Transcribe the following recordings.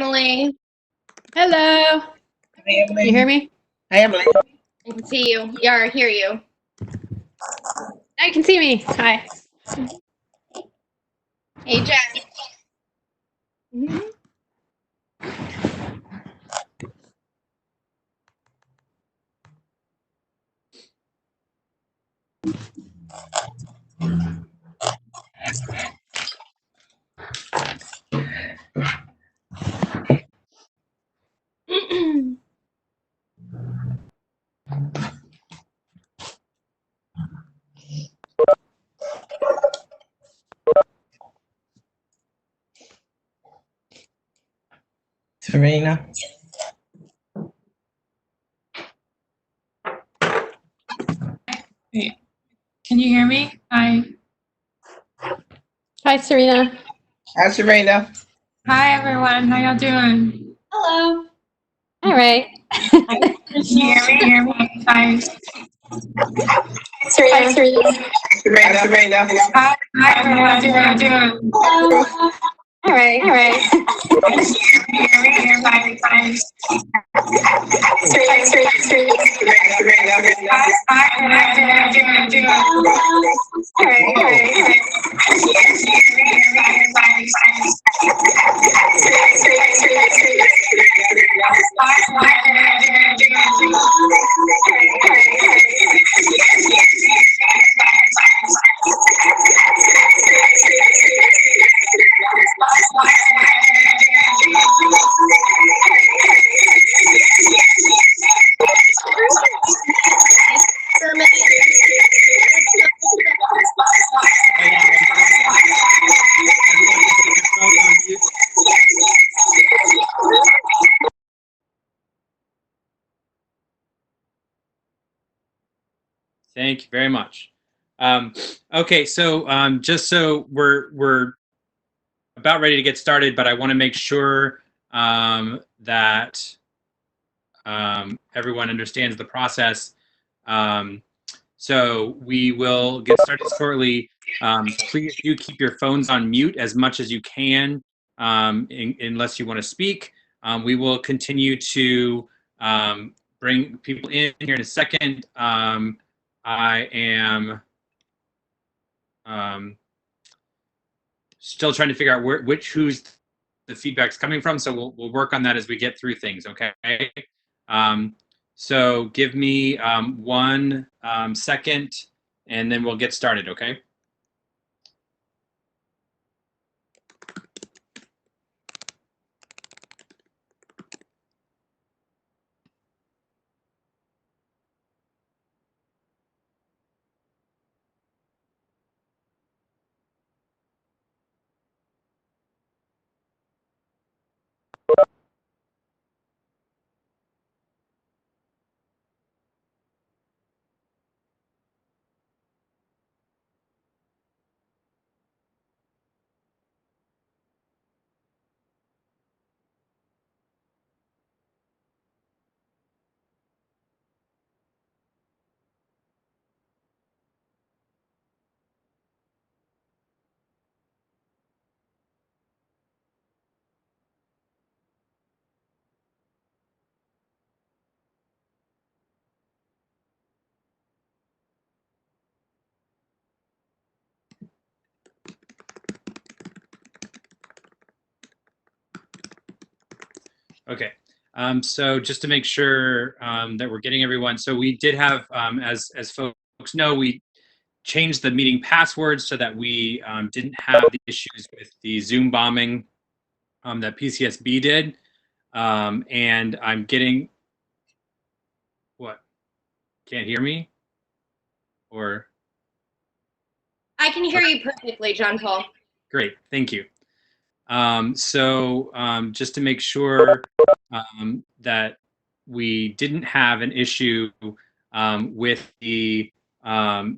Emily. Hello. Hi, Can you hear me? Hi, Emily. I can see you. Yeah, I hear you. Now you can see me. Hi. Hey, Jack. Serena. Wait, can you hear me? Hi. Hi, Serena. Hi, Serena. Hi, everyone. How y'all doing? Hello. All right. Can you hear me? Hi. Serena. Serena. Serena. Hi, everyone. How y'all doing? Hello. All right. All right. Can you hear me? Hi. Serena. Serena. Hi, everyone. How y'all doing? All right. All right. Thank you very much. Okay, so just so we're about ready to get started, but I want to make sure that everyone understands the process. So we will get started shortly. Please do keep your phones on mute as much as you can, unless you want to speak. We will continue to bring people in here in a second. I am still trying to figure out who's the feedback's coming from, so we'll work on that as we get through things. Okay. So give me 1 second, and then we'll get started. Okay. Okay. So just to make sure that we're getting everyone, so we did have, as folks know, we changed the meeting password so that we didn't have the issues with the Zoom bombing that PCSB did. And I'm getting, what? Can't hear me? Or? I can hear you perfectly, John Paul. Great, thank you. So just to make sure that we didn't have an issue with the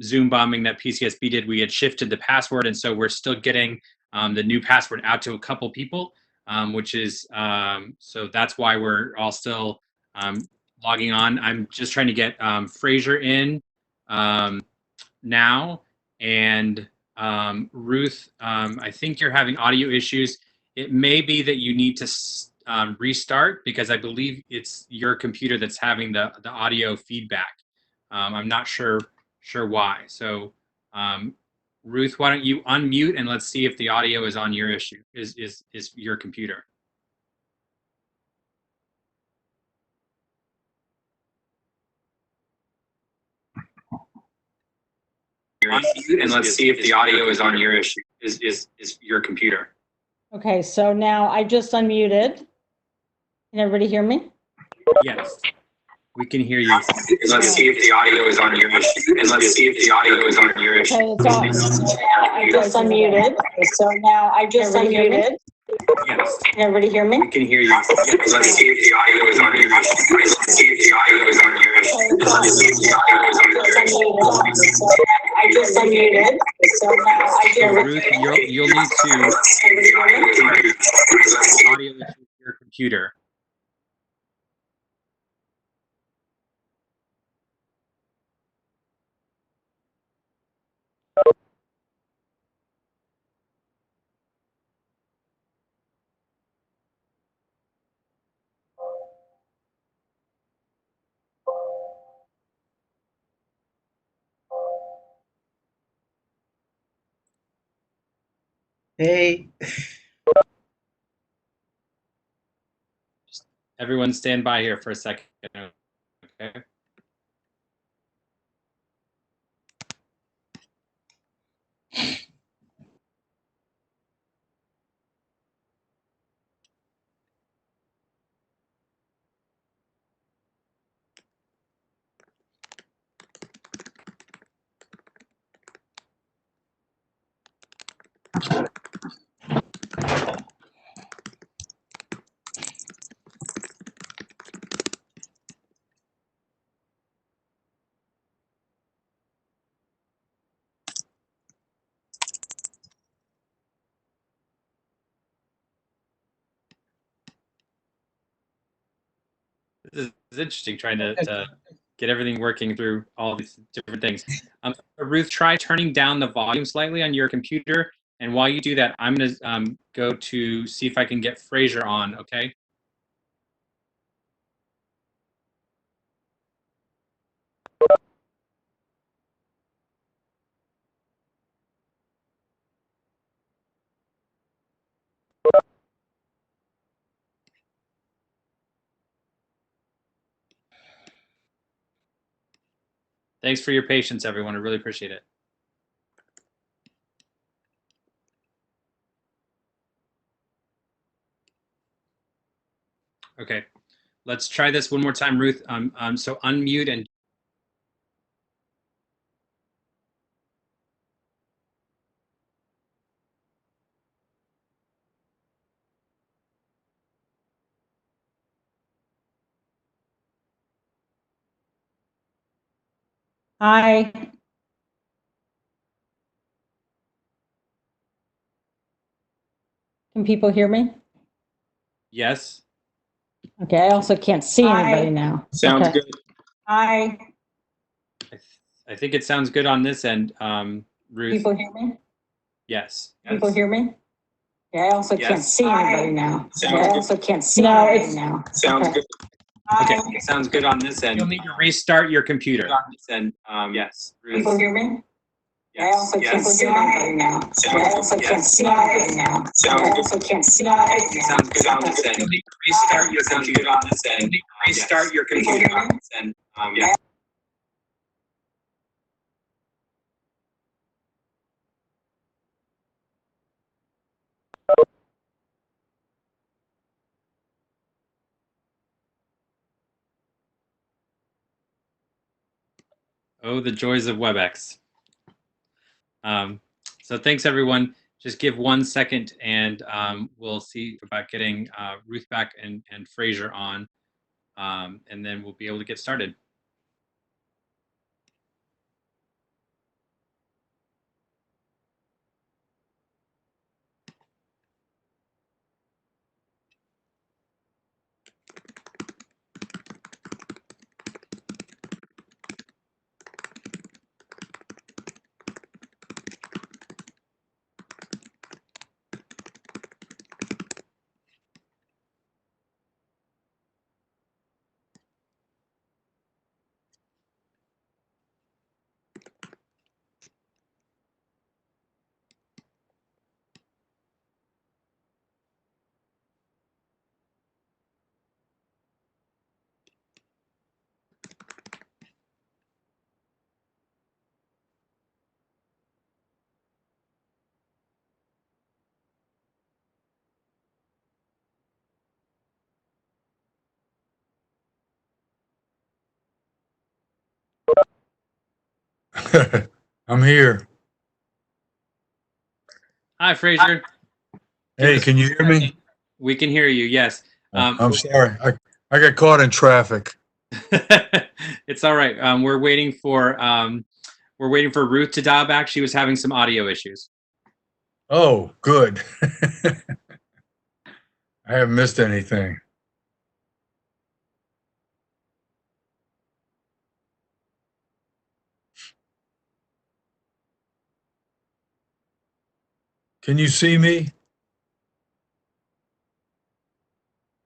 Zoom bombing that PCSB did, we had shifted the password, and so we're still getting the new password out to a couple people, which is, so that's why we're all still logging on. I'm just trying to get Fraser in now, and Ruth, I think you're having audio issues. It may be that you need to restart because I believe it's your computer that's having the audio feedback. I'm not sure why. So Ruth, why don't you unmute and let's see if the audio is on your issue, is your computer. Unmute and let's see if the audio is on your issue, is your computer. Okay, so now I just unmuted. Can everybody hear me? Yes, we can hear you. Let's see if the audio is on your issue. And let's see if the audio is on your issue. Okay, it's on. I just unmuted. So now I just unmuted. Yes, Can everybody hear me? we can hear you. Let's see if the audio is on your issue. Let's see if the audio is on your issue. Let's see if the audio is on your issue. I just unmuted. So now I So just. Ruth, you'll need to Let's see if the audio is on your issue. audio issue with your computer. Hey. Everyone stand by here for a second. Okay. This is interesting trying to get everything working through all these different things. Ruth, try turning down the volume slightly on your computer. And while you do that, I'm going to go to see if I can get Fraser on, okay? Thanks for your patience, everyone. I really appreciate it. Okay, let's try this one more time, Ruth. So unmute and Hi. Can people hear me? yes. Okay, I also can't see anybody now. Sounds Okay. good. Hi. I think it sounds good on this end, Ruth. People hear me? Yes. People hear me? Yeah, I also can't Yes. see anybody now. Sounds I good. also can't see anybody now. Sounds Okay. good. Okay, it sounds good on this end. You'll need to restart your computer. On this end, yes. Ruth. People hear me? I Yes. also can't Yes. see anybody now. I also can't see anybody now. I also can't see anybody now. Sounds good on this end. You'll need to restart your computer on this end. Restart your computer on this end. Yes. Oh, the joys of WebEx. So thanks, everyone. Just give 1 second and we'll see about getting Ruth back and Fraser on, and then we'll be able to get started. I'm here. Hi, Fraser. Hey, can you hear me? We can hear you. Yes. I'm sorry. I got caught in traffic. It's all right. We're waiting for Ruth to dial back. She was having some audio issues. Oh, good. I haven't missed anything. Can you see me?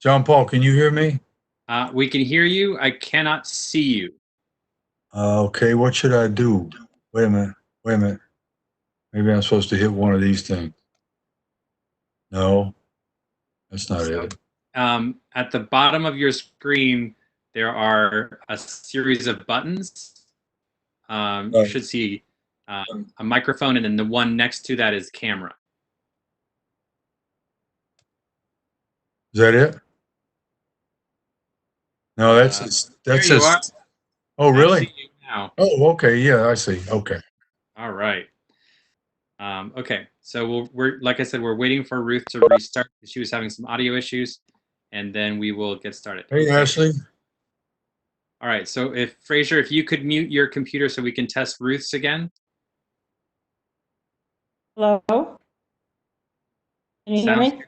John Paul, can you hear me? We can hear you. I cannot see you. Okay, what should I do? Wait a minute. Wait a minute. Maybe I'm supposed to hit one of these things. No, that's not So, it. at the bottom of your screen, there are a series of buttons. You should see a microphone, and then the one next to that is camera. Is that it? No, that's There you are. Oh, I really? see you now. Oh, okay. Yeah, I see. Okay. All right. Okay, so we're like I said, we're waiting for Ruth to restart. She was having some audio issues, and then we will get started. Hey, Ashley. All right. So if Fraser, if you could mute your computer so we can test Ruth's again. Hello? Can you hear Sounds me? good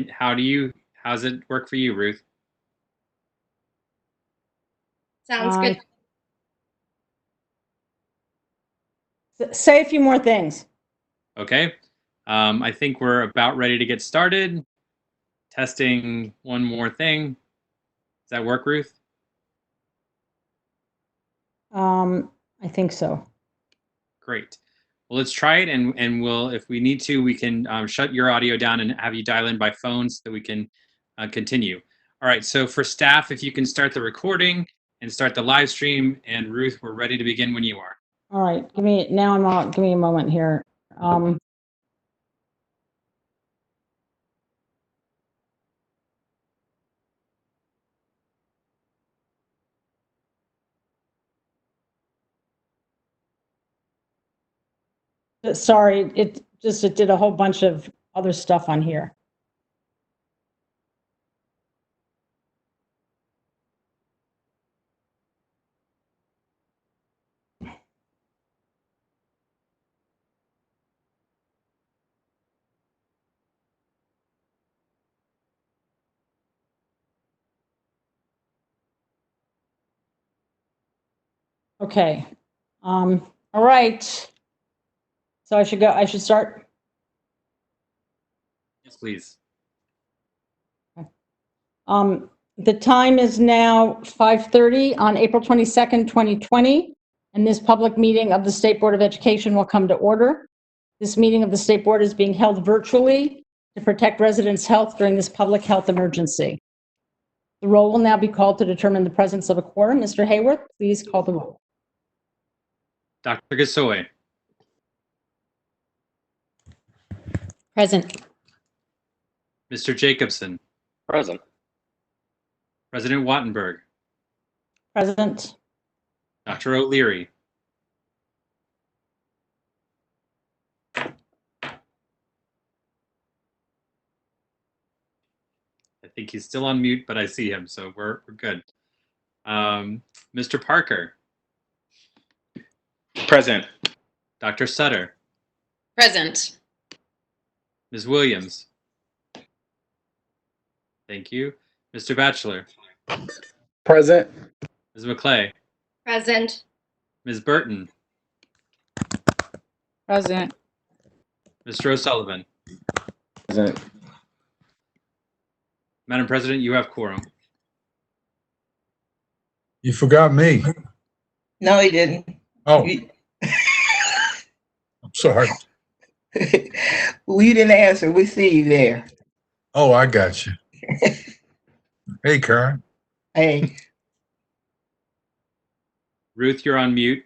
to me. How's it work for you, Ruth? Sounds good. Say a few more things. Okay. I think we're about ready to get started. Testing one more thing. Does that work, Ruth? I think so. Great. Well, let's try it, and we'll, if we need to, we can shut your audio down and have you dial in by phone so that we can continue. All right. So for staff, if you can start the recording and start the live stream, and Ruth, we're ready to begin when you are. All right, give me a moment here. Sorry, it did a whole bunch of other stuff on here. Okay. All right. So I should start. Yes, please. The time is now 5:30 on April 22nd, 2020, and this public meeting of the State Board of Education will come to order. This meeting of the State Board is being held virtually to protect residents' health during this public health emergency. The roll will now be called to determine the presence of a quorum. Mr. Hayworth, please call the roll. Dr. Gasoi. Present. Mr. Jacobson. Present. President Wattenberg. Present. Dr. O'Leary. I think he's still on mute, but I see him, so we're good. Mr. Parker. Present. Dr. Sutter. Present. Ms. Williams. Thank you. Mr. Batchelor. Present. Ms. Macleay. Present. Ms. Burton. Present. Mr. O'Sullivan. Present. Madam President, you have quorum. You forgot me. No, he didn't. Oh, I'm sorry. Well, you didn't answer. We see you there. Oh, I got you. Hey, Karen. Hey, Ruth, you're on mute.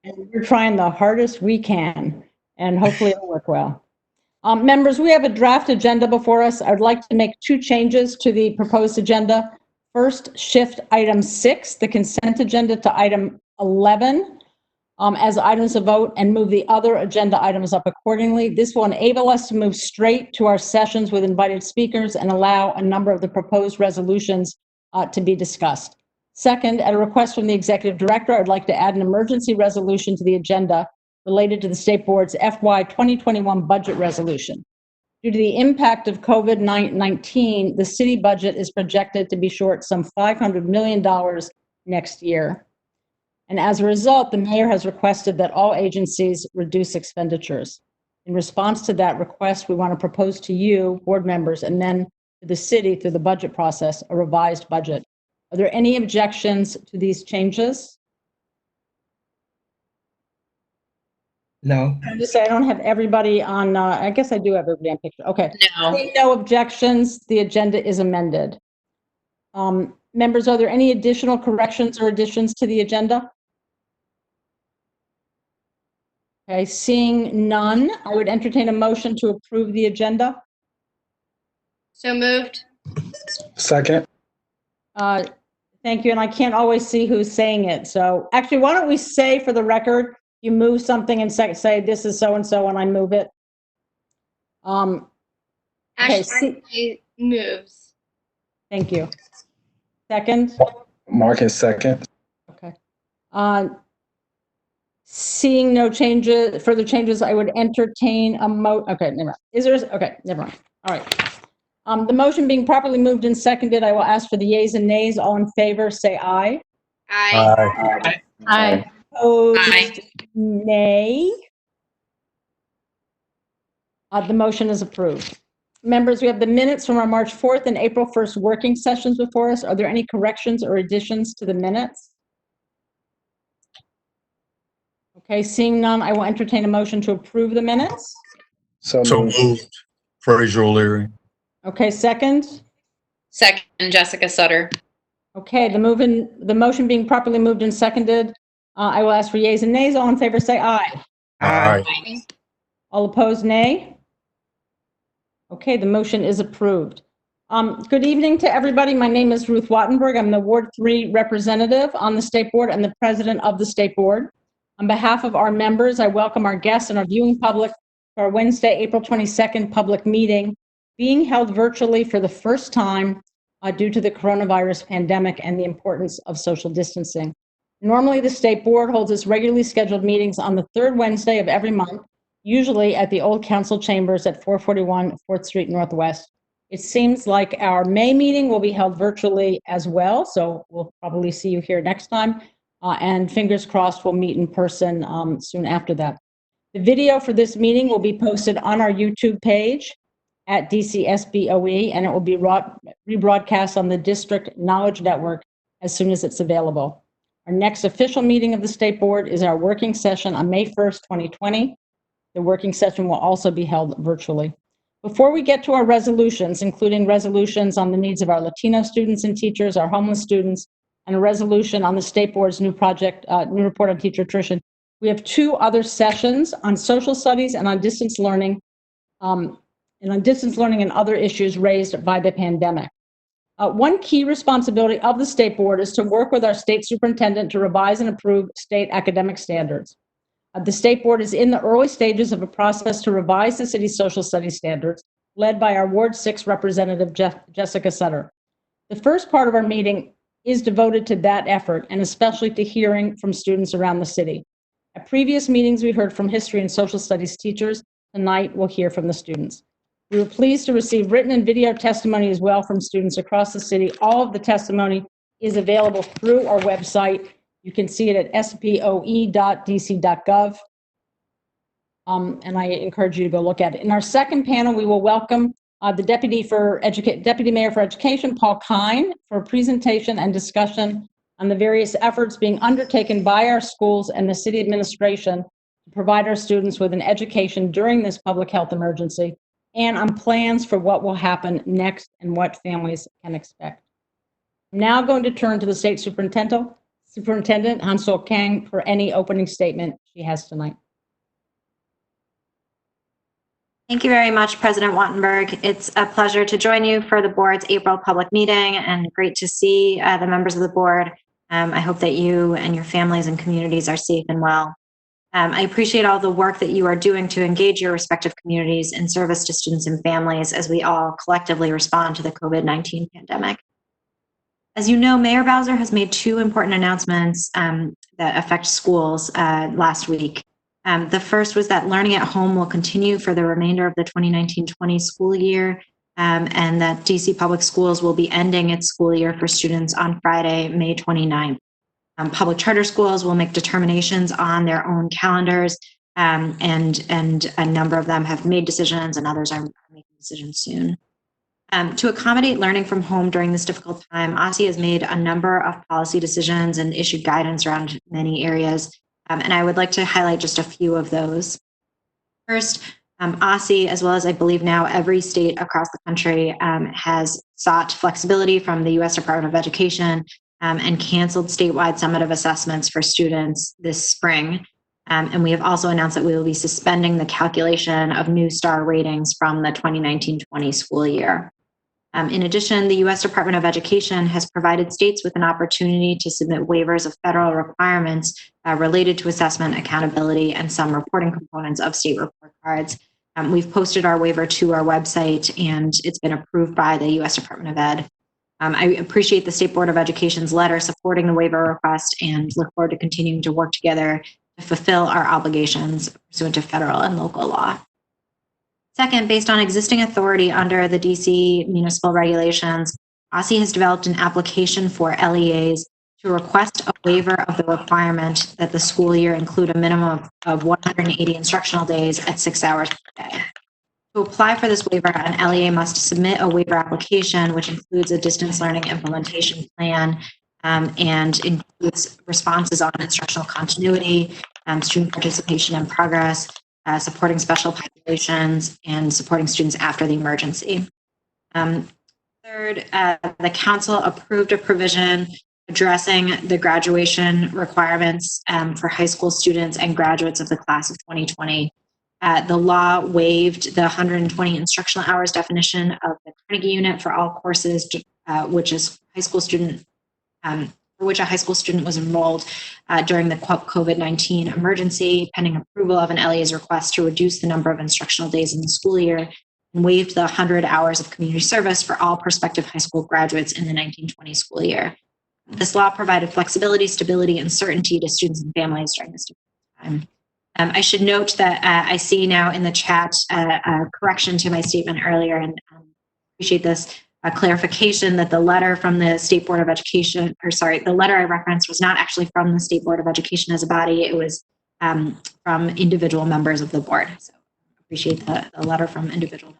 And we're trying the hardest we can, and hopefully it'll work well. Members, we have a draft agenda before us. I would like to make two changes to the proposed agenda. First, shift item 6, the consent agenda, to item 11 as items of vote, and move the other agenda items up accordingly. This will enable us to move straight to our sessions with invited speakers and allow a number of the proposed resolutions to be discussed. Second, at a request from the executive director, I'd like to add an emergency resolution to the agenda related to the State Board's FY 2021 budget resolution. Due to the impact of COVID-19, the city budget is projected to be short some $500 million next year. And as a result, the mayor has requested that all agencies reduce expenditures. In response to that request, we want to propose to you, board members, and then to the city through the budget process, a revised budget. Are there any objections to these changes? No. I'm just saying I don't have everybody on, I guess I do have everybody on picture. Okay. No. Seeing no objections, the agenda is amended. Members, are there any additional corrections or additions to the agenda? Okay, seeing none, I would entertain a motion to approve the agenda. So moved. Second. Thank you, and I can't always see who's saying it. So actually, why don't we say for the record, you move something and say this is so-and-so and I move it. Okay, Ashley moves. thank you. Second? Marcus second. Okay. Seeing no changes, further changes, I would entertain a okay, never mind. Is there, okay, never mind. All right. The motion being properly moved and seconded, I will ask for the yeas and nays. All in favor, say aye. Aye. Aye. Opposed, nay. The motion is approved. Members, we have the minutes from our March 4th and April 1st working sessions before us. Are there any corrections or additions to the minutes? Okay, seeing none, I will entertain a motion to approve the minutes. So moved. moved. Fraser O'Leary. Okay, second. Second, Jessica Sutter. Okay, the motion being properly moved and seconded, I will ask for yeas and nays. All in favor, say aye. Aye. All opposed, nay. Okay, the motion is approved. Good evening to everybody. My name is Ruth Wattenberg. I'm the Ward 3 representative on the State Board and the president of the State Board. On behalf of our members, I welcome our guests and our viewing public to our Wednesday, April 22nd public meeting, being held virtually for the first time due to the coronavirus pandemic and the importance of social distancing. Normally, the State Board holds its regularly scheduled meetings on the third Wednesday of every month, usually at the Old Council Chambers at 441 4th Street Northwest. It seems like our May meeting will be held virtually as well, so we'll probably see you here next time. And fingers crossed, we'll meet in person soon after that. The video for this meeting will be posted on our YouTube page at DCSBOE, and it will be rebroadcast on the District Knowledge Network as soon as it's available. Our next official meeting of the State Board is our working session on May 1st, 2020. The working session will also be held virtually. Before we get to our resolutions, including resolutions on the needs of our Latino students and teachers, our homeless students, and a resolution on the State Board's new report on teacher attrition, we have two other sessions on social studies and on distance learning, and other issues raised by the pandemic. One key responsibility of the State Board is to work with our State Superintendent to revise and approve state academic standards. The State Board is in the early stages of a process to revise the city's social studies standards, led by our Ward 6 representative, Jessica Sutter. The first part of our meeting is devoted to that effort, and especially to hearing from students around the city. At previous meetings, we heard from history and social studies teachers. Tonight, we'll hear from the students. We were pleased to receive written and video testimony as well from students across the city. All of the testimony is available through our website. You can see it at sboe.dc.gov. And I encourage you to go look at it. In our second panel, we will welcome the Deputy Mayor for Education, Paul Kihn, for a presentation and discussion on the various efforts being undertaken by our schools and the city administration to provide our students with an education during this public health emergency, and on plans for what will happen next and what families can expect. I'm now going to turn to the State Superintendent, Hansol Kang, for any opening statement she has tonight. Thank you very much, President Wattenberg. It's a pleasure to join you for the board's April public meeting, and great to see the members of the board. I hope that you and your families and communities are safe and well. I appreciate all the work that you are doing to engage your respective communities in service to students and families as we all collectively respond to the COVID-19 pandemic. As you know, Mayor Bowser has made two important announcements that affect schools last week. The first was that learning at home will continue for the remainder of the 2019-20 school year, and that DC Public Schools will be ending its school year for students on Friday, May 29th. Public charter schools will make determinations on their own calendars, and a number of them have made decisions, and others are making decisions soon. To accommodate learning from home during this difficult time, OSSE has made a number of policy decisions and issued guidance around many areas, and I would like to highlight just a few of those. First, OSSE, as well as I believe now every state across the country, has sought flexibility from the U.S. Department of Education and canceled statewide summative assessments for students this spring. And we have also announced that we will be suspending the calculation of new STAR ratings from the 2019-20 school year. In addition, the U.S. Department of Education has provided states with an opportunity to submit waivers of federal requirements related to assessment, accountability, and some reporting components of state report cards. We've posted our waiver to our website, and it's been approved by the U.S. Department of Ed. I appreciate the State Board of Education's letter supporting the waiver request and look forward to continuing to work together to fulfill our obligations pursuant to federal and local law. Second, based on existing authority under the DC municipal regulations, OSSE has developed an application for LEAs to request a waiver of the requirement that the school year include a minimum of 180 instructional days at 6 hours per day. To apply for this waiver, an LEA must submit a waiver application, which includes a distance learning implementation plan and includes responses on instructional continuity, student participation and progress, supporting special populations, and supporting students after the emergency. Third, the council approved a provision addressing the graduation requirements for high school students and graduates of the class of 2020. The law waived the 120 instructional hours definition of the Carnegie unit for all courses, which is high school student, for which a high school student was enrolled during the COVID-19 emergency, pending approval of an LEA's request to reduce the number of instructional days in the school year, and waived the 100 hours of community service for all prospective high school graduates in the 1920 school year. This law provided flexibility, stability, and certainty to students and families during this time. I should note that I see now in the chat a correction to my statement earlier, and appreciate this clarification that the letter from the State Board of Education, or sorry, the letter I referenced was not actually from the State Board of Education as a body. It was from individual members of the board. So appreciate the letter from individual members.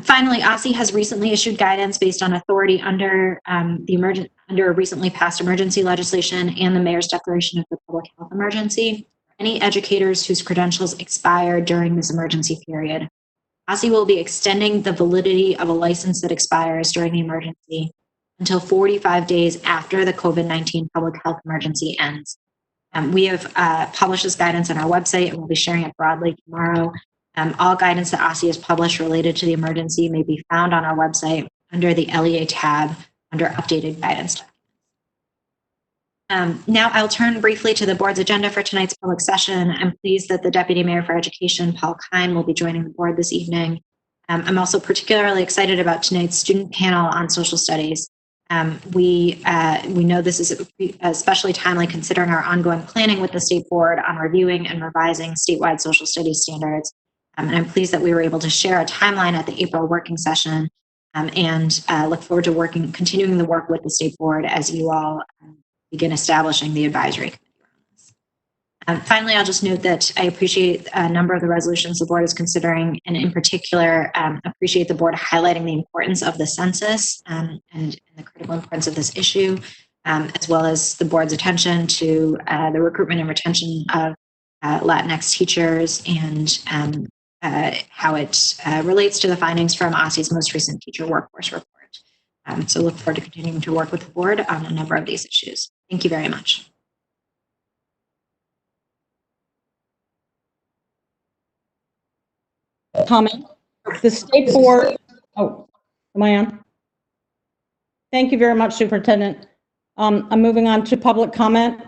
Finally, OSSE has recently issued guidance based on authority under under recently passed emergency legislation and the mayor's declaration of the public health emergency. Any educators whose credentials expire during this emergency period, OSSE will be extending the validity of a license that expires during the emergency until 45 days after the COVID-19 public health emergency ends. We have published this guidance on our website, and we'll be sharing it broadly tomorrow. All guidance that OSSE has published related to the emergency may be found on our website under the LEA tab under updated guidance documents. Now I'll turn briefly to the board's agenda for tonight's public session. I'm pleased that the Deputy Mayor for Education, Paul Kihn, will be joining the board this evening. I'm also particularly excited about tonight's student panel on social studies. We know this is especially timely considering our ongoing planning with the state board on reviewing and revising statewide social studies standards. And I'm pleased that we were able to share a timeline at the April working session, and look forward to continuing the work with the state board as you all begin establishing the advisory committee around this. Finally, I'll just note that I appreciate a number of the resolutions the board is considering, and in particular, appreciate the board highlighting the importance of the census and the critical importance of this issue, as well as the board's attention to the recruitment and retention of Latinx teachers and how it relates to the findings from OSSE's most recent teacher workforce report. So look forward to continuing to work with the board on a number of these issues. Thank you very much. comment. The state board, oh, am I on? Thank you very much, Superintendent. I'm moving on to public comment.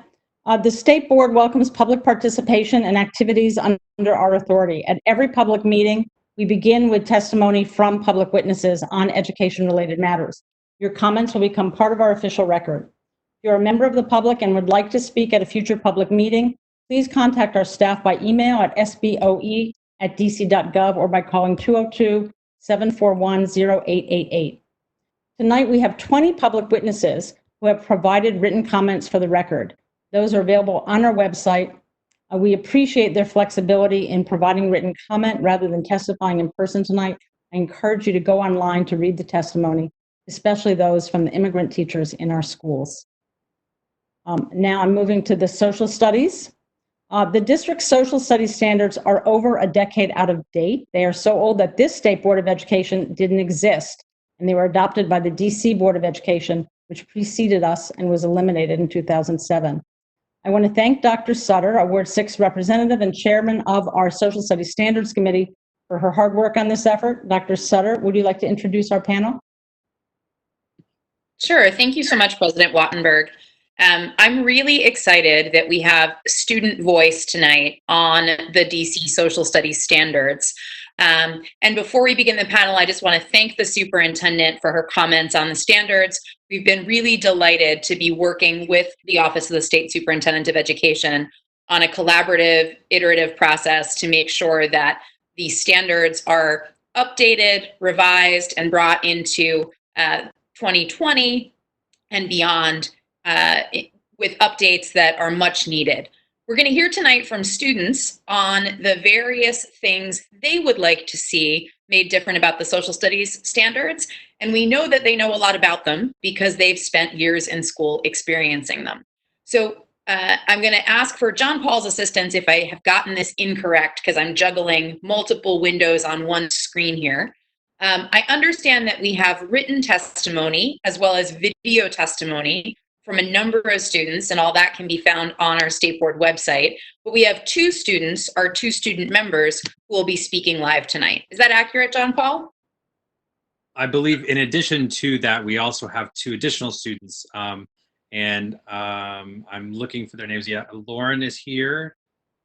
The state board welcomes public participation and activities under our authority. At every public meeting, we begin with testimony from public witnesses on education-related matters. Your comments will become part of our official record. If you're a member of the public and would like to speak at a future public meeting, please contact our staff by email at sboe@dc.gov or by calling 202-741-0888. Tonight, we have 20 public witnesses who have provided written comments for the record. Those are available on our website. We appreciate their flexibility in providing written comment rather than testifying in person tonight. I encourage you to go online to read the testimony, especially those from the immigrant teachers in our schools. Now I'm moving to the social studies. The district's social studies standards are over a decade out of date. They are so old that this State Board of Education didn't exist, and they were adopted by the DC Board of Education, which preceded us and was eliminated in 2007. I want to thank Dr. Sutter, our Ward 6 representative and chairman of our Social Studies Standards Committee, for her hard work on this effort. Dr. Sutter, would you like to introduce our panel? Sure. Thank you so much, President Wattenberg. I'm really excited that we have student voice tonight on the DC Social Studies Standards. And before we begin the panel, I just want to thank the superintendent for her comments on the standards. We've been really delighted to be working with the Office of the State Superintendent of Education on a collaborative, iterative process to make sure that the standards are updated, revised, and brought into 2020 and beyond with updates that are much needed. We're going to hear tonight from students on the various things they would like to see made different about the social studies standards. And we know that they know a lot about them because they've spent years in school experiencing them. So I'm going to ask for John Paul's assistance if I have gotten this incorrect, because I'm juggling multiple windows on one screen here. I understand that we have written testimony as well as video testimony from a number of students, and all that can be found on our State Board website. But we have two students, our two student members, who will be speaking live tonight. Is that accurate, John Paul? I believe in addition to that, we also have two additional students. I'm looking for their names. Yeah, Lauren is here,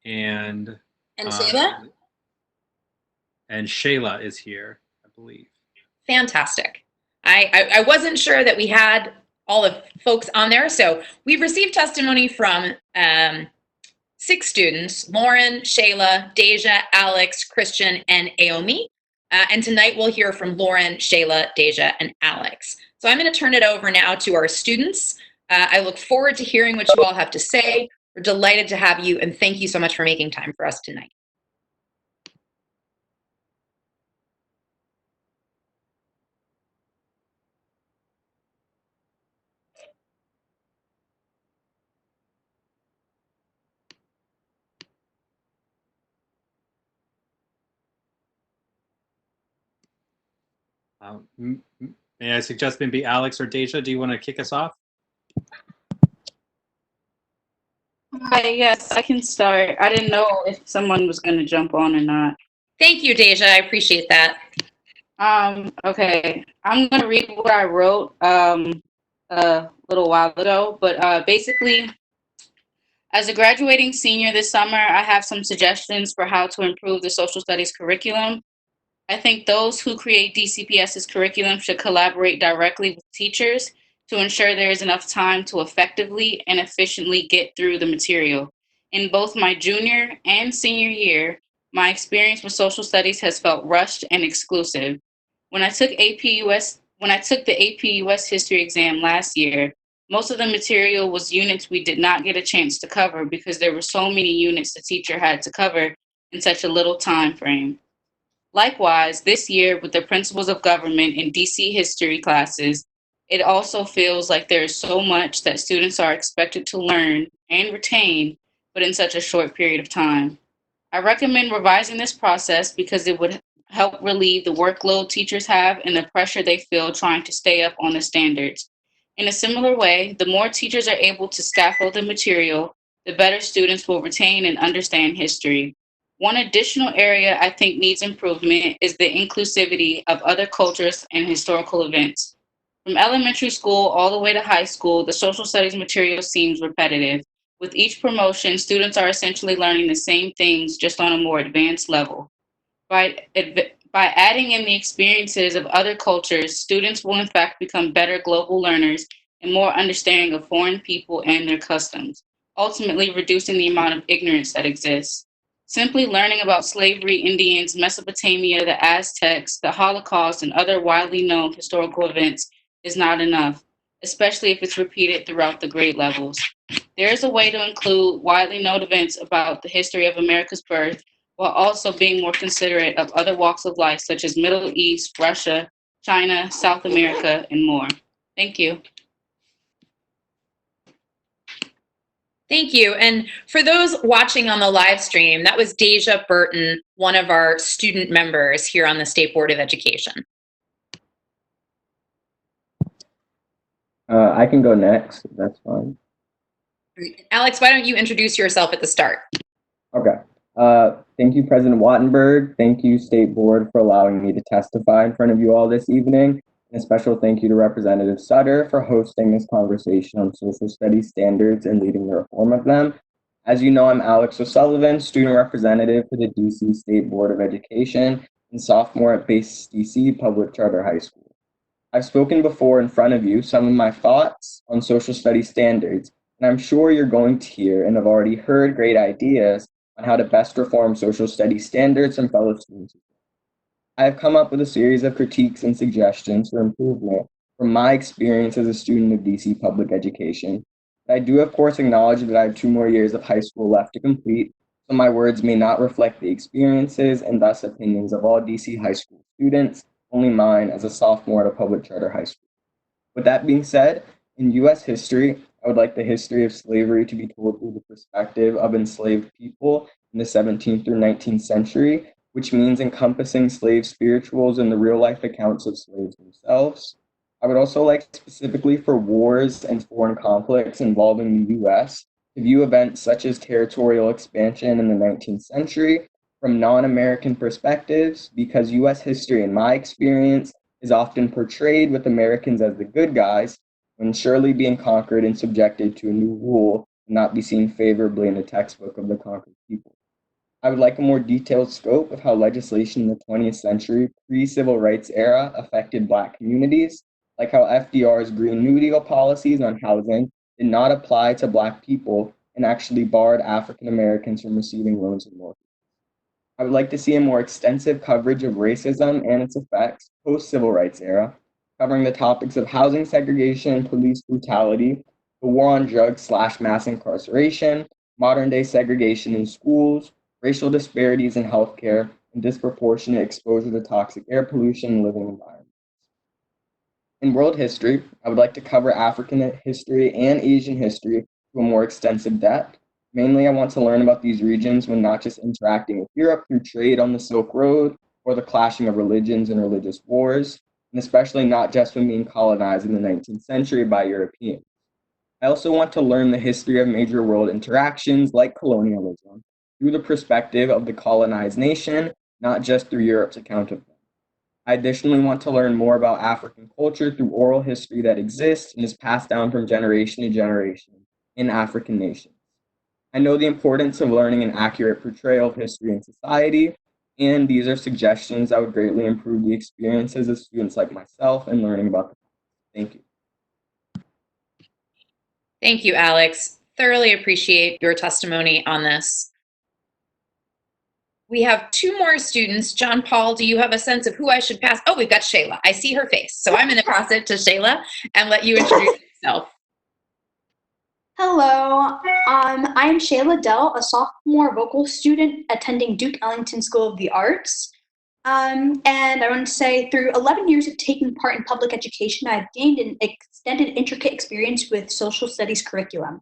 and Shayla? And Shayla is here, I believe. Fantastic. I wasn't sure that we had all the folks on there. So we've received testimony from 6 students: Lauren, Shayla, Dayja, Alex, Christian, and Aomi. And tonight we'll hear from Lauren, Shayla, Dayja, and Alex. So I'm going to turn it over now to our students. I look forward to hearing what you all have to say. We're delighted to have you, and thank you so much for making time for us tonight. May I suggest maybe Alex or Dayja? Do you want to kick us off? Hi, yes, I can start. I didn't know if someone was going to jump on or not. Thank you, Dayja. I appreciate that. Okay, I'm going to read what I wrote a little while ago, but basically, as a graduating senior this summer, I have some suggestions for how to improve the social studies curriculum. I think those who create DCPS's curriculum should collaborate directly with teachers to ensure there is enough time to effectively and efficiently get through the material. In both my junior and senior year, my experience with social studies has felt rushed and exclusive. When I took the AP US history exam last year, most of the material was units we did not get a chance to cover because there were so many units the teacher had to cover in such a little time frame. Likewise, this year with the Principles of Government in DC history classes, it also feels like there is so much that students are expected to learn and retain, but in such a short period of time. I recommend revising this process because it would help relieve the workload teachers have and the pressure they feel trying to stay up on the standards. In a similar way, the more teachers are able to scaffold the material, the better students will retain and understand history. One additional area I think needs improvement is the inclusivity of other cultures and historical events. From elementary school all the way to high school, the social studies material seems repetitive. With each promotion, students are essentially learning the same things, just on a more advanced level. By adding in the experiences of other cultures, students will in fact become better global learners and more understanding of foreign people and their customs, ultimately reducing the amount of ignorance that exists. Simply learning about slavery, Indians, Mesopotamia, the Aztecs, the Holocaust, and other widely known historical events is not enough, especially if it's repeated throughout the grade levels. There is a way to include widely known events about the history of America's birth while also being more considerate of other walks of life, such as Middle East, Russia, China, South America, and more. Thank you. Thank you. And for those watching on the live stream, that was Dayja Burton, one of our student members here on the State Board of Education. I can go next, if that's fine. Alex, why don't you introduce yourself at the start? Okay. Thank you, President Wattenberg. Thank you, State Board, for allowing me to testify in front of you all this evening. And a special thank you to Representative Sutter for hosting this conversation on social studies standards and leading the reform of them. As you know, I'm Alex O'Sullivan, student representative for the DC State Board of Education and sophomore at Base DC Public Charter High School. I've spoken before in front of you some of my thoughts on social studies standards, and I'm sure you're going to hear and have already heard great ideas on how to best reform social studies standards from fellow students. I have come up with a series of critiques and suggestions for improvement from my experience as a student of DC public education. I do, of course, acknowledge that I have 2 more years of high school left to complete, so my words may not reflect the experiences and thus opinions of all DC high school students, only mine as a sophomore at a public charter high school. With that being said, in U.S. history, I would like the history of slavery to be told through the perspective of enslaved people in the 17th through 19th century, which means encompassing slave spirituals and the real-life accounts of slaves themselves. I would also like specifically for wars and foreign conflicts involving the U.S. to view events such as territorial expansion in the 19th century from non-American perspectives, because U.S. history, in my experience, is often portrayed with Americans as the good guys, when surely being conquered and subjected to a new rule will not be seen favorably in the textbook of the conquered people. I would like a more detailed scope of how legislation in the 20th century pre-civil rights era affected Black communities, like how FDR's Green New Deal policies on housing did not apply to Black people and actually barred African Americans from receiving loans and mortgages. I would like to see a more extensive coverage of racism and its effects post-civil rights era, covering the topics of housing segregation, police brutality, the war on drugs / mass incarceration, modern-day segregation in schools, racial disparities in healthcare, and disproportionate exposure to toxic air pollution and living environments. In world history, I would like to cover African history and Asian history to a more extensive depth. Mainly, I want to learn about these regions when not just interacting with Europe through trade on the Silk Road or the clashing of religions and religious wars, and especially not just when being colonized in the 19th century by Europeans. I also want to learn the history of major world interactions like colonialism through the perspective of the colonized nation, not just through Europe's account of them. I additionally want to learn more about African culture through oral history that exists and is passed down from generation to generation in African nations. I know the importance of learning an accurate portrayal of history and society, and these are suggestions that would greatly improve the experiences of students like myself in learning about them. Thank you. Thank you, Alex. Thoroughly appreciate your testimony on this. We have 2 more students. John Paul, do you have a sense of who I should pass? Oh, we've got Shayla. I see her face. So I'm going to pass it to Shayla and let you introduce yourself. Hello, I'm Shayla Dell, a sophomore vocal student attending Duke Ellington School of the Arts. And I want to say through 11 years of taking part in public education, I've gained an extended, intricate experience with social studies curriculum.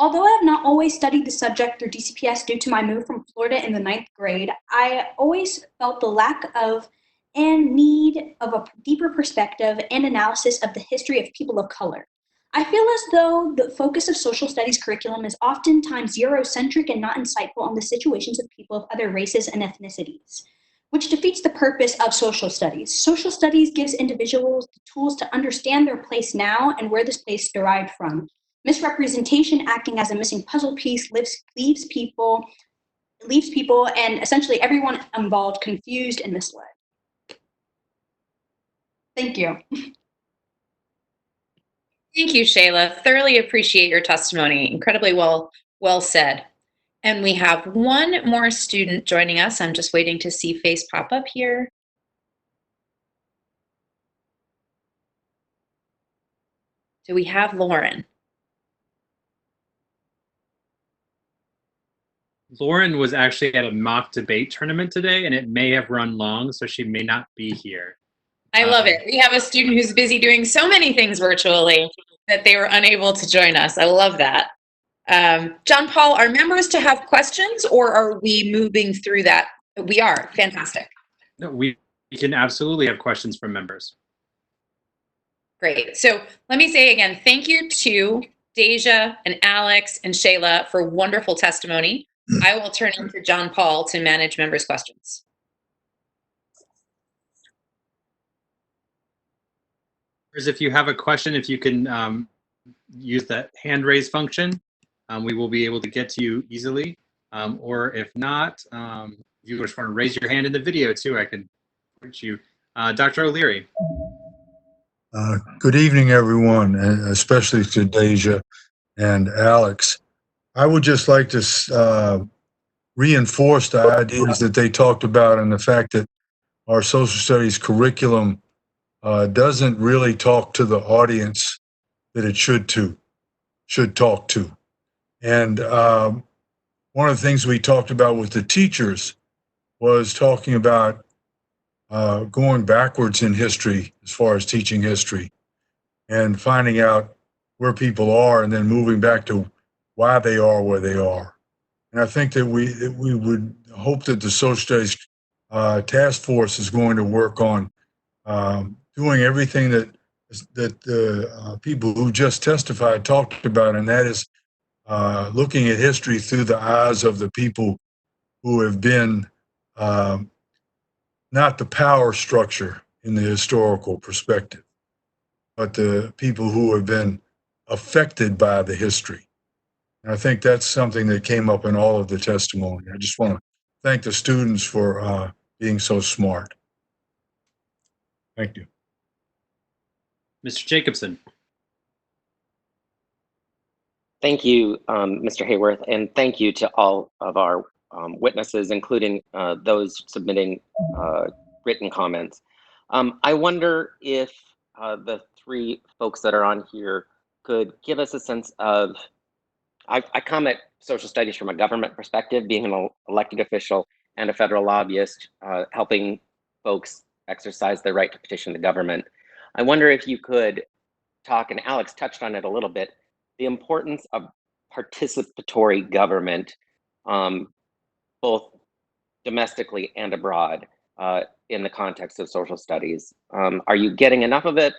Although I have not always studied the subject through DCPS due to my move from Florida in the 9th grade, I always felt the lack of and need of a deeper perspective and analysis of the history of people of color. I feel as though the focus of social studies curriculum is oftentimes Eurocentric and not insightful on the situations of people of other races and ethnicities, which defeats the purpose of social studies. Social studies gives individuals the tools to understand their place now and where this place derived from. Misrepresentation acting as a missing puzzle piece leaves people and essentially everyone involved confused and misled. Thank you. Thank you, Shayla. Thoroughly appreciate your testimony. Incredibly well said. And we have one more student joining us. I'm just waiting to see face pop up here. Do we have Lauren? Lauren was actually at a mock debate tournament today, and it may have run long, so she may not be here. I love it. We have a student who's busy doing so many things virtually that they were unable to join us. I love that. John Paul, are members to have questions, or are we moving through that? We are. Fantastic. No, we can absolutely have questions from members. Great. So let me say again, thank you to Dayja and Alex and Shayla for wonderful testimony. I will turn it to John Paul to manage members' questions. If you have a question, if you can use that hand raise function, we will be able to get to you easily. Or if not, if you just want to raise your hand in the video too, I can reach you. Dr. O'Leary. Good evening, everyone, and especially to Dayja and Alex. I would just like to reinforce the ideas that they talked about and the fact that our social studies curriculum doesn't really talk to the audience that it should talk to. And one of the things we talked about with the teachers was talking about going backwards in history as far as teaching history and finding out where people are and then moving back to why they are where they are. And I think that we would hope that the social studies task force is going to work on doing everything that the people who just testified talked about, and that is looking at history through the eyes of the people who have been not the power structure in the historical perspective, but the people who have been affected by the history. And I think that's something that came up in all of the testimony. I just want to thank the students for being so smart. Thank you. Mr. Jacobson. Thank you, Mr. Hayworth, and thank you to all of our witnesses, including those submitting written comments. I wonder if the three folks that are on here could give us a sense of, I come at social studies from a government perspective, being an elected official and a federal lobbyist, helping folks exercise their right to petition the government. I wonder if you could talk, and Alex touched on it a little bit, the importance of participatory government, both domestically and abroad, in the context of social studies. Are you getting enough of it?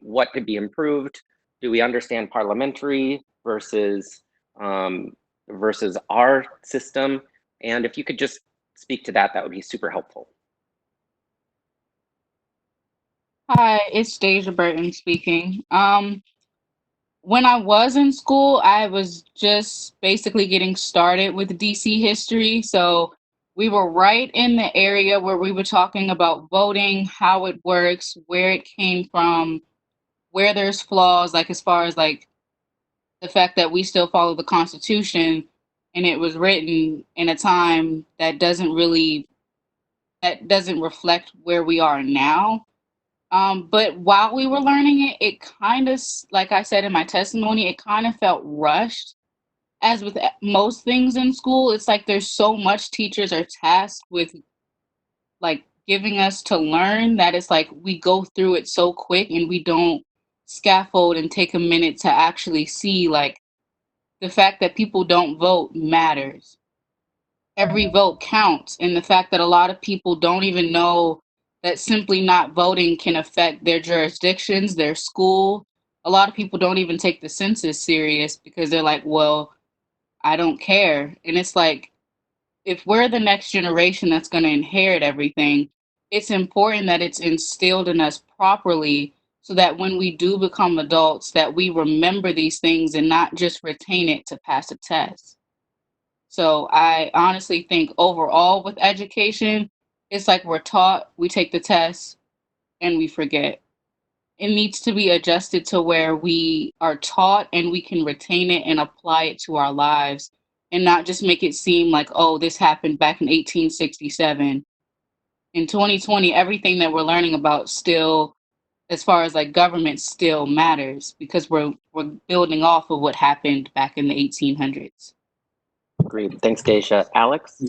What could be improved? Do we understand parliamentary versus our system? And if you could just speak to that, that would be super helpful. Hi, it's Dayja Burton speaking. When I was in school, I was just basically getting started with DC history. So we were right in the area where we were talking about voting, how it works, where it came from, where there's flaws, like as far as like the fact that we still follow the Constitution and it was written in a time that doesn't reflect where we are now. But while we were learning it, it kind of, like I said in my testimony, it kind of felt rushed. As with most things in school, it's like there's so much teachers are tasked with like giving us to learn that it's like we go through it so quick and we don't scaffold and take a minute to actually see like the fact that people don't vote matters. Every vote counts, and the fact that a lot of people don't even know that simply not voting can affect their jurisdictions, their school. a lot of people don't even take the census serious because they're like, well, I don't care. And it's like, if we're the next generation that's going to inherit everything, it's important that it's instilled in us properly so that when we do become adults, that we remember these things and not just retain it to pass a test. So I honestly think overall with education, it's like we're taught, we take the test, and we forget. It needs to be adjusted to where we are taught and we can retain it and apply it to our lives and not just make it seem like, oh, this happened back in 1867. In 2020, everything that we're learning about still, as far as like government, still matters because we're building off of what happened back in the 1800s. Agreed. Thanks, Dayja. Alex?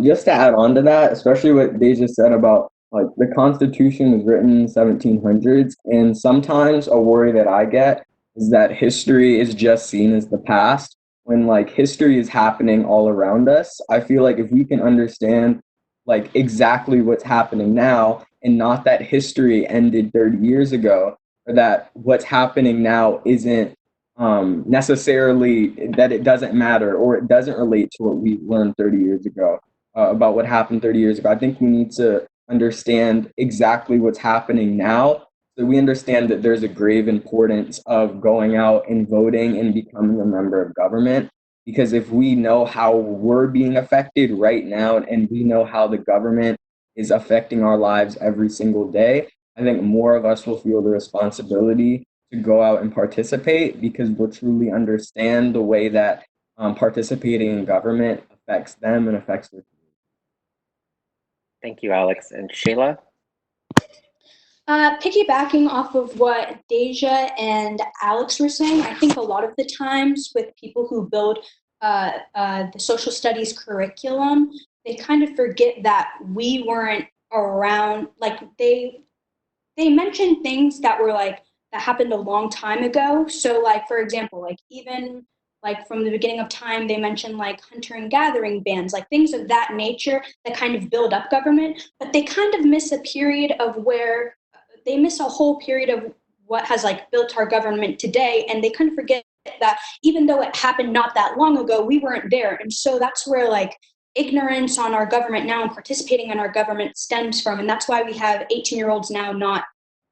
Just to add on to that, especially what Dayja said about like the Constitution was written in 1700s, and sometimes a worry that I get is that history is just seen as the past when like history is happening all around us. I feel like if we can understand like exactly what's happening now and not that history ended 30 years ago, or that what's happening now isn't necessarily that it doesn't matter or it doesn't relate to what we learned 30 years ago about what happened 30 years ago. I think we need to understand exactly what's happening now so we understand that there's a grave importance of going out and voting and becoming a member of government. Because if we know how we're being affected right now and we know how the government is affecting our lives every single day, I think more of us will feel the responsibility to go out and participate because we'll truly understand the way that participating in government affects them and affects their community. Thank you, Alex. And Shayla? Piggybacking off of what Dayja and Alex were saying, I think a lot of the times with people who build the social studies curriculum, they kind of forget that we weren't around. Like they mentioned things that were like that happened a long time ago. So like for example, like even like from the beginning of time, they mentioned like hunter and gathering bans, like things of that nature that kind of build up government, but they kind of miss a period of where they miss a whole period of what has like built our government today. And they kind of forget that even though it happened not that long ago, we weren't there. And so that's where like ignorance on our government now and participating in our government stems from. And that's why we have 18-year-olds now not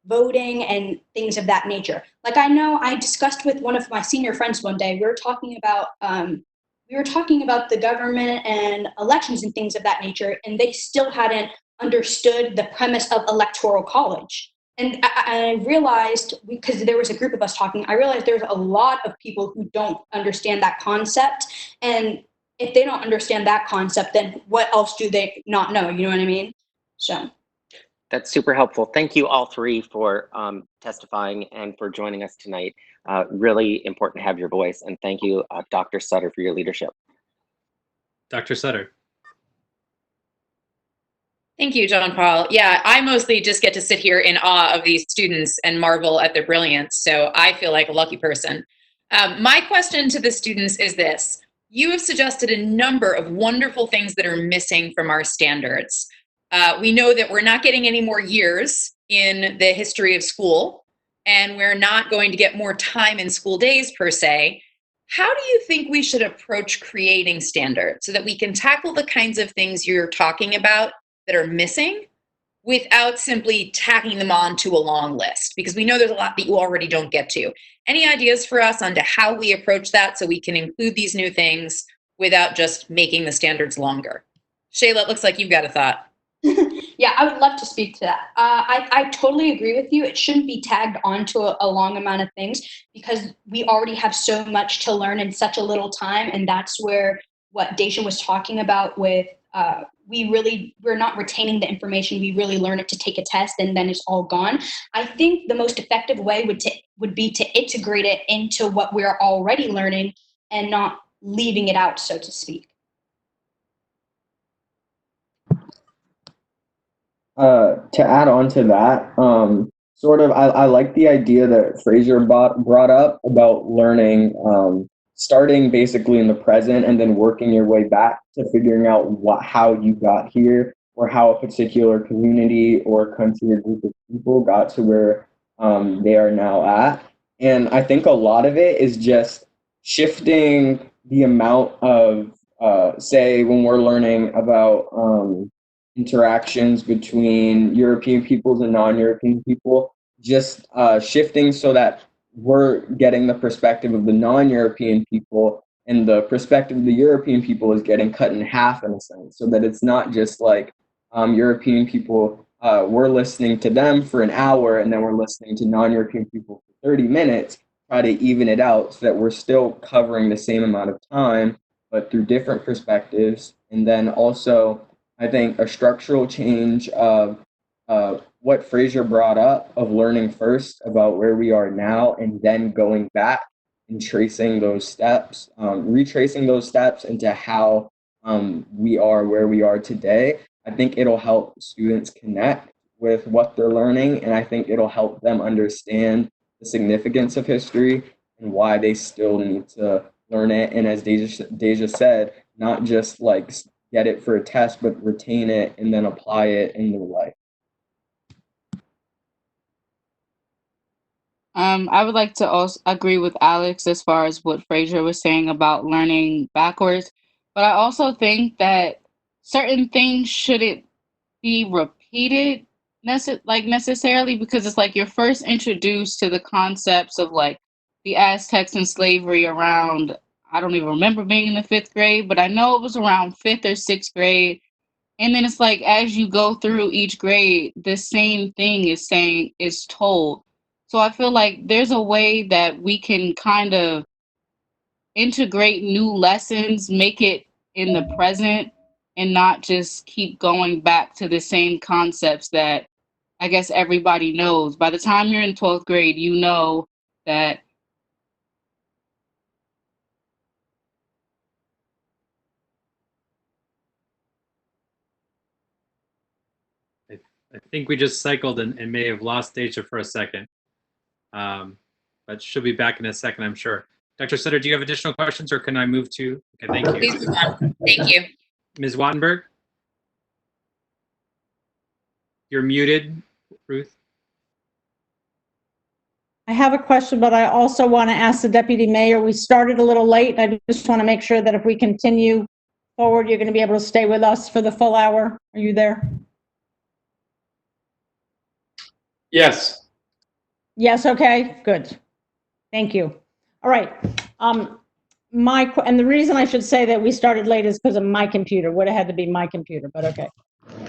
voting and things of that nature. Like I know I discussed with one of my senior friends one day, we were talking about the government and elections and things of that nature, and they still hadn't understood the premise of electoral college. And I realized, because there was a group of us talking, I realized there's a lot of people who don't understand that concept. And if they don't understand that concept, then what else do they not know? You know what I mean? So. That's super helpful. Thank you all three for testifying and for joining us tonight. Really important to have your voice. And thank you, Dr. Sutter, for your leadership. Dr. Sutter. Thank you, John Paul. Yeah, I mostly just get to sit here in awe of these students and marvel at their brilliance. So I feel like a lucky person. My question to the students is this. You have suggested a number of wonderful things that are missing from our standards. We know that we're not getting any more years in the history of school, and we're not going to get more time in school days per se. How do you think we should approach creating standards so that we can tackle the kinds of things you're talking about that are missing without simply tacking them on to a long list? Because we know there's a lot that you already don't get to. Any ideas for us on to how we approach that so we can include these new things without just making the standards longer? Shayla, it looks like you've got a thought. Yeah, I would love to speak to that. I totally agree with you. It shouldn't be tagged onto a long amount of things because we already have so much to learn in such a little time. And that's where what Dayja was talking about with we're not retaining the information. We really learn it to take a test and then it's all gone. I think the most effective way would be to integrate it into what we're already learning and not leaving it out, so to speak. To add on to that, I like the idea that Fraser brought up about learning, starting basically in the present and then working your way back to figuring out how you got here or how a particular community or country or group of people got to where they are now at. And I think a lot of it is just shifting the amount of, say, when we're learning about interactions between European peoples and non-European people, just shifting so that we're getting the perspective of the non-European people, and the perspective of the European people is getting cut in half in a sense, so that it's not just like European people, we're listening to them for an hour and then we're listening to non-European people for 30 minutes, try to even it out so that we're still covering the same amount of time, but through different perspectives. And then also, I think a structural change of what Fraser brought up of learning first about where we are now and then going back and tracing those steps, retracing those steps into how we are where we are today. I think it'll help students connect with what they're learning, and I think it'll help them understand the significance of history and why they still need to learn it. And as Dayja said, not just like get it for a test, but retain it and then apply it in their life. I would like to also agree with Alex as far as what Fraser was saying about learning backwards, but I also think that certain things shouldn't be repeated necessarily, because it's like you're first introduced to the concepts of like the Aztecs and slavery around, I don't even remember being in the 5th grade, but I know it was around 5th or 6th grade. And then it's like as you go through each grade, the same thing is told. So I feel like there's a way that we can kind of integrate new lessons, make it in the present, and not just keep going back to the same concepts that I guess everybody knows. By the time you're in 12th grade, you know that. I think we just cycled and may have lost Dayja for a second. But she'll be back in a second, I'm sure. Dr. Sutter, do you have additional questions, or can I move to? Okay, thank you. Please, thank you. Ms. Wattenberg? You're muted, Ruth. I have a question, but I also want to ask the deputy mayor. We started a little late. I just want to make sure that if we continue forward, you're going to be able to stay with us for the full hour. Are you there? Yes. Yes, okay, good. Thank you. All right. And the reason I should say that we started late is because of my computer. Would have had to be my computer, but okay.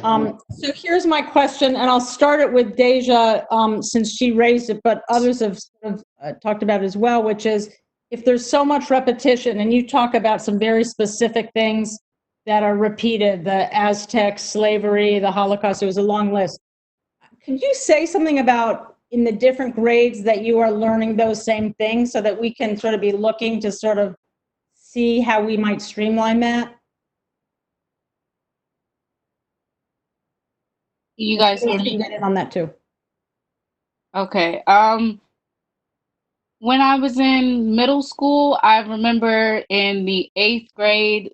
So here's my question, and I'll start it with Dayja, since she raised it, but others have sort of talked about it as well, which is if there's so much repetition, and you talk about some very specific things that are repeated, the Aztec, slavery, the Holocaust, it was a long list. Can you say something about in the different grades that you are learning those same things so that we can sort of be looking to sort of see how we might streamline that? You guys hear Can me? get in on that too. Okay. When I was in middle school, I remember in the 8th grade,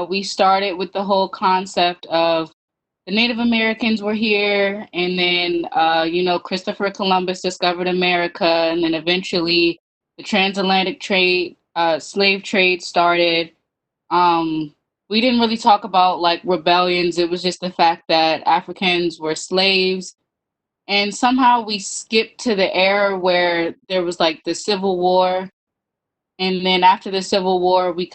we started with the whole concept of the Native Americans were here, and then, Christopher Columbus discovered America, and then eventually the transatlantic trade, slave trade started. We didn't really talk about like rebellions. It was just the fact that Africans were slaves. And somehow we skipped to the era where there was like the Civil War. And then after the Civil War, we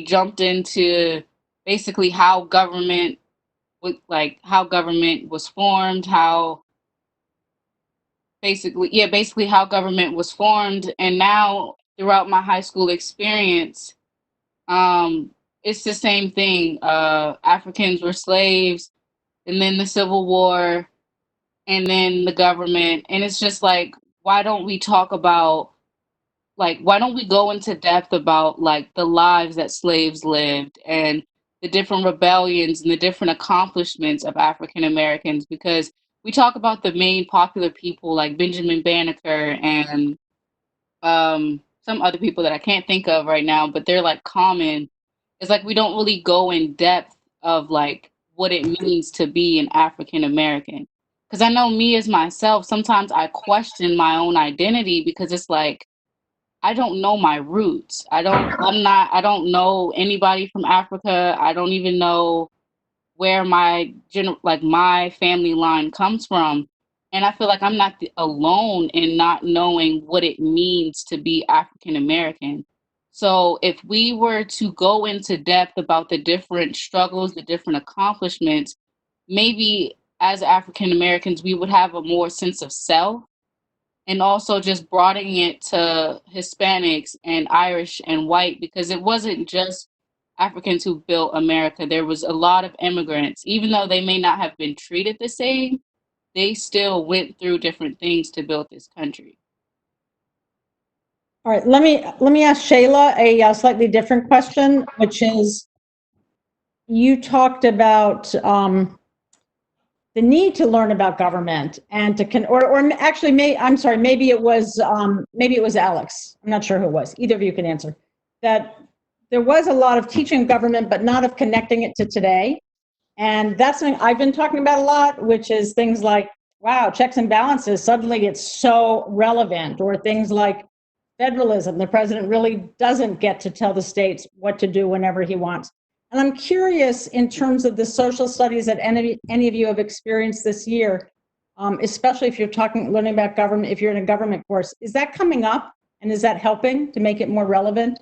jumped into basically how government was formed, basically how government was formed. And now throughout my high school experience, it's the same thing. Africans were slaves, and then the Civil War, and then the government. And it's just like, why don't we talk about, why don't we go into depth about like the lives that slaves lived and the different rebellions and the different accomplishments of African Americans? Because we talk about the main popular people like Benjamin Banneker and some other people that I can't think of right now, but they're like common. It's like we don't really go in depth of like what it means to be an African American. because I know me as myself, sometimes I question my own identity because it's like, I don't know my roots. I don't know anybody from Africa. I don't even know where my my family line comes from. And I feel like I'm not alone in not knowing what it means to be African American. So if we were to go into depth about the different struggles, the different accomplishments, maybe as African Americans, we would have a more sense of self, and also just broadening it to Hispanics and Irish and white, because it wasn't just Africans who built America. There was a lot of immigrants. Even though they may not have been treated the same, they still went through different things to build this country. All right, let me ask Shayla a slightly different question, which is, you talked about the need to learn about government and to or actually, I'm sorry, maybe it was Alex. I'm not sure who it was. Either of you can answer. That there was a lot of teaching of government, but not of connecting it to today. And that's something I've been talking about a lot, which is things like, wow, checks and balances, suddenly it's so relevant, or things like federalism. The president really doesn't get to tell the states what to do whenever he wants. And I'm curious, in terms of the social studies that any of you have experienced this year, especially if you're learning about government, if you're in a government course, is that coming up, and is that helping to make it more relevant?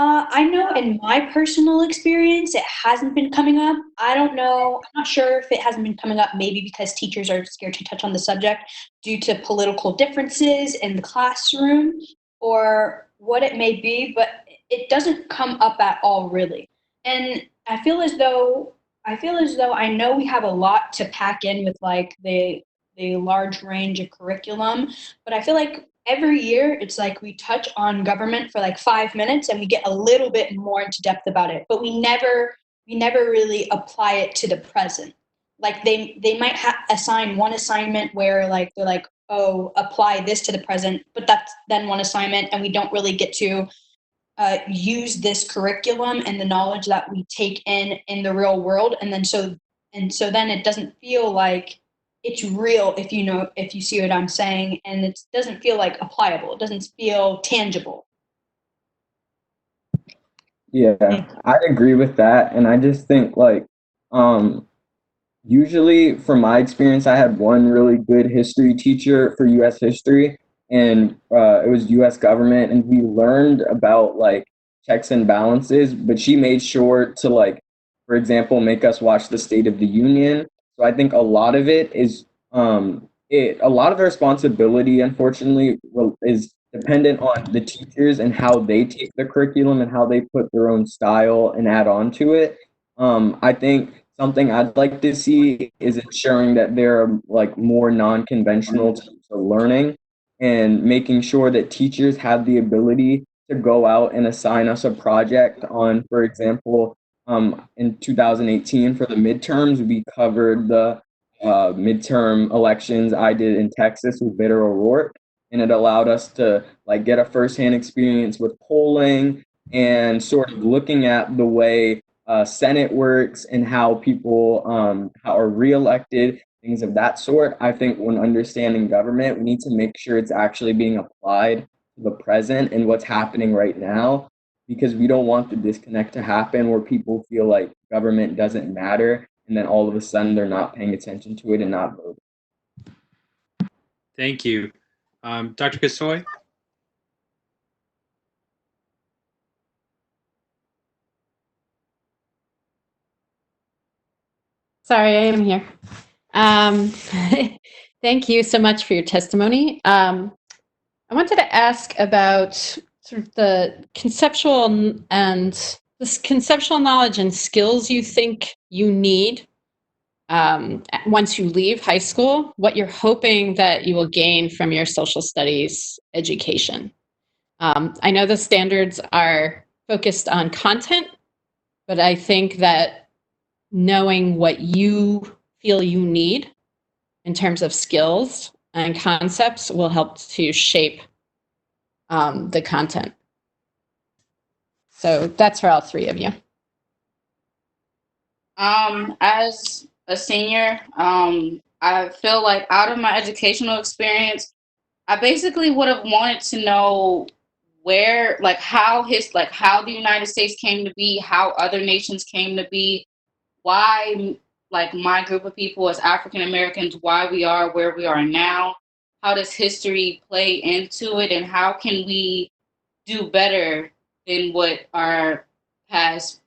I know in my personal experience, it hasn't been coming up. I don't know. I'm not sure if it hasn't been coming up, maybe because teachers are scared to touch on the subject due to political differences in the classroom, or what it may be, but it doesn't come up at all, really. And I feel as though I know we have a lot to pack in with like the large range of curriculum, but I feel like every year it's like we touch on government for like 5 minutes and we get a little bit more into depth about it, but we never really apply it to the present. Like they might assign one assignment where like they're like, oh, apply this to the present, but that's then one assignment, and we don't really get to use this curriculum and the knowledge that we take in the real world, and so then it doesn't feel like it's real, if you see what I'm saying, and it doesn't feel like applicable. It doesn't feel tangible. Yeah, I agree with that. And I just think like, usually from my experience, I had one really good history teacher for US history, and it was US government, and we learned about like checks and balances, but she made sure to like, for example, make us watch the State of the Union. So I think a lot of it is, a lot of the responsibility, unfortunately, is dependent on the teachers and how they take the curriculum and how they put their own style and add on to it. I think something I'd like to see is ensuring that there are like more non-conventional types of learning, and making sure that teachers have the ability to go out and assign us a project on, for example, in 2018 for the midterms, we covered the midterm elections I did in Texas with Beto O'Rourke, and it allowed us to like get a firsthand experience with polling and sort of looking at the way Senate works and how people how are reelected, things of that sort. I think when understanding government, we need to make sure it's actually being applied to the present and what's happening right now, because we don't want the disconnect to happen where people feel like government doesn't matter, and then all of a sudden they're not paying attention to it and not voting. Thank you. Dr. Gasoi? Sorry, I am here. Thank you so much for your testimony. I wanted to ask about sort of the conceptual knowledge and skills you think you need once you leave high school, what you're hoping that you will gain from your social studies education. I know the standards are focused on content, but I think that knowing what you feel you need in terms of skills and concepts will help to shape the content. So that's for all three of you. As a senior, I feel like out of my educational experience, I basically would have wanted to know where, like how the United States came to be, how other nations came to be, why like my group of people as African Americans, why we are where we are now, how does history play into it, and how can we do better than what our past,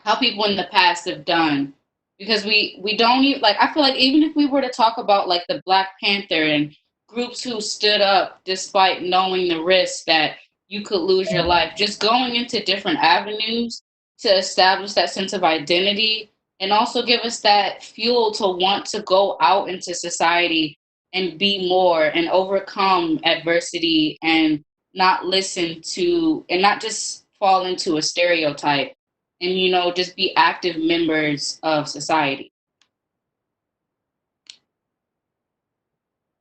how people in the past have done. Because we don't even, like, I feel like even if we were to talk about like the Black Panther and groups who stood up despite knowing the risk that you could lose your life, just going into different avenues to establish that sense of identity and also give us that fuel to want to go out into society and be more and overcome adversity and not listen to and not just fall into a stereotype and, you know, just be active members of society.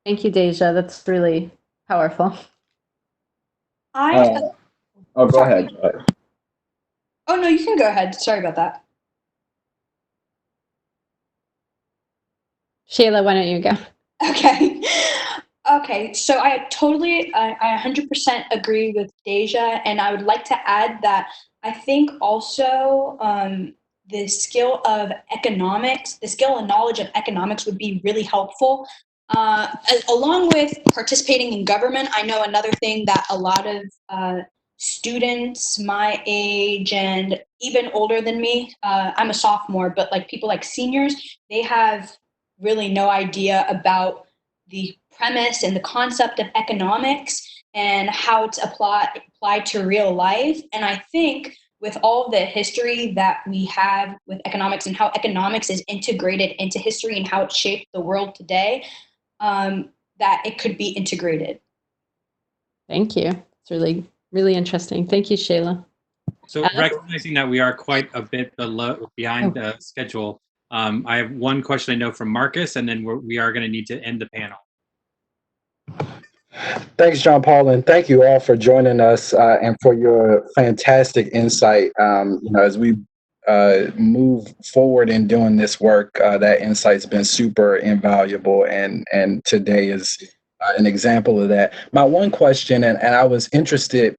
Thank you, Dayja. That's really powerful. Go ahead. Oh, no, you can go ahead. Sorry about that. Shayla, why don't you go? Okay. Okay, so I 100% agree with Dayja, and I would like to add that I think also the skill of economics, the skill and knowledge of economics would be really helpful. Along with participating in government, I know another thing that a lot of students my age and even older than me, I'm a sophomore, but like people like seniors, they have really no idea about the premise and the concept of economics and how it's applied to real life. And I think with all the history that we have with economics and how economics is integrated into history and how it shaped the world today, that it could be integrated. Thank you. It's really, really interesting. Thank you, Shayla. So recognizing that we are quite a bit behind schedule, I have one question I know from Marcus, and then we are going to need to end the panel. Thanks, John Paul, and thank you all for joining us and for your fantastic insight. As we move forward in doing this work, that insight's been super invaluable, and today is an example of that. My one question, and I was interested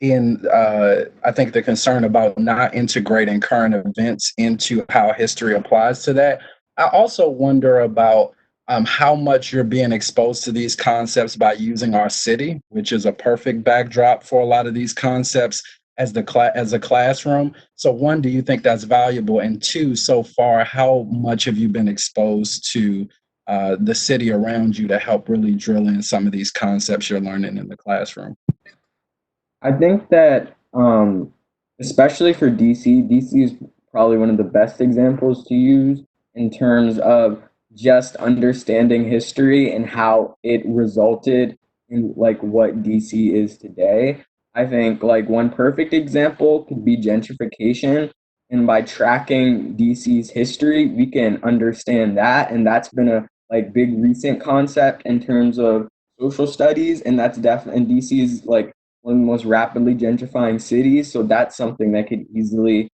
in, I think, the concern about not integrating current events into how history applies to that. I also wonder about how much you're being exposed to these concepts by using our city, which is a perfect backdrop for a lot of these concepts as a classroom. So one, do you think that's valuable? And two, so far, how much have you been exposed to the city around you to help really drill in some of these concepts you're learning in the classroom? I think that, especially for DC is probably one of the best examples to use in terms of just understanding history and how it resulted in like what DC is today. I think like one perfect example could be gentrification. And by tracking DC's history, we can understand that. And that's been a like big recent concept in terms of social studies. And that's definitely, and DC is like one of the most rapidly gentrifying cities. So that's something that could easily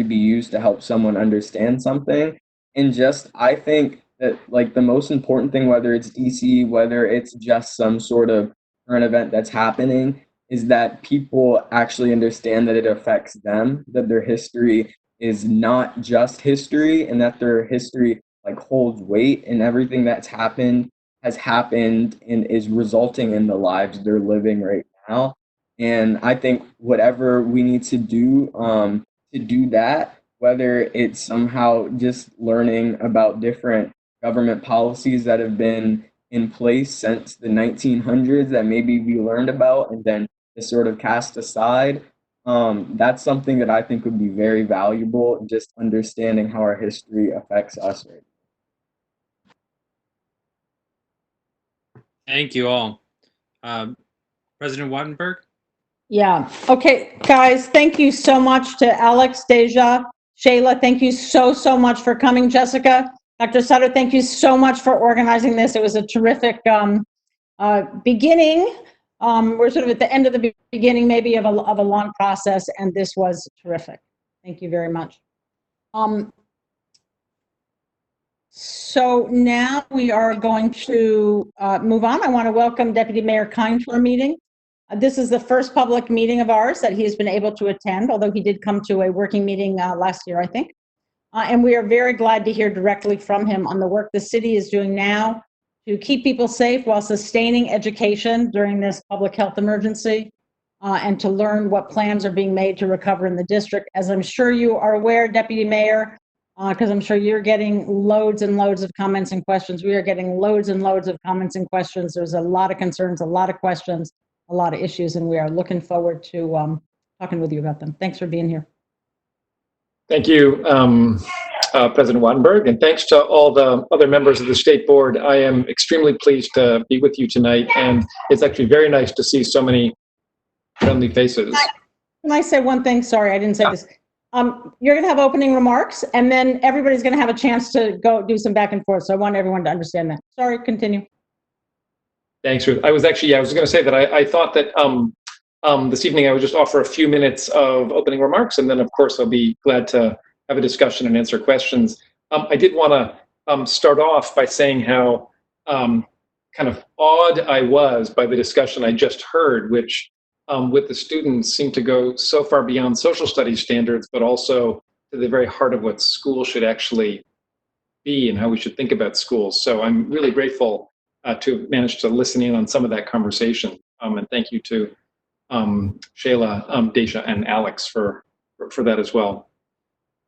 be used to help someone understand something. And just, I think that like the most important thing, whether it's DC, whether it's just some sort of current event that's happening, is that people actually understand that it affects them, that their history is not just history, and that their history like holds weight, and everything that's happened has happened and is resulting in the lives they're living right now. And I think whatever we need to do that, whether it's somehow just learning about different government policies that have been in place since the 1900s that maybe we learned about and then is sort of cast aside, that's something that I think would be very valuable, just understanding how our history affects us right now. Thank you all. President Wattenberg? Yeah. Okay, guys, thank you so much to Alex, Dayja, Shayla. Thank you so much for coming. Jessica, Dr. Sutter, thank you so much for organizing this. It was a terrific beginning. We're sort of at the end of the beginning, maybe of a long process, and this was terrific. Thank you very much. So now we are going to move on. I want to welcome Deputy Mayor Kihn to our meeting. This is the first public meeting of ours that he has been able to attend, although he did come to a working meeting last year, I think. And we are very glad to hear directly from him on the work the city is doing now to keep people safe while sustaining education during this public health emergency, and to learn what plans are being made to recover in the district. As I'm sure you are aware, Deputy Mayor, because I'm sure you're getting loads and loads of comments and questions. We are getting loads and loads of comments and questions. There's a lot of concerns, a lot of questions, a lot of issues, and we are looking forward to talking with you about them. Thanks for being here. Thank you, President Wattenberg, and thanks to all the other members of the State Board. I am extremely pleased to be with you tonight, and it's actually very nice to see so many friendly faces. Can I say one thing? Sorry, I didn't say this. You're going to have opening remarks, and then everybody's going to have a chance to go do some back and forth. So I want everyone to understand that. Sorry, continue. Thanks, Ruth. I was going to say that I thought that this evening I would just offer a few minutes of opening remarks, and then of course I'll be glad to have a discussion and answer questions. I did want to start off by saying how kind of awed I was by the discussion I just heard, which with the students seemed to go so far beyond social studies standards, but also to the very heart of what school should actually be and how we should think about schools. So I'm really grateful to have managed to listen in on some of that conversation. And thank you to Shayla, Dayja, and Alex for that as well.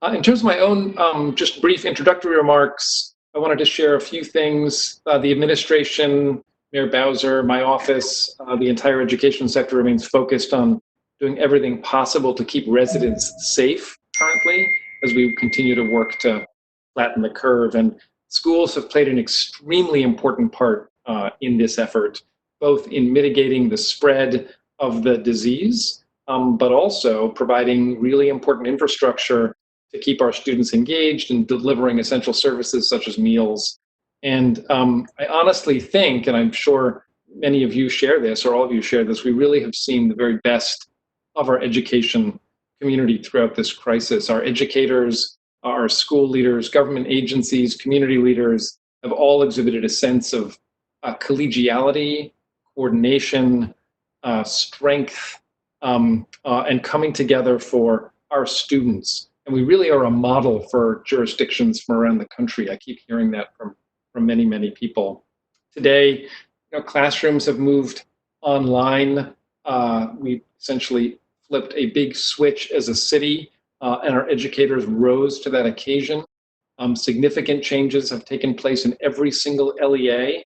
In terms of my own just brief introductory remarks, I wanted to share a few things. The administration, Mayor Bowser, my office, the entire education sector remains focused on doing everything possible to keep residents safe currently as we continue to work to flatten the curve. And schools have played an extremely important part in this effort, both in mitigating the spread of the disease, but also providing really important infrastructure to keep our students engaged and delivering essential services such as meals. And I honestly think, and I'm sure many of you share this, or all of you share this, we really have seen the very best of our education community throughout this crisis. Our educators, our school leaders, government agencies, community leaders have all exhibited a sense of collegiality, coordination, strength, and coming together for our students. And we really are a model for jurisdictions from around the country. I keep hearing that from many, many people. Today, classrooms have moved online. We essentially flipped a big switch as a city, and our educators rose to that occasion. Significant changes have taken place in every single LEA,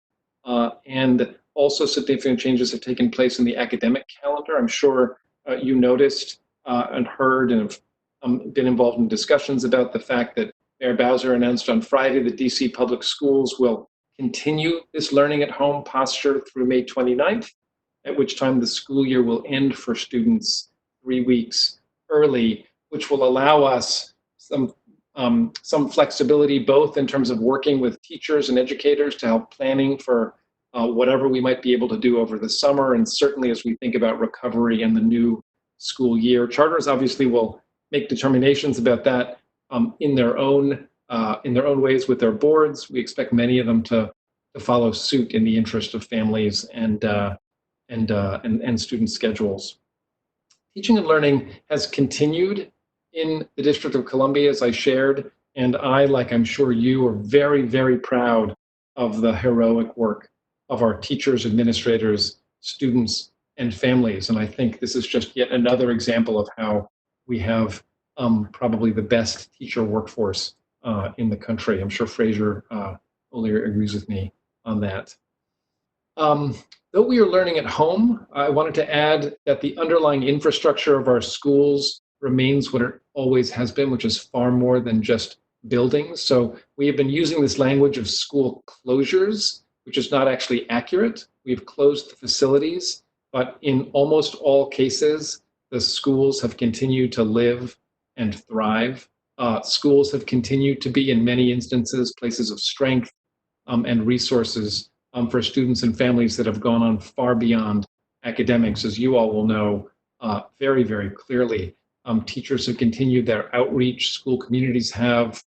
and also significant changes have taken place in the academic calendar. I'm sure you noticed and heard and have been involved in discussions about the fact that Mayor Bowser announced on Friday that DC Public Schools will continue this learning at home posture through May 29th, at which time the school year will end for students 3 weeks early, which will allow us some flexibility, both in terms of working with teachers and educators to help planning for whatever we might be able to do over the summer, and certainly as we think about recovery and the new school year. Charters obviously will make determinations about that in their own ways with their boards. We expect many of them to follow suit in the interest of families and student schedules. Teaching and learning has continued in the District of Columbia, as I shared, and I, like I'm sure you, are very, very proud of the heroic work of our teachers, administrators, students, and families. And I think this is just yet another example of how we have probably the best teacher workforce in the country. I'm sure Fraser O'Leary agrees with me on that. Though we are learning at home, I wanted to add that the underlying infrastructure of our schools remains what it always has been, which is far more than just buildings. So we have been using this language of school closures, which is not actually accurate. We've closed the facilities, but in almost all cases, the schools have continued to live and thrive. Schools have continued to be, in many instances, places of strength and resources for students and families that have gone on far beyond academics. As you all will know very, very clearly, teachers have continued their outreach, school communities have,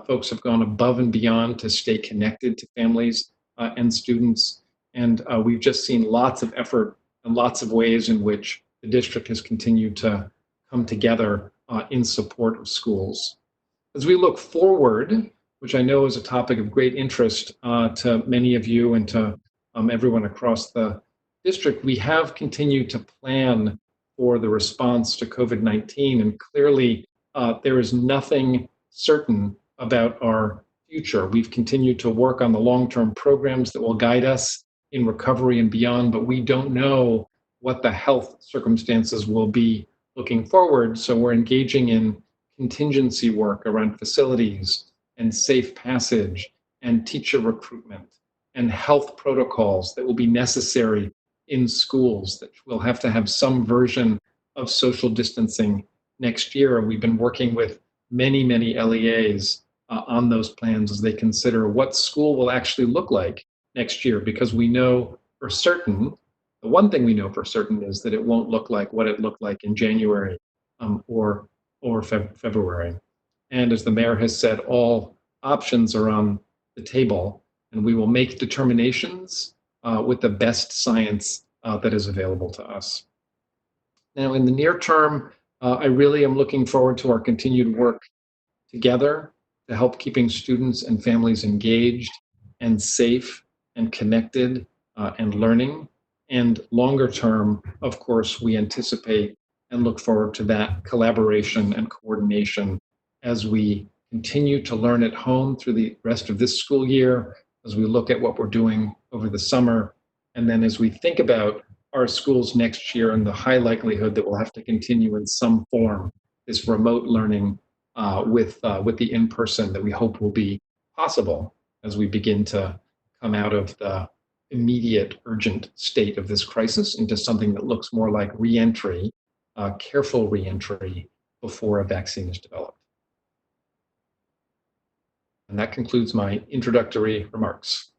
Folks have gone above and beyond to stay connected to families and students. And we've just seen lots of effort and lots of ways in which the district has continued to come together in support of schools. As we look forward, which I know is a topic of great interest to many of you and to everyone across the district, we have continued to plan for the response to COVID-19. And clearly, there is nothing certain about our future. We've continued to work on the long-term programs that will guide us in recovery and beyond, but we don't know what the health circumstances will be looking forward. So we're engaging in contingency work around facilities and safe passage and teacher recruitment and health protocols that will be necessary in schools, that will have to have some version of social distancing next year. And we've been working with many LEAs on those plans as they consider what school will actually look like next year, because we know for certain, the one thing we know for certain is that it won't look like what it looked like in January or February. And as the mayor has said, all options are on the table, and we will make determinations with the best science that is available to us. Now, in the near term, I really am looking forward to our continued work together to help keeping students and families engaged and safe and connected and learning. And longer term, of course, we anticipate and look forward to that collaboration and coordination as we continue to learn at home through the rest of this school year, as we look at what we're doing over the summer, and then as we think about our schools next year and the high likelihood that we'll have to continue in some form this remote learning with the in-person that we hope will be possible as we begin to come out of the immediate urgent state of this crisis into something that looks more like re-entry, careful re-entry before a vaccine is developed. And that concludes my introductory remarks.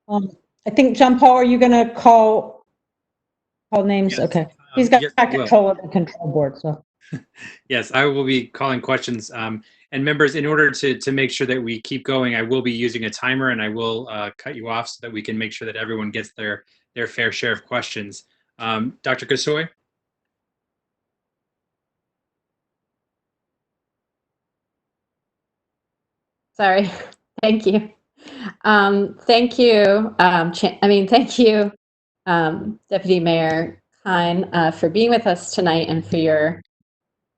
I think, John Paul, are you going to call names? Yes. Okay. He's got control of the control board, so. Yes, I will be calling questions. And members, in order to make sure that we keep going, I will be using a timer, and I will cut you off so that we can make sure that everyone gets their fair share of questions. Dr. Gasoi? Sorry. Thank you. Thank you. Thank you, Deputy Mayor Kihn, for being with us tonight and for your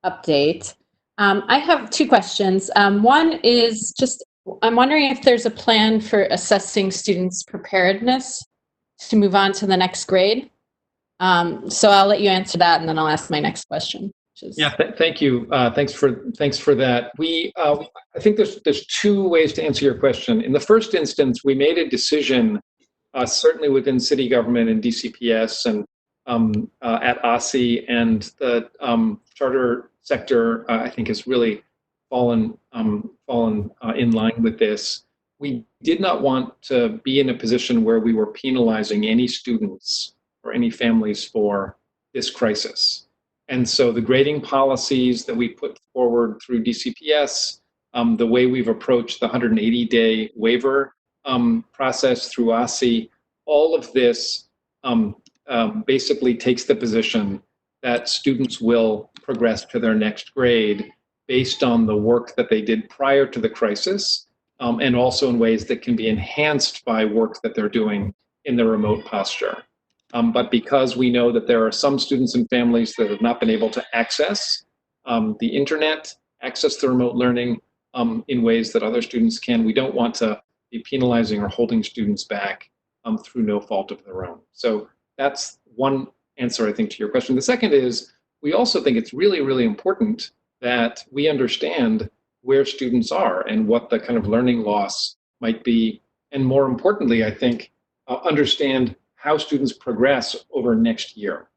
update. I have two questions. One is just, I'm wondering if there's a plan for assessing students' preparedness to move on to the next grade. So I'll let you answer that, and then I'll ask my next question. Yeah, thank you. Thanks for that. I think there's two ways to answer your question. In the first instance, we made a decision, certainly within city government and DCPS and at OSSI, and the charter sector, I think, has really fallen in line with this. We did not want to be in a position where we were penalizing any students or any families for this crisis. And so the grading policies that we put forward through DCPS, the way we've approached the 180-day waiver process through OSSI, all of this basically takes the position that students will progress to their next grade based on the work that they did prior to the crisis, and also in ways that can be enhanced by work that they're doing in the remote posture. But because we know that there are some students and families that have not been able to access the internet, access the remote learning in ways that other students can, we don't want to be penalizing or holding students back through no fault of their own. So that's one answer, I think, to your question. The second is, we also think it's really, really important that we understand where students are and what the kind of learning loss might be. And more importantly, I think, understand how students progress over next year.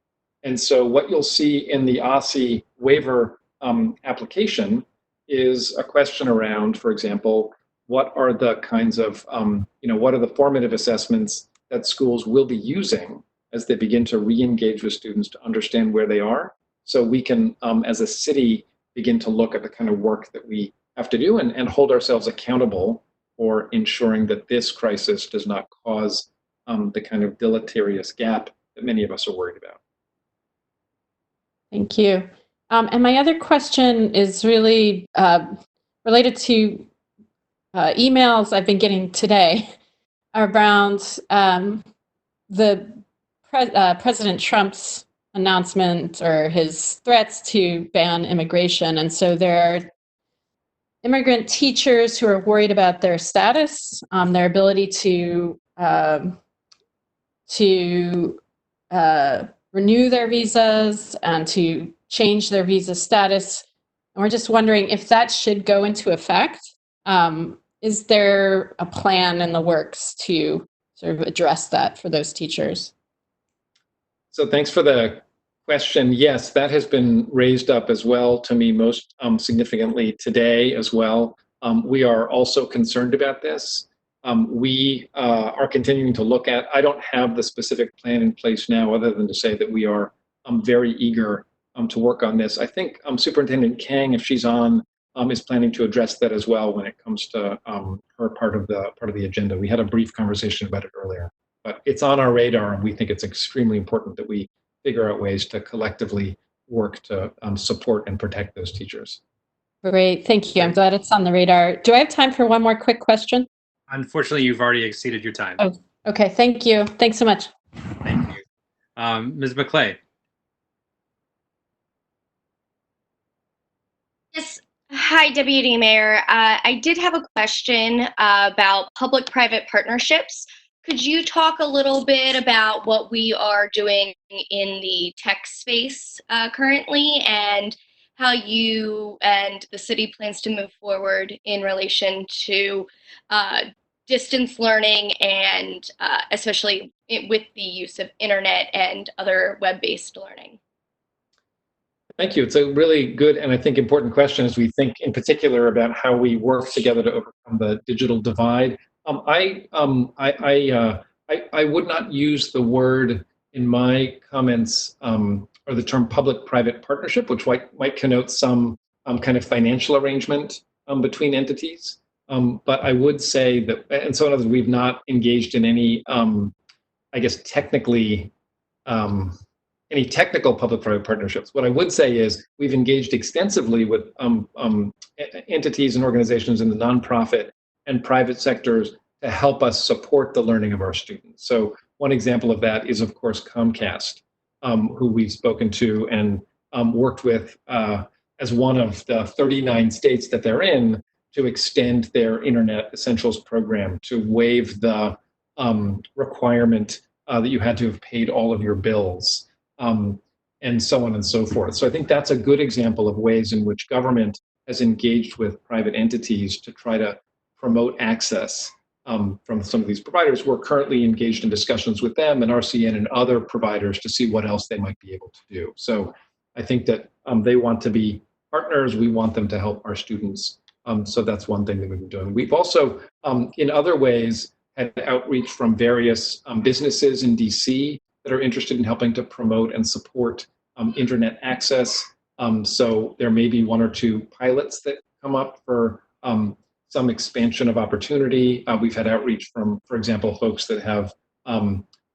And so what you'll see in the OSSI waiver application is a question around, for example, what are the kinds of, what are the formative assessments that schools will be using as they begin to re-engage with students to understand where they are, so we can, as a city, begin to look at the kind of work that we have to do and hold ourselves accountable for ensuring that this crisis does not cause the kind of deleterious gap that many of us are worried about. Thank you. And my other question is really related to emails I've been getting today around President Trump's announcement or his threats to ban immigration. And so there are immigrant teachers who are worried about their status, their ability to renew their visas and to change their visa status. And we're just wondering if that should go into effect. Is there a plan in the works to sort of address that for those teachers? So thanks for the question. Yes, that has been raised up as well to me most significantly today as well. We are also concerned about this. We are continuing to look at, I don't have the specific plan in place now other than to say that we are very eager to work on this. I think Superintendent Kihn, if she's on, is planning to address that as well when it comes to her part of the agenda. We had a brief conversation about it earlier, but it's on our radar, and we think it's extremely important that we figure out ways to collectively work to support and protect those teachers. Great, thank you. I'm glad it's on the radar. Do I have time for one more quick question? Unfortunately, you've already exceeded your time. Oh, okay, thank you. Thanks so much. Thank you. Ms. Macleay. Yes. Hi, Deputy Mayor. I did have a question about public-private partnerships. Could you talk a little bit about what we are doing in the tech space currently and how you and the city plans to move forward in relation to distance learning and especially with the use of internet and other web-based learning? Thank you. It's a really good and I think important question as we think in particular about how we work together to overcome the digital divide. I would not use the word in my comments or the term public-private partnership, which might connote some kind of financial arrangement between entities. But I would say that, and so in other words, we've not engaged in any, I guess, any technical public-private partnerships. What I would say is we've engaged extensively with entities and organizations in the nonprofit and private sectors to help us support the learning of our students. So one example of that is, of course, Comcast, who we've spoken to and worked with as one of the 39 states that they're in to extend their Internet Essentials program to waive the requirement that you had to have paid all of your bills. And so on and so forth. So I think that's a good example of ways in which government has engaged with private entities to try to promote access from some of these providers. We're currently engaged in discussions with them and RCN and other providers to see what else they might be able to do. So I think that they want to be partners. We want them to help our students. So that's one thing that we've been doing. We've also, in other ways, had outreach from various businesses in DC that are interested in helping to promote and support internet access. So there may be one or two pilots that come up for some expansion of opportunity. We've had outreach from, for example, folks that have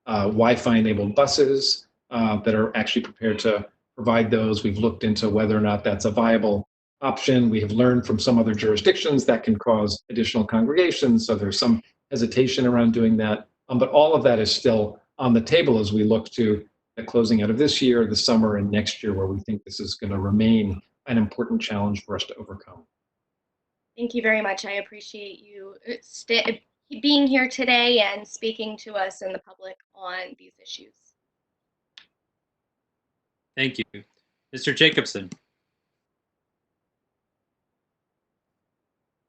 Wi-Fi enabled buses that are actually prepared to provide those. We've looked into whether or not that's a viable option. We have learned from some other jurisdictions that can cause additional congregations. So there's some hesitation around doing that. But all of that is still on the table as we look to the closing out of this year, the summer, and next year, where we think this is going to remain an important challenge for us to overcome. Thank you very much. I appreciate you being here today and speaking to us and the public on these issues. Thank you. Mr. Jacobson.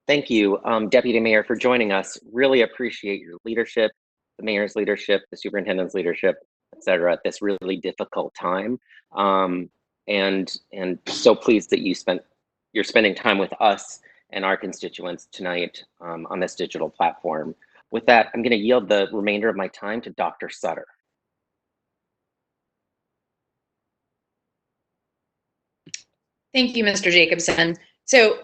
Thank you, Deputy Mayor, for joining us. Really appreciate your leadership, the mayor's leadership, the superintendent's leadership, et cetera, at this really difficult time. And so pleased that you're spending time with us and our constituents tonight on this digital platform. With that, I'm going to yield the remainder of my time to Dr. Sutter. Thank you, Mr. Jacobson. So,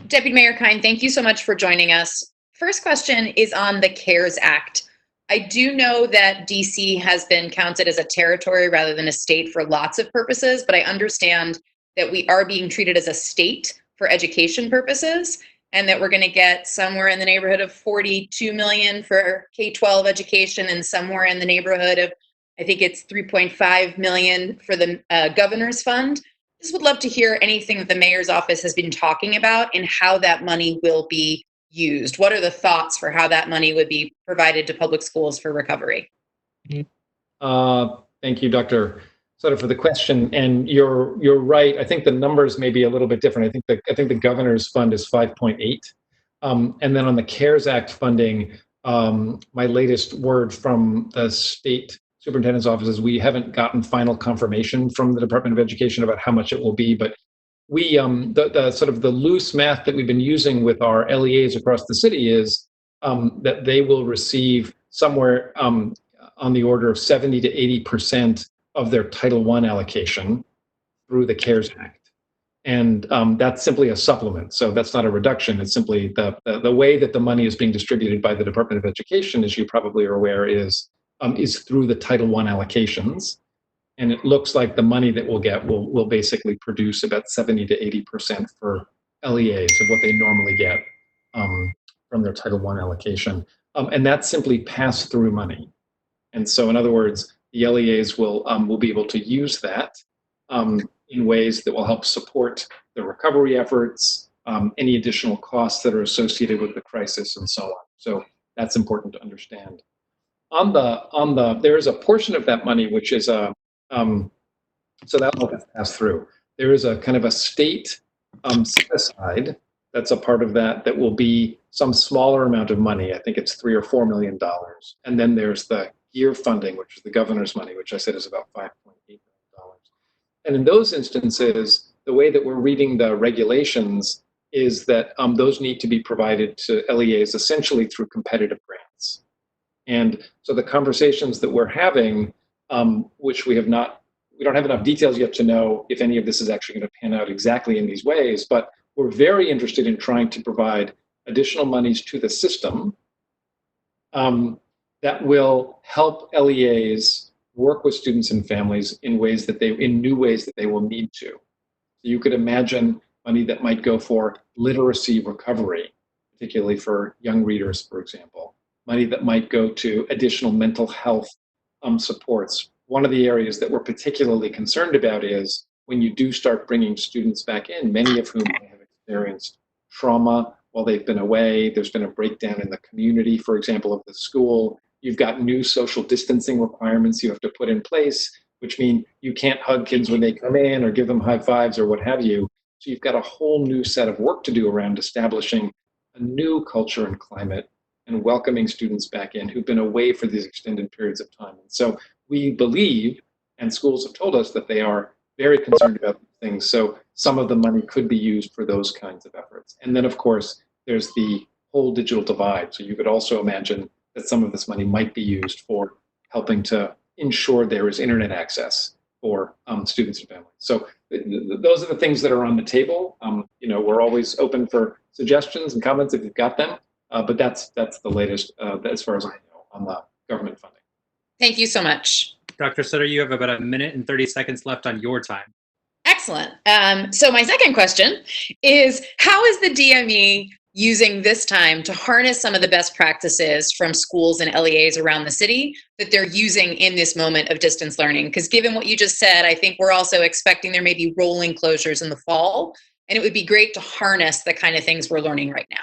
Deputy Mayor Kihn, thank you so much for joining us. First question is on the CARES Act. I do know that DC has been counted as a territory rather than a state for lots of purposes, but I understand that we are being treated as a state for education purposes, and that we're going to get somewhere in the neighborhood of 42 million for K-12 education and somewhere in the neighborhood of, I think it's 3.5 million for the governor's fund. Just would love to hear anything that the mayor's office has been talking about and how that money will be used. What are the thoughts for how that money would be provided to public schools for recovery? Thank you, Dr. Sutter, for the question. And you're right. I think the numbers may be a little bit different. I think the governor's fund is 5.8. And then on the CARES Act funding, my latest word from the State Superintendent's office is we haven't gotten final confirmation from the Department of Education about how much it will be, but we the sort of the loose math that we've been using with our LEAs across the city is that they will receive somewhere on the order of 70 to 80% of their Title I allocation through the CARES Act. And that's simply a supplement. So that's not a reduction. It's simply the way that the money is being distributed by the Department of Education, as you probably are aware, is through the Title I allocations. And it looks like the money that we'll get will basically produce about 70 to 80% for LEAs of what they normally get from their Title I allocation. And that's simply pass-through money. And so, in other words, the LEAs will be able to use that in ways that will help support the recovery efforts, any additional costs that are associated with the crisis, and so on. So that's important to understand. There is a portion of that money which is so that will pass through. There is a kind of a state set aside that's a part of that will be some smaller amount of money. I think it's $3 or $4 million. And then there's the year funding, which is the governor's money, which I said is about $5.8 million. And in those instances, the way that we're reading the regulations is that those need to be provided to LEAs essentially through competitive grants. And so the conversations that we're having, which we don't have enough details yet to know if any of this is actually going to pan out exactly in these ways, but we're very interested in trying to provide additional monies to the system that will help LEAs work with students and families in new ways that they will need to. You could imagine money that might go for literacy recovery, particularly for young readers, for example. Money that might go to additional mental health supports. One of the areas that we're particularly concerned about is when you do start bringing students back in, many of whom have experienced trauma while they've been away. There's been a breakdown in the community, for example, of the school. You've got new social distancing requirements you have to put in place, which mean you can't hug kids when they come in or give them high fives or what have you. So you've got a whole new set of work to do around establishing a new culture and climate and welcoming students back in who've been away for these extended periods of time. And so we believe, and schools have told us, that they are very concerned about these things. So some of the money could be used for those kinds of efforts. And then, of course, there's the whole digital divide. So you could also imagine that some of this money might be used for helping to ensure there is internet access for students and families. So those are the things that are on the table. We're always open for suggestions and comments if you've got them. But that's the latest, as far as I know, on the government funding. Thank you so much. Dr. Sutter, you have about 1 minute and 30 seconds left on your time. Excellent. So my second question is, how is the DME using this time to harness some of the best practices from schools and LEAs around the city that they're using in this moment of distance learning? Because given what you just said, I think we're also expecting there may be rolling closures in the fall, and it would be great to harness the kind of things we're learning right now.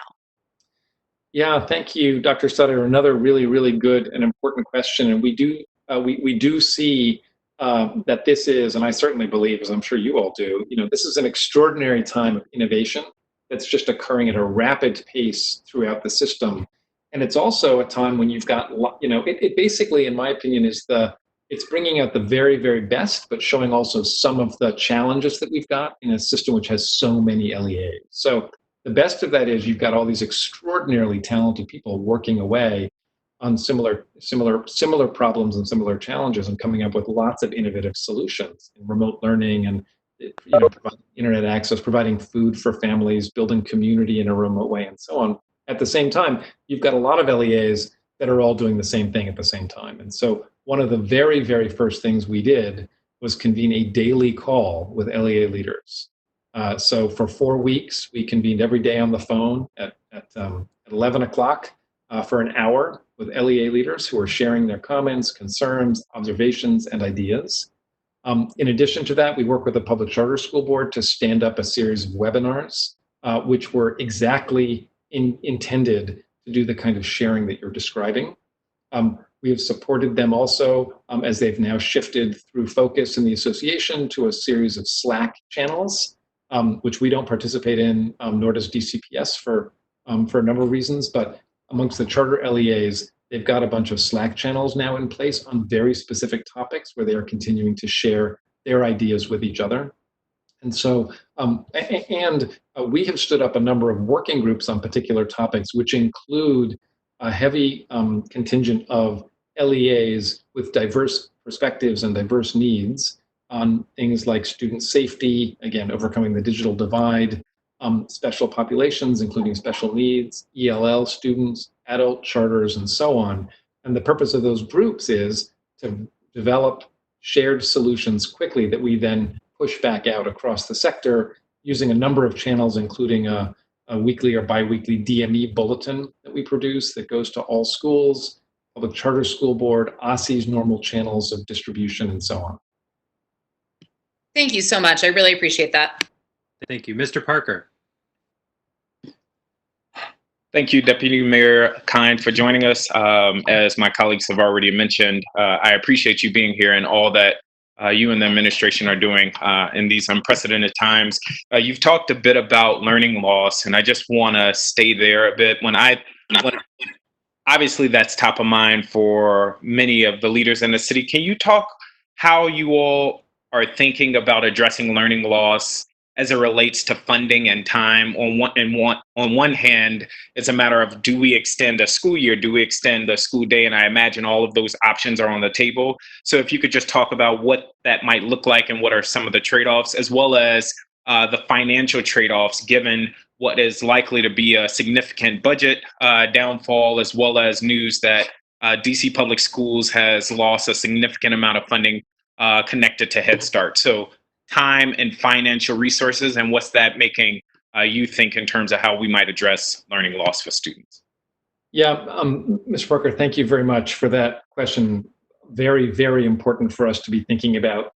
Yeah, thank you, Dr. Sutter. Another really, really good and important question. And we do see that this is, and I certainly believe, as I'm sure you all do, this is an extraordinary time of innovation that's just occurring at a rapid pace throughout the system. And it's also a time when you've got, it basically, in my opinion, it's bringing out the very, very best, but showing also some of the challenges that we've got in a system which has so many LEAs. So the best of that is you've got all these extraordinarily talented people working away on similar problems and similar challenges and coming up with lots of innovative solutions in remote learning and providing internet access, providing food for families, building community in a remote way, and so on. At the same time, you've got a lot of LEAs that are all doing the same thing at the same time. And so one of the very, very first things we did was convene a daily call with LEA leaders. So for 4 weeks, we convened every day on the phone at 11 o'clock for an hour with LEA leaders who are sharing their comments, concerns, observations, and ideas. In addition to that, we work with the Public Charter School Board to stand up a series of webinars, which were exactly intended to do the kind of sharing that you're describing. We have supported them also as they've now shifted through focus in the association to a series of Slack channels, which we don't participate in, nor does DCPS for a number of reasons. But amongst the charter LEAs, they've got a bunch of Slack channels now in place on very specific topics where they are continuing to share their ideas with each other. And so, we have stood up a number of working groups on particular topics, which include a heavy contingent of LEAs with diverse perspectives and diverse needs on things like student safety, again, overcoming the digital divide, special populations, including special needs, ELL students, adult charters, and so on. And the purpose of those groups is to develop shared solutions quickly that we then push back out across the sector using a number of channels, including a weekly or biweekly DME bulletin that we produce that goes to all schools, Public Charter School Board, OSSE's normal channels of distribution, and so on. Thank you so much. I really appreciate that. Thank you. Mr. Parker. Thank you, Deputy Mayor Kihn, for joining us. As my colleagues have already mentioned, I appreciate you being here and all that you and the administration are doing in these unprecedented times. You've talked a bit about learning loss, and I just want to stay there a bit. When obviously that's top of mind for many of the leaders in the city. Can you talk how you all are thinking about addressing learning loss as it relates to funding and time? On one hand, it's a matter of, do we extend a school year? Do we extend a school day? And I imagine all of those options are on the table. So if you could just talk about what that might look like and what are some of the trade-offs, as well as the financial trade-offs, given what is likely to be a significant budget downfall, as well as news that DC Public Schools has lost a significant amount of funding connected to Head Start. So time and financial resources, and what's that making you think in terms of how we might address learning loss for students? Yeah, Mr. Parker, thank you very much for that question. Very, very important for us to be thinking about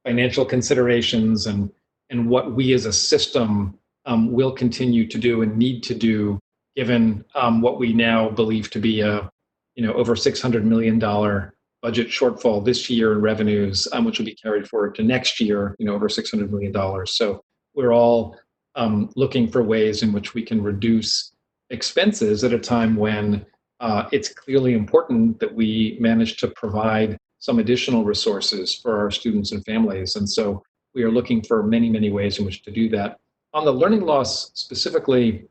financial considerations and what we as a system will continue to do and need to do, given what we now believe to be a over $600 million budget shortfall this year in revenues, which will be carried forward to next year, over $600 million. So we're all looking for ways in which we can reduce expenses at a time when it's clearly important that we manage to provide some additional resources for our students and families. And so we are looking for many, many ways in which to do that. On the learning loss specifically,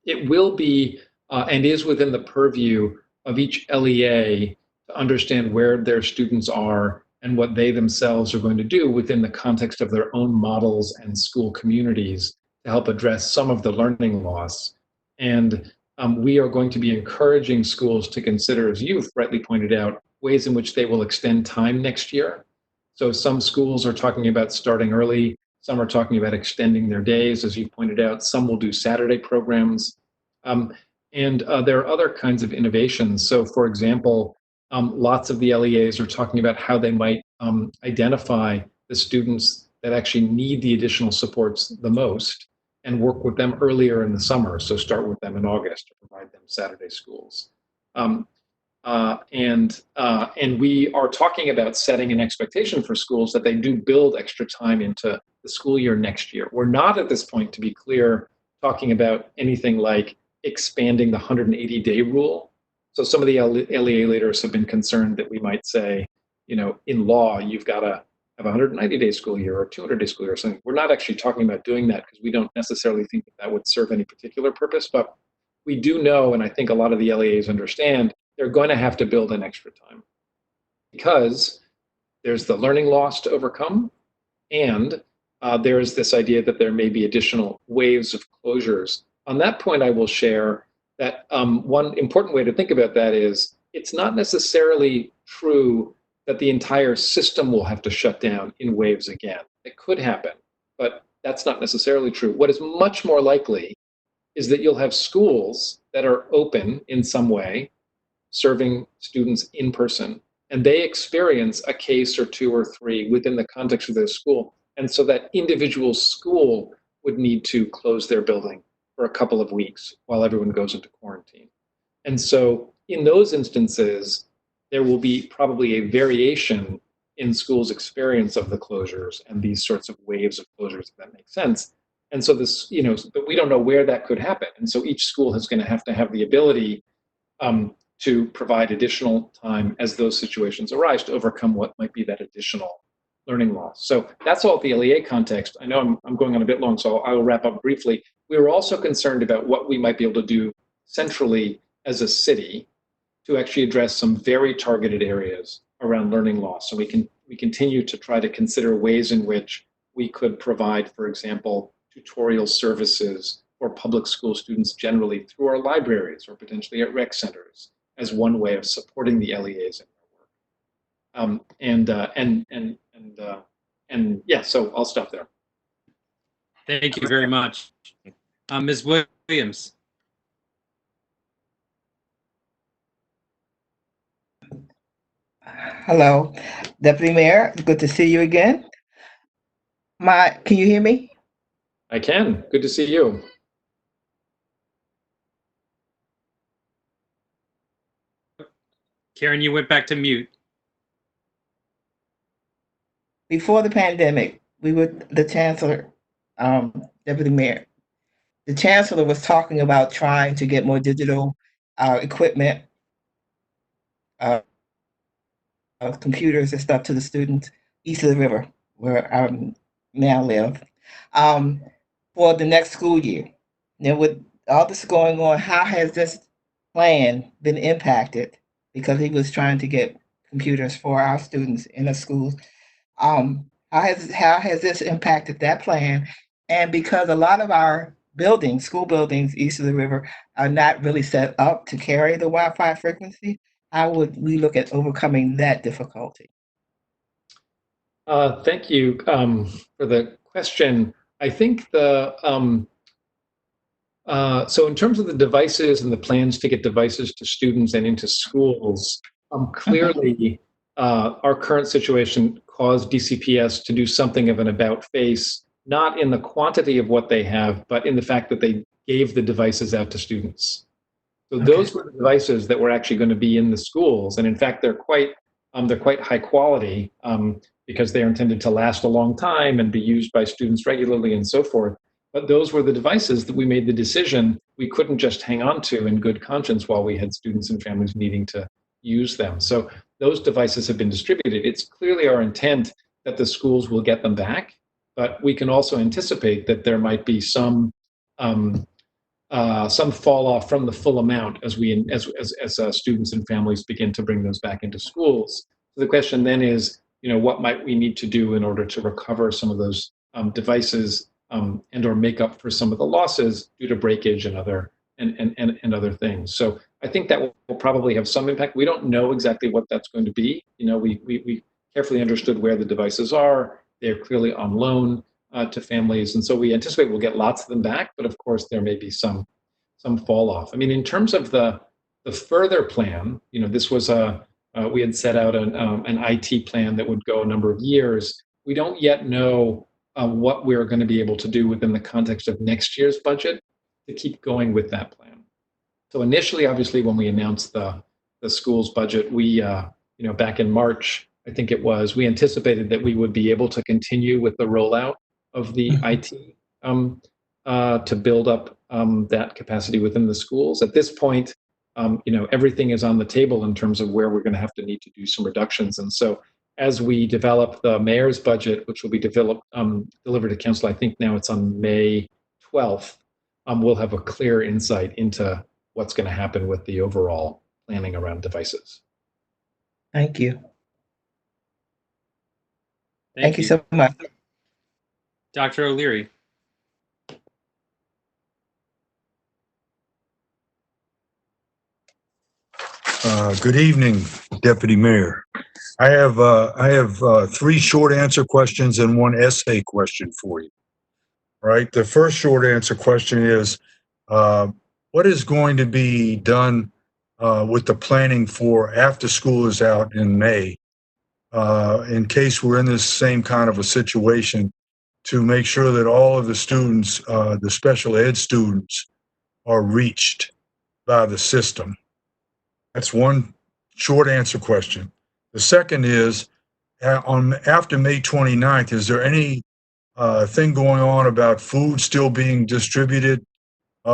it will be and is within the purview of each LEA to understand where their students are and what they themselves are going to do within the context of their own models and school communities to help address some of the learning loss. And we are going to be encouraging schools to consider, as you've rightly pointed out, ways in which they will extend time next year. So some schools are talking about starting early. Some are talking about extending their days, as you pointed out. Some will do Saturday programs. And there are other kinds of innovations. So for example, lots of the LEAs are talking about how they might identify the students that actually need the additional supports the most and work with them earlier in the summer. So start with them in August to provide them Saturday schools. And we are talking about setting an expectation for schools that they do build extra time into the school year next year. We're not at this point, to be clear, talking about anything like expanding the 180-day rule. So some of the LEA leaders have been concerned that we might say, in law, you've got to have a 190-day school year or a 200-day school year or something. We're not actually talking about doing that because we don't necessarily think that would serve any particular purpose. But we do know, and I think a lot of the LEAs understand, they're going to have to build in extra time because there's the learning loss to overcome And there is this idea that there may be additional waves of closures. On that point, I will share that one important way to think about that is it's not necessarily true that the entire system will have to shut down in waves again. It could happen, but that's not necessarily true. What is much more likely is that you'll have schools that are open in some way, serving students in person, and they experience a case or two or three within the context of their school. And so that individual school would need to close their building for a couple of weeks while everyone goes into quarantine. And so in those instances, there will be probably a variation in schools' experience of the closures and these sorts of waves of closures, if that makes sense. And so this, but we don't know where that could happen. And so each school is going to have the ability to provide additional time as those situations arise to overcome what might be that additional learning loss. So that's all the LEA context. I know I'm going on a bit long, so I will wrap up briefly. We were also concerned about what we might be able to do centrally as a city to actually address some very targeted areas around learning loss. So we continue to try to consider ways in which we could provide, for example, tutorial services for public school students generally through our libraries or potentially at rec centers as one way of supporting the LEAs in their work. And yeah, so I'll stop there. Thank you very much. Ms. Williams. Hello, Deputy Mayor. Good to see you again. Can you hear me? I can. Good to see you. Karen, you went back to mute. Before the pandemic, the Chancellor, Deputy Mayor, the Chancellor was talking about trying to get more digital equipment, computers and stuff to the students east of the river, where I now live, for the next school year. Now, with all this going on, how has this plan been impacted? Because he was trying to get computers for our students in the schools. How has this impacted that plan? And because a lot of our buildings, school buildings east of the river, are not really set up to carry the Wi-Fi frequency, how would we look at overcoming that difficulty? Thank you for the question. I think so in terms of the devices and the plans to get devices to students and into schools, clearly our current situation caused DCPS to do something of an about face, not in the quantity of what they have, but in the fact that they gave the devices out to students. So those were the devices that were actually going to be in the schools, and in fact, they're quite high quality because they are intended to last a long time and be used by students regularly and so forth. But those were the devices that we made the decision we couldn't just hang on to in good conscience while we had students and families needing to use them. So those devices have been distributed. It's clearly our intent that the schools will get them back, but we can also anticipate that there might be some fall off from the full amount as students and families begin to bring those back into schools. So the question then is, what might we need to do in order to recover some of those devices and or make up for some of the losses due to breakage and other things. So I think that will probably have some impact. We don't know exactly what that's going to be. We carefully understood where the devices are. They're clearly on loan to families, and so we anticipate we'll get lots of them back. But of course, there may be some fall off. I mean, in terms of the further plan, this was we had set out an IT plan that would go a number of years. We don't yet know what we're going to be able to do within the context of next year's budget to keep going with that plan. So initially, obviously, when we announced the school's budget, we back in March, I think it was, we anticipated that we would be able to continue with the rollout of the IT to build up that capacity within the schools. At this point, everything is on the table in terms of where we're going to need to do some reductions. And so as we develop the mayor's budget, which will be delivered to council, I think now it's on May 12th, we'll have a clear insight into what's going to happen with the overall planning around devices. Thank you. Thank you so much. Dr. O'Leary. Good evening, Deputy Mayor. I have three short answer questions and one essay question for you. Right. The first short answer question is, what is going to be done with the planning for after school is out in May, in case we're in this same kind of a situation, to make sure that all of the students, the special ed students, are reached by the system? That's one short answer question. The second is, after May 29th, is there any thing going on about food still being distributed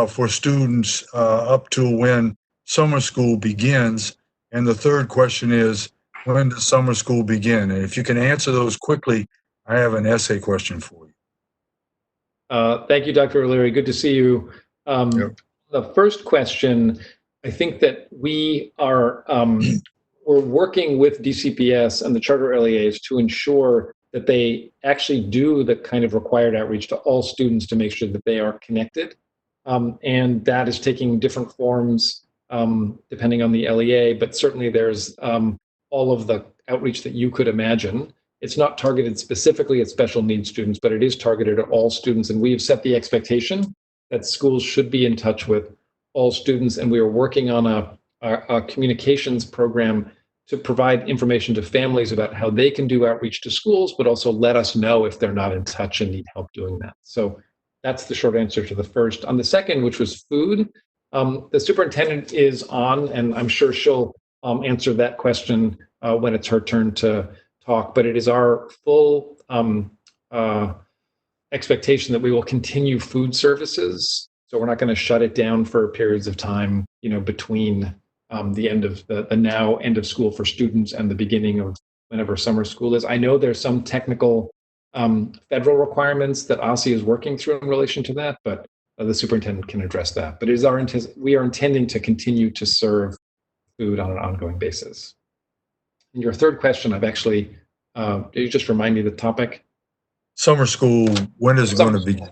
for students up to when summer school begins? And the third question is, when does summer school begin? And if you can answer those quickly, I have an essay question for you. Thank you, Dr. O'Leary. Good to see you. The first question, I think that we are we're working with DCPS and the charter LEAs to ensure that they actually do the kind of required outreach to all students to make sure that they are connected. And that is taking different forms depending on the LEA, but certainly there's all of the outreach that you could imagine. It's not targeted specifically at special needs students, but it is targeted at all students. And we have set the expectation that schools should be in touch with all students. And we are working on a communications program to provide information to families about how they can do outreach to schools, but also let us know if they're not in touch and need help doing that. So that's the short answer to the first. On the second, which was food, the superintendent is on, and I'm sure she'll answer that question when it's her turn to talk, but it is our full expectation that we will continue food services. So we're not going to shut it down for periods of time, between the end of the now end of school for students and the beginning of whenever summer school is. I know there's some technical federal requirements that OSSI is working through in relation to that, but the superintendent can address that. But it is we are intending to continue to serve food on an ongoing basis. And your third question, I've actually, you just remind me the topic? Summer school, when is it going to begin?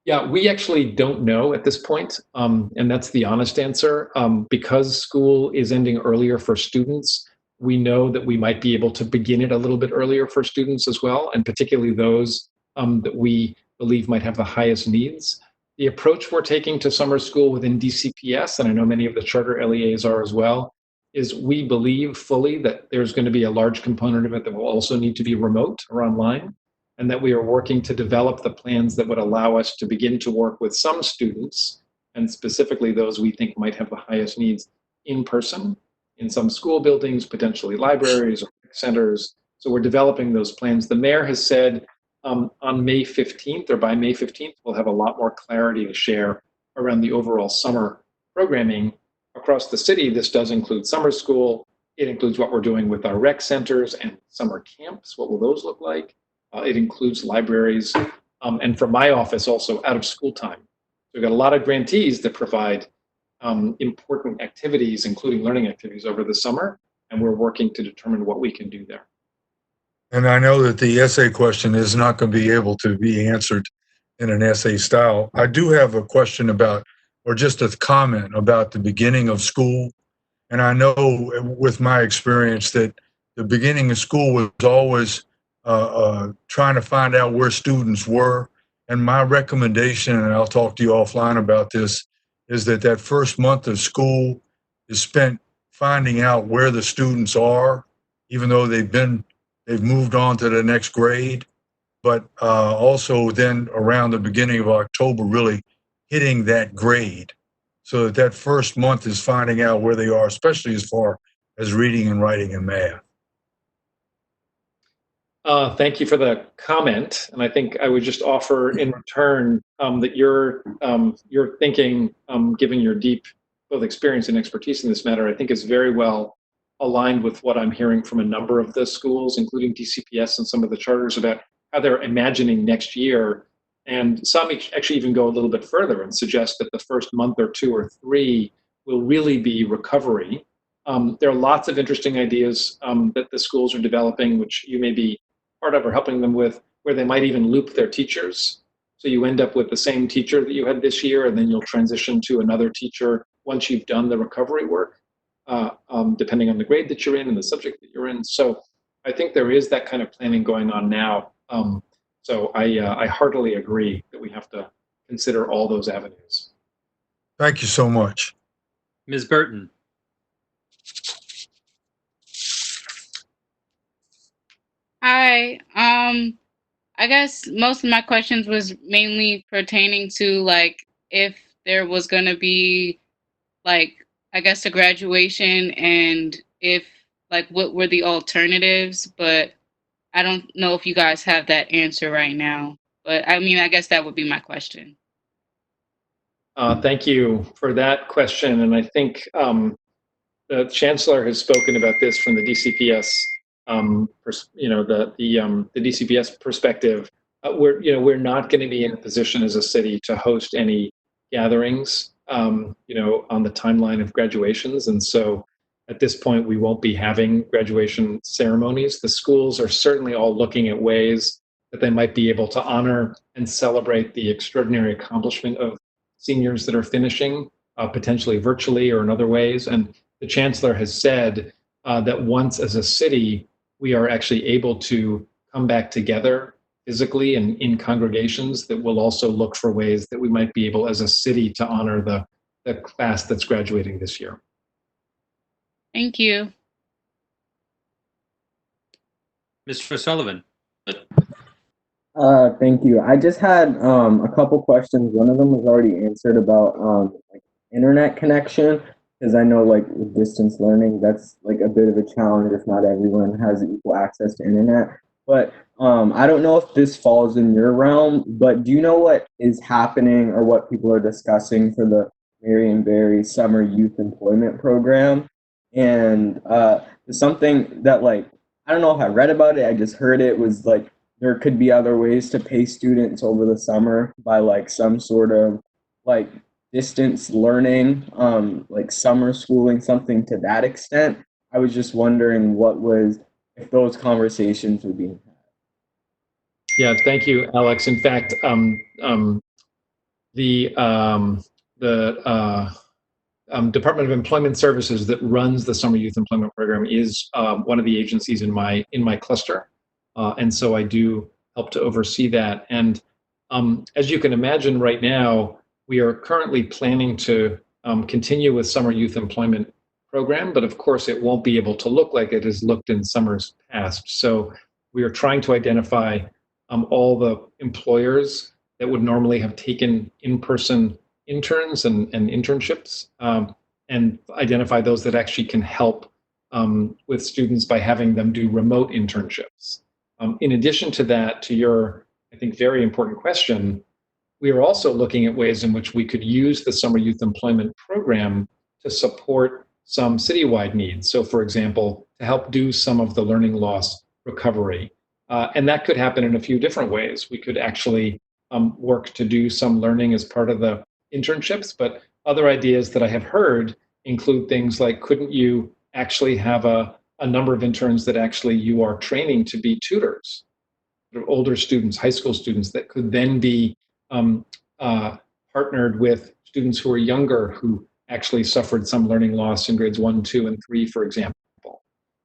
Yeah, we actually don't know at this point, and that's the honest answer. Because school is ending earlier for students, we know that we might be able to begin it a little bit earlier for students as well, and particularly those that we believe might have the highest needs. The approach we're taking to summer school within DCPS, and I know many of the charter LEAs are as well, is we believe fully that there's going to be a large component of it that will also need to be remote or online, and that we are working to develop the plans that would allow us to begin to work with some students, and specifically those we think might have the highest needs, in person, in some school buildings, potentially libraries or centers. So we're developing those plans. The mayor has said on May 15th, or by May 15th, we'll have a lot more clarity to share around the overall summer programming across the city. This does include summer school. It includes what we're doing with our rec centers and summer camps. What will those look like? It includes libraries, and from my office also out of school time. So we've got a lot of grantees that provide important activities, including learning activities over the summer, and we're working to determine what we can do there. And I know that the essay question is not going to be able to be answered in an essay style. I do have a question about, or just a comment about the beginning of school. And I know with my experience that the beginning of school was always trying to find out where students were. And my recommendation, and I'll talk to you offline about this, is that that first month of school is spent finding out where the students are, even though they've moved on to the next grade, but also then around the beginning of October, really hitting that grade. So that first month is finding out where they are, especially as far as reading and writing and math. Thank you for the comment, and I think I would just offer in return that your thinking, given your deep both experience and expertise in this matter, I think is very well aligned with what I'm hearing from a number of the schools, including DCPS and some of the charters, about how they're imagining next year. And some actually even go a little bit further and suggest that the first month or two or three will really be recovery. There are lots of interesting ideas that the schools are developing, which you may be part of or helping them with, where they might even loop their teachers. So you end up with the same teacher that you had this year, and then you'll transition to another teacher once you've done the recovery work, depending on the grade that you're in and the subject that you're in. So I think there is that kind of planning going on now. So I heartily agree that we have to consider all those avenues. Thank you so much. Ms. Burton. Hi. I guess most of my questions was mainly pertaining to like if there was going to be like I guess a graduation and if like what were the alternatives, but I don't know if you guys have that answer right now. But I mean, I guess that would be my question. Thank you for that question. And I think the chancellor has spoken about this from the DCPS, the DCPS perspective. We're not going to be in a position as a city to host any gatherings, on the timeline of graduations. And so at this point, we won't be having graduation ceremonies. The schools are certainly all looking at ways that they might be able to honor and celebrate the extraordinary accomplishment of seniors that are finishing, potentially virtually or in other ways. And the chancellor has said that once as a city, we are actually able to come back together physically and in congregations, that we'll also look for ways that we might be able as a city to honor the class that's graduating this year. Thank you. Mr. Sullivan. Thank you. I just had a couple questions. One of them was already answered about internet connection, because I know like with distance learning, that's like a bit of a challenge if not everyone has equal access to internet. But I don't know if this falls in your realm, but do you know what is happening or what people are discussing for the Marion Barry Summer Youth Employment Program? And something that like, I don't know if I read about it, I just heard it was like, there could be other ways to pay students over the summer by like some sort of like distance learning, like summer schooling, something to that extent. I was just wondering if those conversations would be had. Yeah, thank you, Alex. In fact, the Department of Employment Services that runs the Summer Youth Employment Program is one of the agencies in my cluster. And so I do help to oversee that. And as you can imagine right now, we are currently planning to continue with Summer Youth Employment Program, but of course it won't be able to look like it has looked in summers past. So we are trying to identify all the employers that would normally have taken in-person interns and internships, and identify those that actually can help with students by having them do remote internships. In addition to that, to your, I think, very important question, we are also looking at ways in which we could use the Summer Youth Employment Program to support some citywide needs. So, for example, to help do some of the learning loss recovery. And that could happen in a few different ways. We could actually work to do some learning as part of the internships, but other ideas that I have heard include things like, couldn't you actually have a number of interns that actually you are training to be tutors, older students, high school students that could then be partnered with students who are younger who actually suffered some learning loss in grades 1, 2, and 3, for example.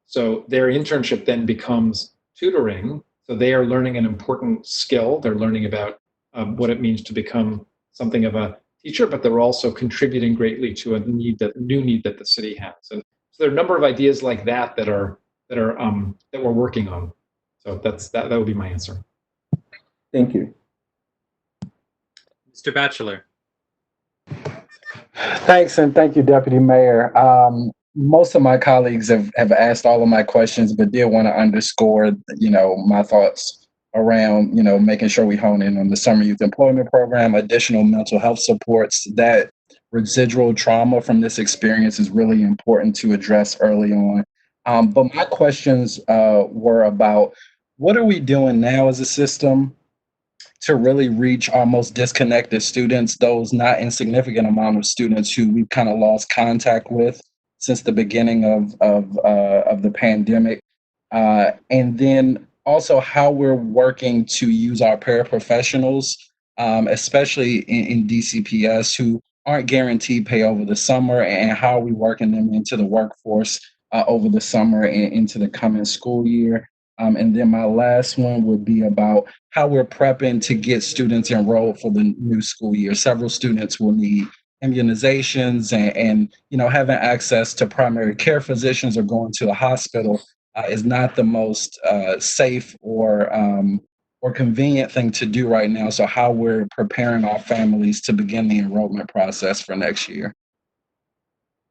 So their internship then becomes tutoring. So they are learning an important skill. They're learning about what it means to become something of a teacher, but they're also contributing greatly to a new need that the city has. And so there are a number of ideas like that that we're working on. So that would be my answer. Thank you. Mr. Batchelor. Thanks, and thank you, Deputy Mayor. Most of my colleagues have asked all of my questions, but did want to underscore, my thoughts around, making sure we hone in on the Summer Youth Employment Program, additional mental health supports. That residual trauma from this experience is really important to address early on. But my questions were about, what are we doing now as a system to really reach our most disconnected students, those not insignificant amount of students who we've kind of lost contact with since the beginning of the pandemic? And then also how we're working to use our paraprofessionals, especially in DCPS, who aren't guaranteed pay over the summer, and how are we working them into the workforce over the summer and into the coming school year. And then my last one would be about how we're prepping to get students enrolled for the new school year. Several students will need immunizations, and having access to primary care physicians or going to a hospital is not the most safe or convenient thing to do right now. So how we're preparing our families to begin the enrollment process for next year.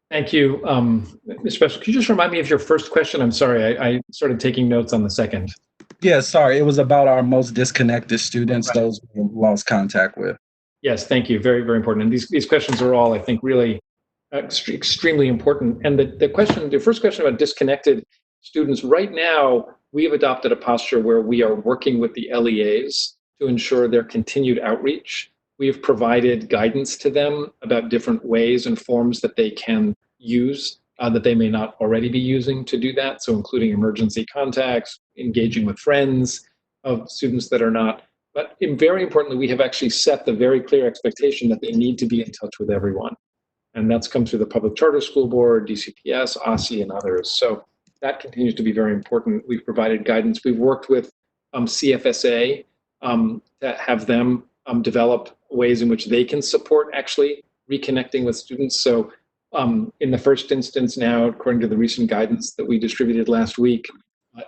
Thank you, Mr. Batchelor. Could you just remind me of your first question? I'm sorry, I started taking notes on the second. Yeah, sorry. It was about our most disconnected students, those we have lost contact with. Yes, thank you. Very, very important. And these questions are all, I think, really extremely important. And the first question about disconnected students, right now, we have adopted a posture where we are working with the LEAs to ensure their continued outreach. We have provided guidance to them about different ways and forms that they can use that they may not already be using to do that. So including emergency contacts, engaging with friends of students that are not. But very importantly, we have actually set the very clear expectation that they need to be in touch with everyone. And that's come through the Public Charter School Board, DCPS, OSSE, and others. So that continues to be very important. We've provided guidance. We've worked with CFSA to have them develop ways in which they can support actually reconnecting with students. So in the first instance now, according to the recent guidance that we distributed last week,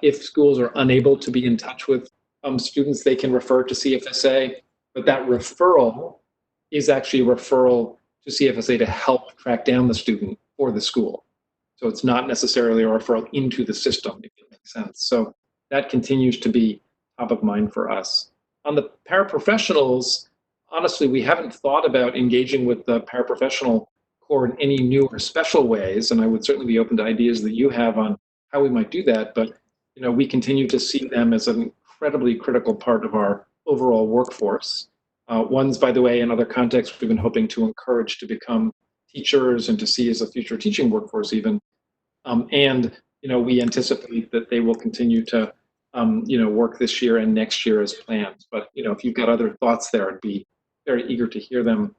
if schools are unable to be in touch with students, they can refer to CFSA, but that referral is actually a referral to CFSA to help track down the student for the school. So it's not necessarily a referral into the system, if it makes sense. So that continues to be top of mind for us. On the paraprofessionals, honestly, we haven't thought about engaging with the paraprofessional corps in any new or special ways, and I would certainly be open to ideas that you have on how we might do that. But we continue to see them as an incredibly critical part of our overall workforce. Ones, by the way, in other contexts, we've been hoping to encourage to become teachers and to see as a future teaching workforce even. And we anticipate that they will continue to work this year and next year as planned. But if you've got other thoughts there, I'd be very eager to hear them.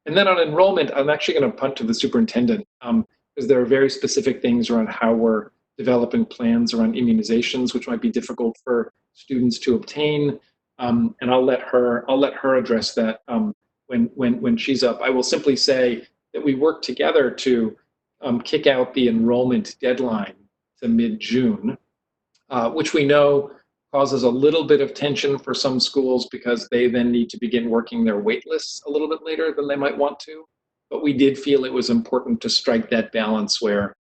And then on enrollment, I'm actually going to punt to the superintendent because there are very specific things around how we're developing plans around immunizations, which might be difficult for students to obtain. And I'll let her address that when she's up. I will simply say that we work together to kick out the enrollment deadline to mid-June, which we know causes a little bit of tension for some schools because they then need to begin working their wait lists a little bit later than they might want to. But we did feel it was important to strike that balance where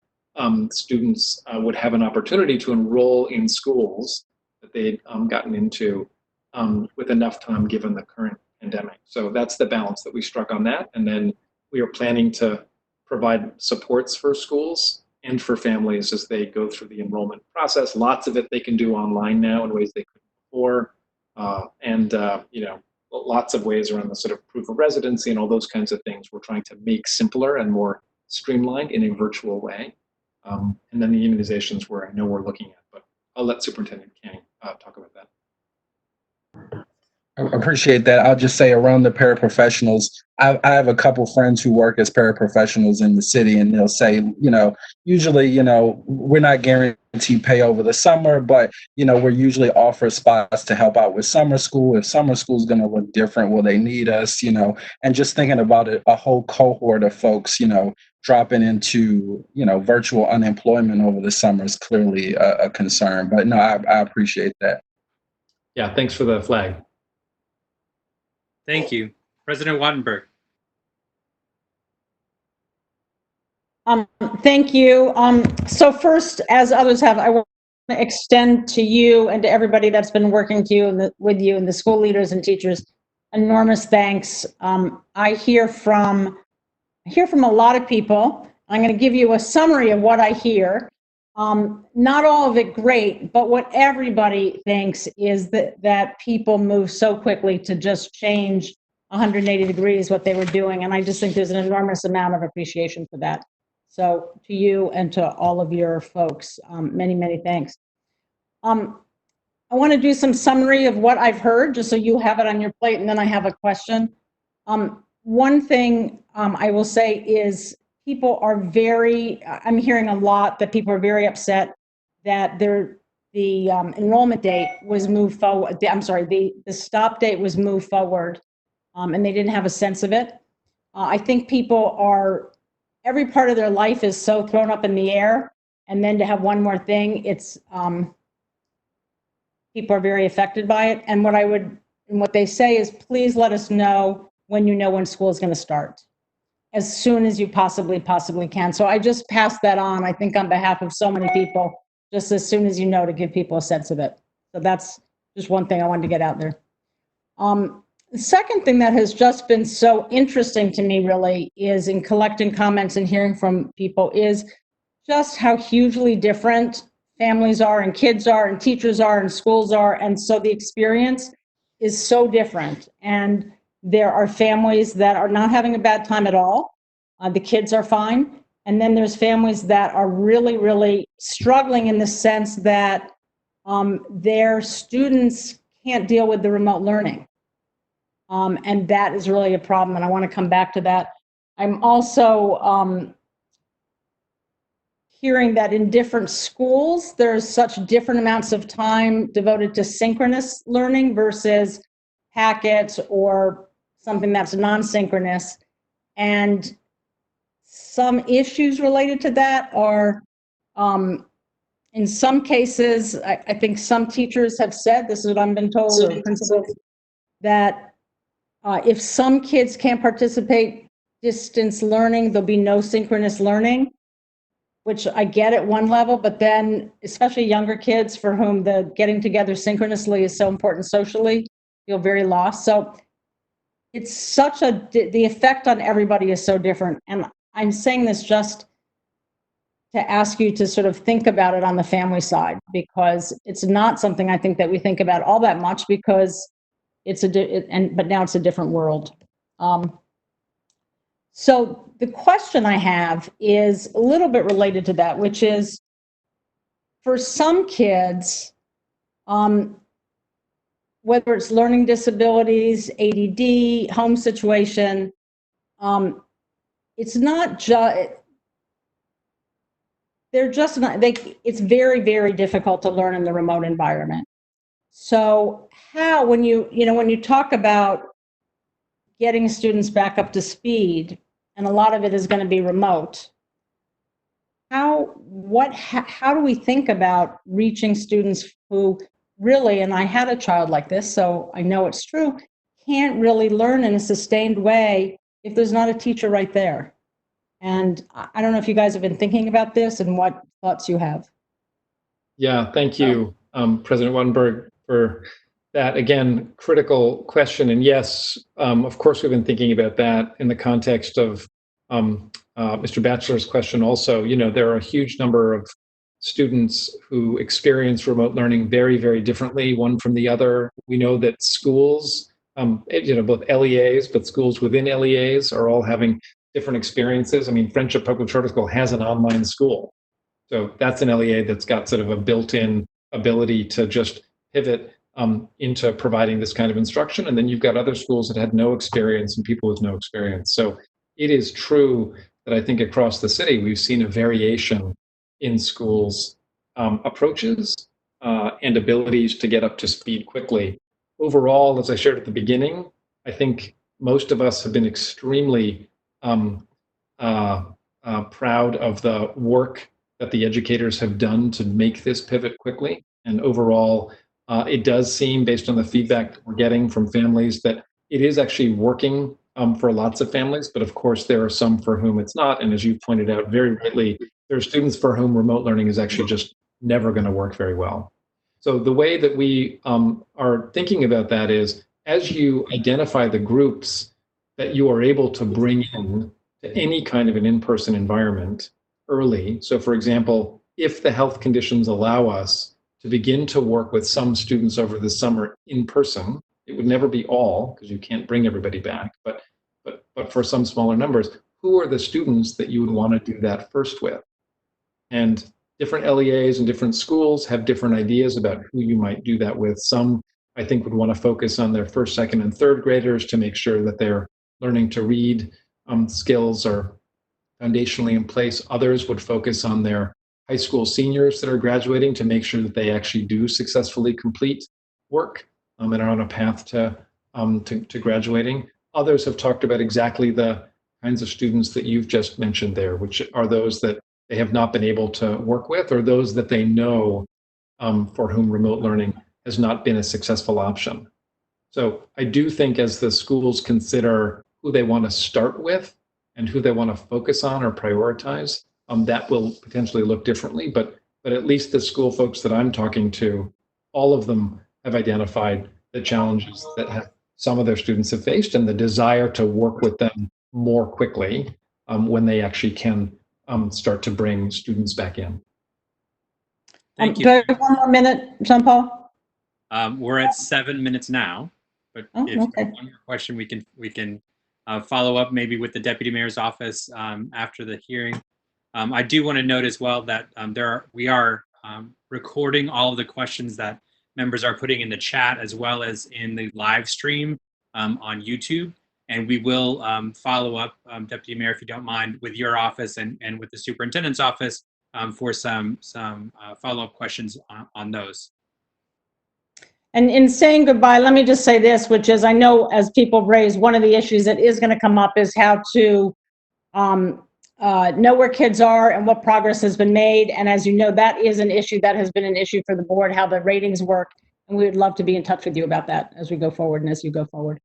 students would have an opportunity to enroll in schools that they'd gotten into with enough time given the current pandemic. So that's the balance that we struck on that. And then we are planning to provide supports for schools and for families as they go through the enrollment process. Lots of it they can do online now in ways they couldn't before. And lots of ways around the sort of proof of residency and all those kinds of things we're trying to make simpler and more streamlined in a virtual way. And then the immunizations where I know we're looking at, but I'll let Superintendent Kihn talk about that. I appreciate that. I'll just say around the paraprofessionals, I have a couple friends who work as paraprofessionals in the city, and they'll say, usually, we're not guaranteed pay over the summer, but, we're usually offered spots to help out with summer school. If summer school is going to look different, will they need us, and just thinking about it, a whole cohort of folks, dropping into, virtual unemployment over the summer is clearly a concern. But no, I appreciate that. Yeah, thanks for the flag. Thank you. President Wattenberg. Thank you. So first, as others have, I want to extend to you and to everybody that's been working with you and the school leaders and teachers, enormous thanks. I hear from a lot of people. I'm going to give you a summary of what I hear. Not all of it great, but what everybody thinks is that people move so quickly to just change 180 degrees what they were doing. And I just think there's an enormous amount of appreciation for that. So to you and to all of your folks, many, many thanks. I want to do some summary of what I've heard, just so you have it on your plate, and then I have a question. One thing I will say is people are I'm hearing a lot that people are very upset that the enrollment date was moved forward. I'm sorry, the stop date was moved forward, and they didn't have a sense of it. I think people every part of their life is so thrown up in the air, and then to have one more thing, people are very affected by it. And what they say is, please let us know when you know when school is going to start, as soon as you possibly can. So I just passed that on, I think on behalf of so many people, just as soon as you know, to give people a sense of it. So that's just one thing I wanted to get out there. The second thing that has just been so interesting to me really is, in collecting comments and hearing from people, is just how hugely different families are and kids are and teachers are and schools are. And so the experience is so different. And there are families that are not having a bad time at all. The kids are fine. And then there's families that are really, really struggling in the sense that their students can't deal with the remote learning. And that is really a problem. And I want to come back to that. I'm also hearing that in different schools, there's such different amounts of time devoted to synchronous learning versus packets or something that's non-synchronous. And some issues related to that are, in some cases, I think some teachers have said, this is what I've been told, or principals, that if some kids can't participate distance learning, there'll be no synchronous learning, which I get at one level, but then especially younger kids for whom the getting together synchronously is so important socially, feel very lost. So it's the effect on everybody is so different. And I'm saying this just to ask you to sort of think about it on the family side, because it's not something I think that we think about all that much, because but now it's a different world. So the question I have is a little bit related to that, which is, for some kids, whether it's learning disabilities, ADD, home situation, it's not just, they're just not, it's very, very difficult to learn in the remote environment. So how, when you talk about getting students back up to speed, and a lot of it is going to be remote, how do we think about reaching students who really, and I had a child like this, so I know it's true, can't really learn in a sustained way if there's not a teacher right there? And I don't know if you guys have been thinking about this and what thoughts you have. Yeah, thank you, President Wattenberg, for that, again, critical question. And yes, of course, we've been thinking about that in the context of Mr. Batchelor's question also. There are a huge number of students who experience remote learning very, very differently, one from the other. We know that schools, both LEAs, but schools within LEAs are all having different experiences. I mean, Friendship Public Charter School has an online school. So that's an LEA that's got sort of a built-in ability to just pivot into providing this kind of instruction. And then you've got other schools that had no experience and people with no experience. So it is true that I think across the city, we've seen a variation in schools' approaches and abilities to get up to speed quickly. Overall, as I shared at the beginning, I think most of us have been extremely proud of the work that the educators have done to make this pivot quickly. And overall, it does seem, based on the feedback that we're getting from families, that it is actually working for lots of families. But of course, there are some for whom it's not. And as you pointed out very rightly, there are students for whom remote learning is actually just never going to work very well. So the way that we are thinking about that is, as you identify the groups that you are able to bring in to any kind of an in-person environment early. So for example, if the health conditions allow us to begin to work with some students over the summer in person, it would never be all, because you can't bring everybody back, but for some smaller numbers, who are the students that you would want to do that first with? And different LEAs and different schools have different ideas about who you might do that with. Some, I think, would want to focus on their first, second, and third graders to make sure that they're learning to read skills are foundationally in place. Others would focus on their high school seniors that are graduating to make sure that they actually do successfully complete work and are on a path to graduating. Others have talked about exactly the kinds of students that you've just mentioned there, which are those that they have not been able to work with, or those that they know for whom remote learning has not been a successful option. So I do think as the schools consider who they want to start with and who they want to focus on or prioritize, that will potentially look differently. But at least the school folks that I'm talking to, all of them have identified the challenges that some of their students have faced and the desire to work with them more quickly when they actually can start to bring students back in. Thank you. Do I have one more minute, Jean-Paul? We're at 7 minutes now, but if you have one more question, we can follow up maybe with the Deputy Mayor's office after the hearing. I do want to note as well that we are recording all of the questions that members are putting in the chat as well as in the live stream on YouTube. And we will follow up, Deputy Mayor, if you don't mind, with your office and with the superintendent's office for some follow-up questions on those. And in saying goodbye, let me just say this, which is, I know as people raise, one of the issues that is going to come up is how to know where kids are and what progress has been made. And as you know, that is an issue that has been an issue for the board, how the ratings work. And we would love to be in touch with you about that as we go forward and as you go forward.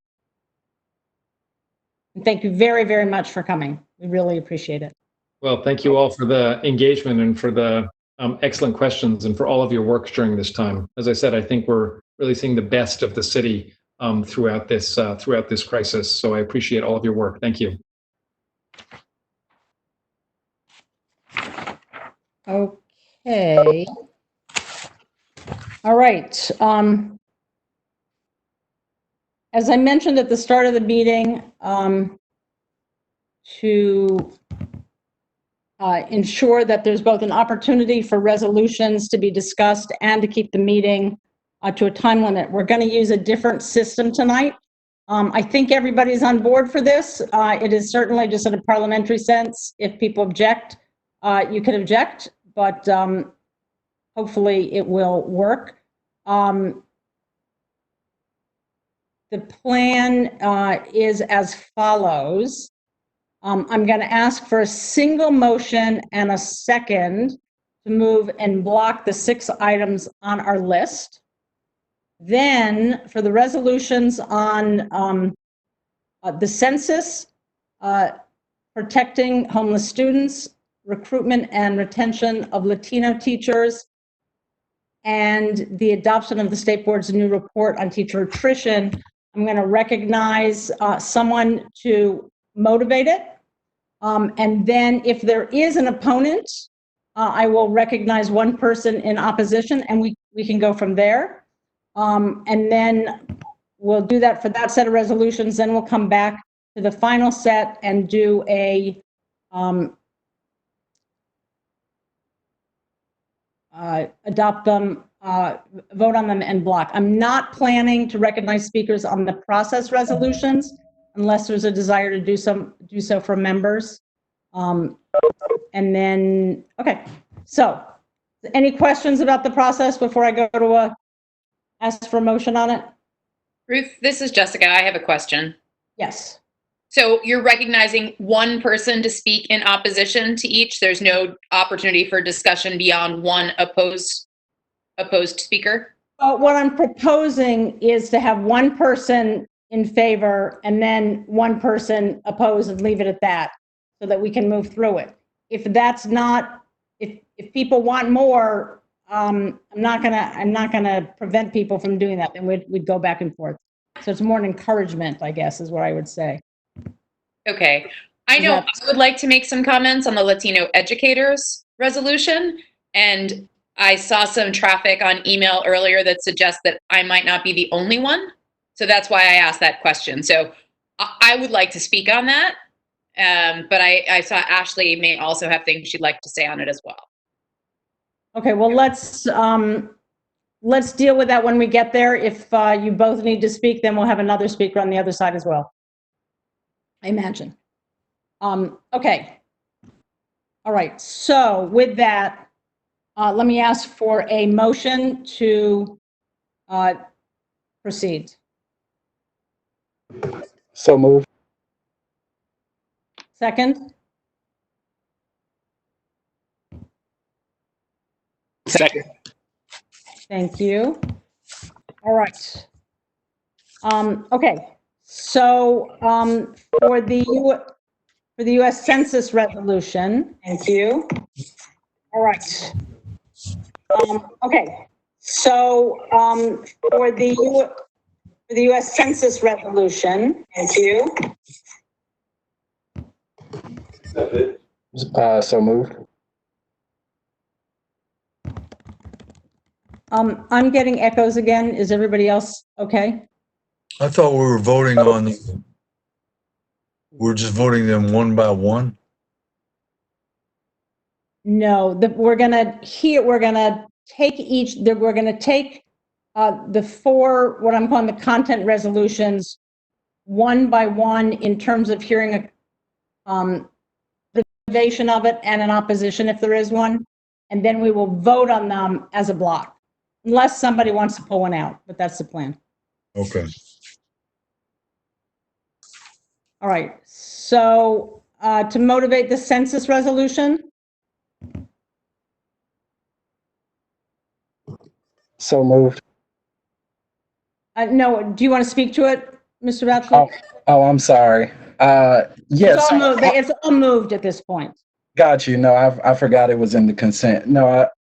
And thank you very, very much for coming. We really appreciate it. Well, thank you all for the engagement and for the excellent questions and for all of your work during this time. As I said, I think we're really seeing the best of the city throughout this crisis. So I appreciate all of your work. Thank you. Okay. All right. As I mentioned at the start of the meeting, to ensure that there's both an opportunity for resolutions to be discussed and to keep the meeting to a time limit, we're going to use a different system tonight. I think everybody's on board for this. It is certainly just in a parliamentary sense. If people object, you can object, but hopefully it will work. The plan is as follows. I'm going to ask for a single motion and a second to move and block the 6 items on our list. Then for the resolutions on the census, protecting homeless students, recruitment and retention of Latino teachers, and the adoption of the state board's new report on teacher attrition, I'm going to recognize someone to motivate it. And then if there is an opponent, I will recognize one person in opposition and we can go from there. And then we'll do that for that set of resolutions. Then we'll come back to the final set and do a adopt them, vote on them and block. I'm not planning to recognize speakers on the process resolutions unless there's a desire to do so from members. And then, okay. So any questions about the process before I go to ask for a motion on it? Ruth, this is Jessica. I have a question. Yes. So you're recognizing one person to speak in opposition to each. There's no opportunity for discussion beyond one opposed speaker? What I'm proposing is to have one person in favor and then one person opposed and leave it at that so that we can move through it. If that's not, if people want more, I'm not gonna prevent people from doing that. Then we'd go back and forth. So it's more an encouragement, I guess, is what I would say. Okay. I know I would like to make some comments on the Latino educators resolution, and I saw some traffic on email earlier that suggests that I might not be the only one. So that's why I asked that question. So I would like to speak on that. But I saw Ashley may also have things she'd like to say on it as well. Okay, well, let's deal with that when we get there. If you both need to speak, then we'll have another speaker on the other side as well, I imagine. Okay. All right, so with that, let me ask for a motion to proceed. So moved. Second? Second. Thank you. All right. Okay, so for the U.S. Census resolution. Thank you. All right. Okay, so for the U.S. Census resolution. Thank you. So moved. I'm getting echoes again. Is everybody else okay? I thought we were voting on, we're just voting them one by one. No, we're gonna take the four, what I'm calling the content resolutions, one by one in terms of hearing a reservation of it and an opposition if there is one, and then we will vote on them as a block, unless somebody wants to pull one out, but that's the plan. Okay. All right, so to motivate the census resolution. So moved. No, do you want to speak to it, Mr. Batchelor? Oh, I'm sorry. Yes. It's all moved at this point. Got you. No, I forgot it was in the consent. No,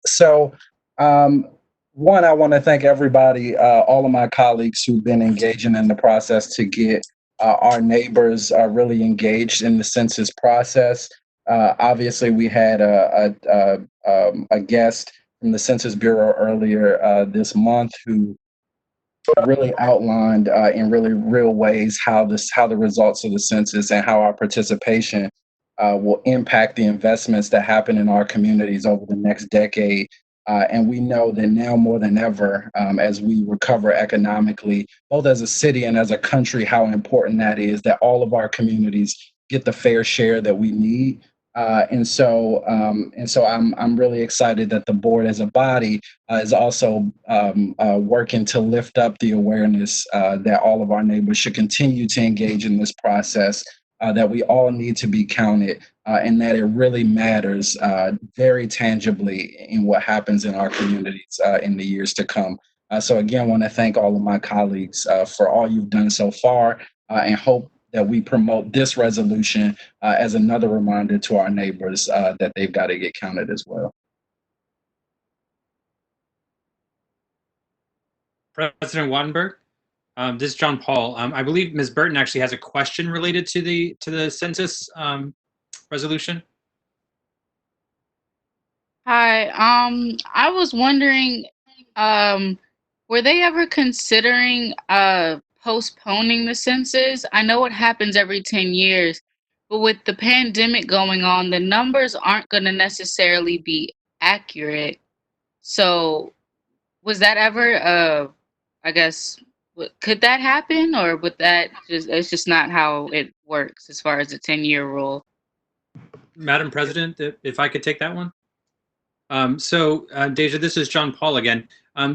one, I want to thank everybody, all of my colleagues who've been engaging in the process to get our neighbors really engaged in the census process. Obviously, we had a guest from the Census Bureau earlier this month who really outlined in really real ways how the results of the census and how our participation will impact the investments that happen in our communities over the next decade. And we know that now more than ever, as we recover economically, both as a city and as a country, how important that is, that all of our communities get the fair share that we need. And so I'm really excited that the board as a body is also working to lift up the awareness that all of our neighbors should continue to engage in this process, that we all need to be counted, and that it really matters very tangibly in what happens in our communities in the years to come. So again, I want to thank all of my colleagues for all you've done so far, and hope that we promote this resolution as another reminder to our neighbors that they've got to get counted as well. President Wattenberg, this is John Paul. I believe Ms. Burton actually has a question related to the census resolution. Hi, I was wondering, were they ever considering postponing the census? I know it happens every 10 years, but with the pandemic going on, the numbers aren't going to necessarily be accurate. So was that ever, I guess, could that happen, or would that it's just not how it works as far as the 10-year rule? Madam President, if I could take that one. Dayja, this is John Paul again.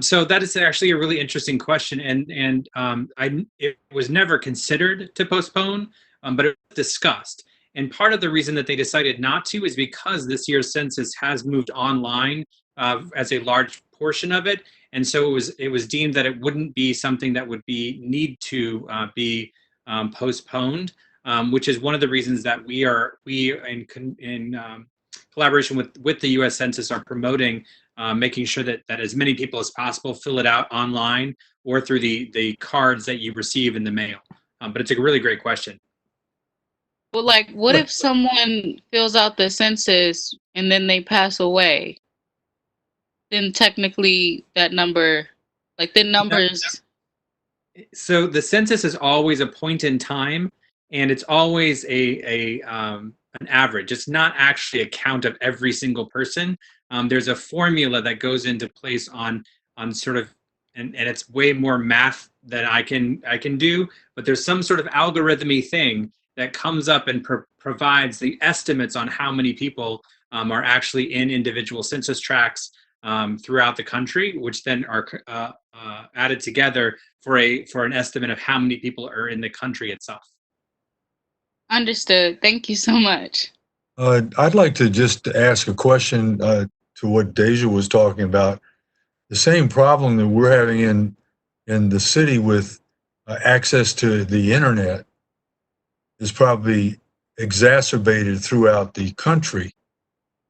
So that is actually a really interesting question, and it was never considered to postpone, but it was discussed. And part of the reason that they decided not to is because this year's census has moved online as a large portion of it, and so it was deemed that it wouldn't be something that would need to be postponed, which is one of the reasons that we in collaboration with the U.S. Census are promoting making sure that as many people as possible fill it out online or through the cards that you receive in the mail. But it's a really great question. Well, like, what if someone fills out the census and then they pass away? Then technically that number, like the numbers. So the census is always a point in time, and it's always a an average. It's not actually a count of every single person. There's a formula that goes into place on sort of, and it's way more math than I can do, but there's some sort of algorithmy thing that comes up and provides the estimates on how many people are actually in individual census tracts throughout the country, which then are added together for an estimate of how many people are in the country itself. Understood. Thank you so much. I'd like to just ask a question to what Dayja was talking about. The same problem that we're having in the city with access to the internet is probably exacerbated throughout the country.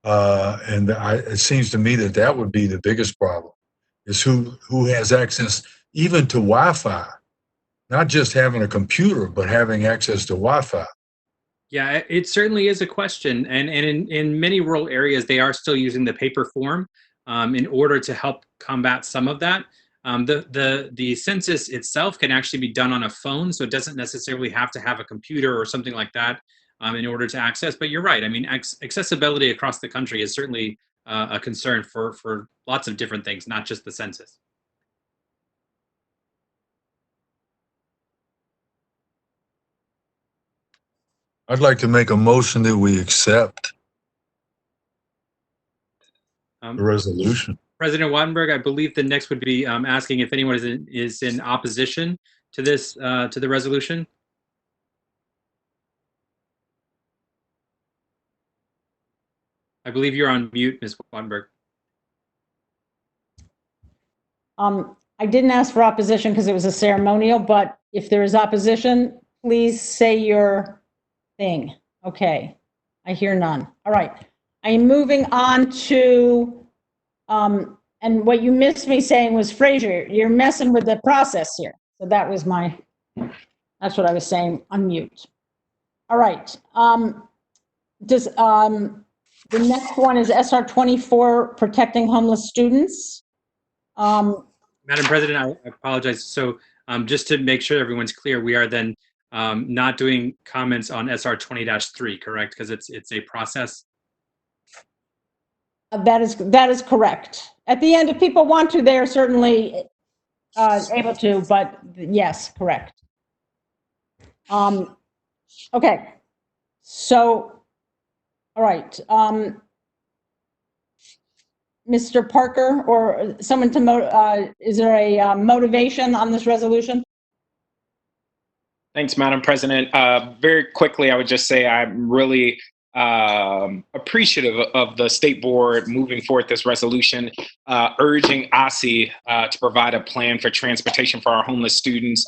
And it seems to me that would be the biggest problem, is who has access even to Wi-Fi, not just having a computer, but having access to Wi-Fi. Yeah, it certainly is a question. And in many rural areas, they are still using the paper form in order to help combat some of that. The census itself can actually be done on a phone, so it doesn't necessarily have to have a computer or something like that in order to access. But you're right. I mean, accessibility across the country is certainly a concern for lots of different things, not just the census. I'd like to make a motion that we accept the resolution. President Wattenberg, I believe the next would be asking if anyone is in opposition to this to the resolution. I believe you're on mute, Ms. Wattenberg. I didn't ask for opposition because it was a ceremonial, but if there is opposition, please say your thing. Okay, I hear none. All right, I am moving on to, and what you missed me saying was, Fraser, you're messing with the process here. So that's what I was saying on mute. All right, the next one is SR 24, Protecting Homeless Students. Madam President, I apologize. So just to make sure everyone's clear, we are then not doing comments on SR 20-3, correct? Because it's a process. That is correct. At the end, if people want to, they are certainly able to, but yes, correct. Okay, so, all right. Mr. Parker, or someone to, is there a motivation on this resolution? Thanks, Madam President. Very quickly, I would just say I'm really appreciative of the State Board moving forward this resolution, urging OSSI to provide a plan for transportation for our homeless students,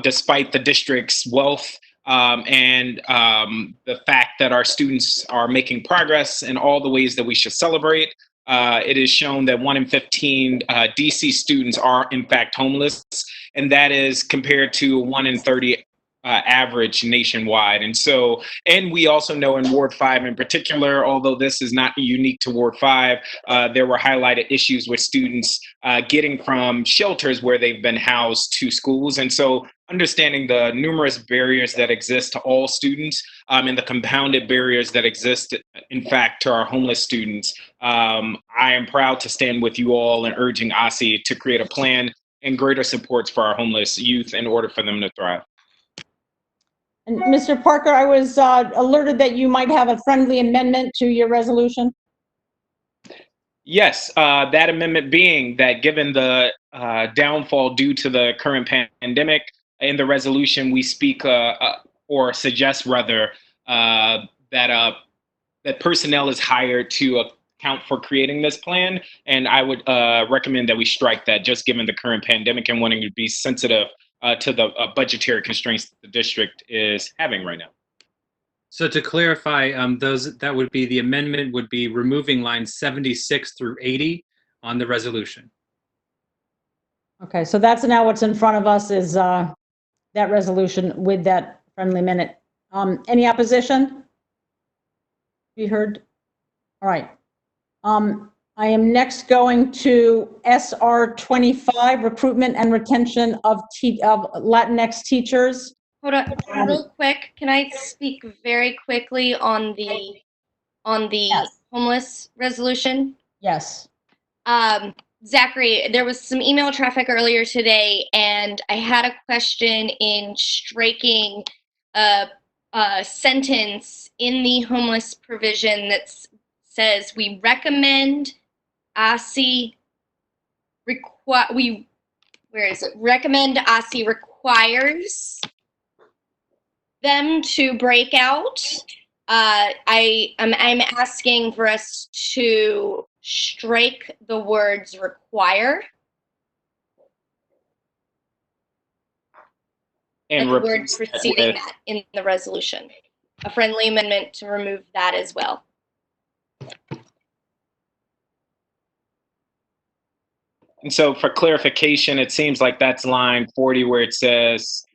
despite the district's wealth and the fact that our students are making progress in all the ways that we should celebrate. It is shown that 1 in 15 DC students are in fact homeless, and that is compared to 1 in 30 average nationwide. And we also know in Ward 5 in particular, although this is not unique to Ward 5, there were highlighted issues with students getting from shelters where they've been housed to schools. And so understanding the numerous barriers that exist to all students and the compounded barriers that exist, in fact, to our homeless students, I am proud to stand with you all in urging OSSI to create a plan and greater supports for our homeless youth in order for them to thrive. And Mr. Parker, I was alerted that you might have a friendly amendment to your resolution. Yes, that amendment being that given the downfall due to the current pandemic, in the resolution we speak or suggest rather that personnel is hired to account for creating this plan, and I would recommend that we strike that, just given the current pandemic and wanting to be sensitive to the budgetary constraints that the district is having right now. So to clarify, that would be, the amendment would be removing lines 76 through 80 on the resolution. Okay, so that's now what's in front of us is that resolution with that friendly amendment. Any opposition? You heard? All right. I am next going to SR 25, Recruitment and Retention of Latinx Teachers. Hold on, real quick. Can I speak very quickly on the homeless resolution? Yes. Zachary, there was some email traffic earlier today, and I had a question in striking a sentence in the homeless provision that says we recommend OSSI recommend OSSI requires them to break out. I'm asking for us to strike the words require And the word preceding that in the resolution. A friendly amendment to remove that as well. And so for clarification, it seems like that's line 40 where it says,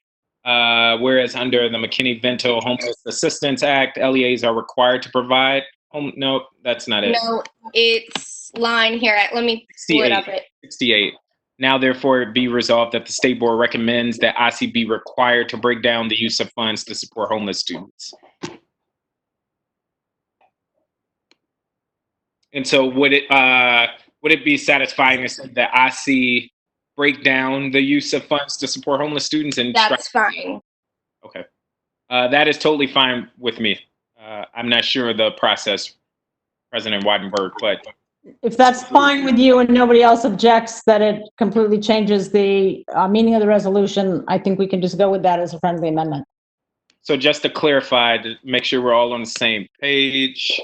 whereas under the McKinney-Vento Homeless Assistance Act, LEAs are required to provide home. No, that's not it. No, it's line here. Let me pull it up. 68. Now, therefore, it be resolved that the State Board recommends that OSSI be required to break down the use of funds to support homeless students. And so would it be satisfying to say that OSSI break down the use of funds to support homeless students? And that's fine. Okay. That is totally fine with me. I'm not sure of the process, President Wattenberg, but If that's fine with you and nobody else objects that it completely changes the meaning of the resolution, I think we can just go with that as a friendly amendment. so just to clarify, to make sure we're all on the same page.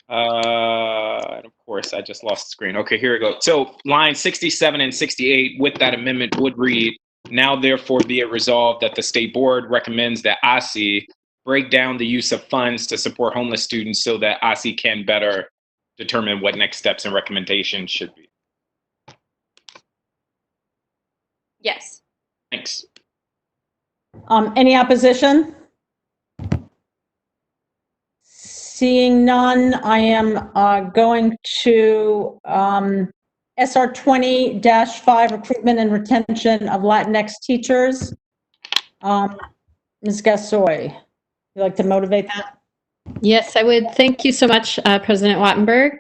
And of course, I just lost the screen. Okay, here we go. So line 67 and 68 with that amendment would read, now therefore be it resolved that the State Board recommends that OSSI break down the use of funds to support homeless students so that OSSI can better determine what next steps and recommendations should be. Yes. Thanks. Any opposition? Seeing none, I am going to SR 20-5, recruitment and retention of Latinx teachers. Ms. Gasoi, you like to motivate that? Yes, I would. Thank you so much, President Wattenberg.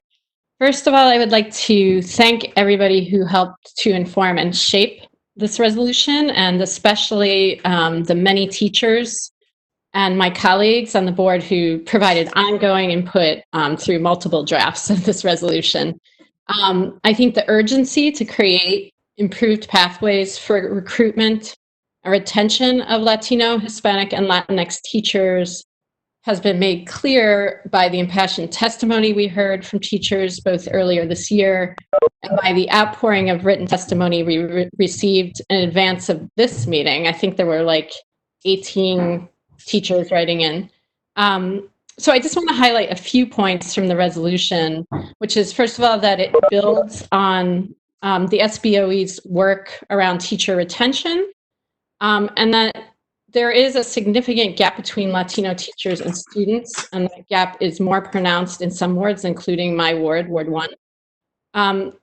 First of all, I would like to thank everybody who helped to inform and shape this resolution, and especially the many teachers and my colleagues on the board who provided ongoing input through multiple drafts of this resolution. I think the urgency to create improved pathways for recruitment and retention of Latino, Hispanic, and Latinx teachers has been made clear by the impassioned testimony we heard from teachers both earlier this year and by the outpouring of written testimony we received in advance of this meeting. I think there were like 18 teachers writing in. So I just want to highlight a few points from the resolution, which is, first of all, that it builds on the SBOE's work around teacher retention, and that there is a significant gap between Latino teachers and students, and that gap is more pronounced in some wards, including my ward, Ward 1.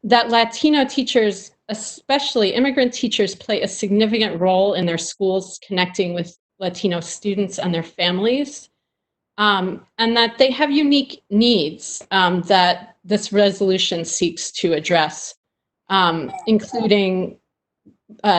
That Latino teachers, especially immigrant teachers, play a significant role in their schools connecting with Latino students and their families, and that they have unique needs that this resolution seeks to address, including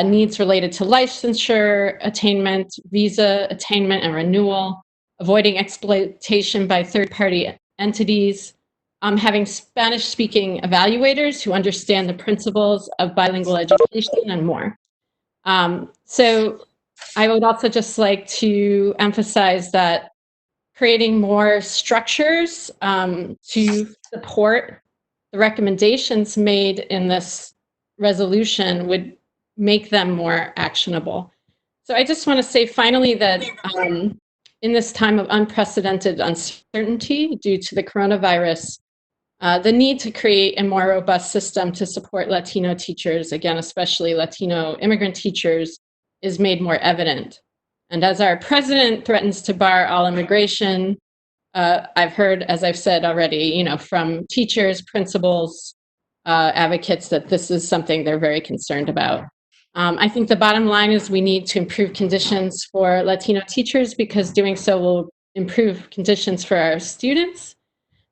needs related to licensure, attainment, visa attainment and renewal, avoiding exploitation by third-party entities, having Spanish-speaking evaluators who understand the principles of bilingual education, and more. So I would also just like to emphasize that creating more structures to support the recommendations made in this resolution would make them more actionable. So I just want to say finally that in this time of unprecedented uncertainty due to the coronavirus, the need to create a more robust system to support Latino teachers, again, especially Latino immigrant teachers, is made more evident. And as our president threatens to bar all immigration, I've heard, as I've said already, from teachers, principals, advocates, that this is something they're very concerned about. I think the bottom line is we need to improve conditions for Latino teachers because doing so will improve conditions for our students.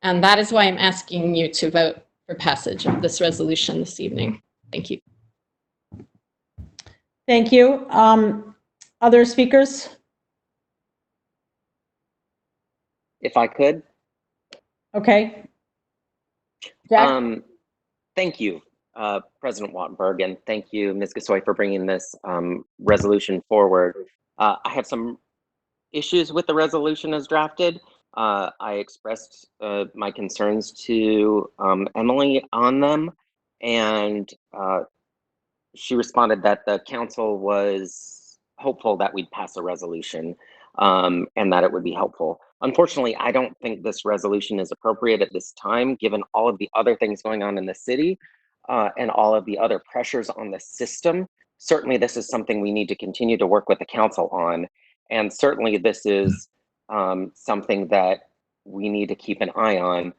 And that is why I'm asking you to vote for passage of this resolution this evening. Thank you. Thank you. Other speakers? If I could. Okay. Jack? Thank you, President Wattenberg, and thank you, Ms. Gasoi, for bringing this resolution forward. I have some issues with the resolution as drafted. I expressed my concerns to Emily on them, and she responded that the council was hopeful that we'd pass a resolution and that it would be helpful. Unfortunately, I don't think this resolution is appropriate at this time, given all of the other things going on in the city and all of the other pressures on the system. Certainly, this is something we need to continue to work with the council on. And certainly, this is something that we need to keep an eye on.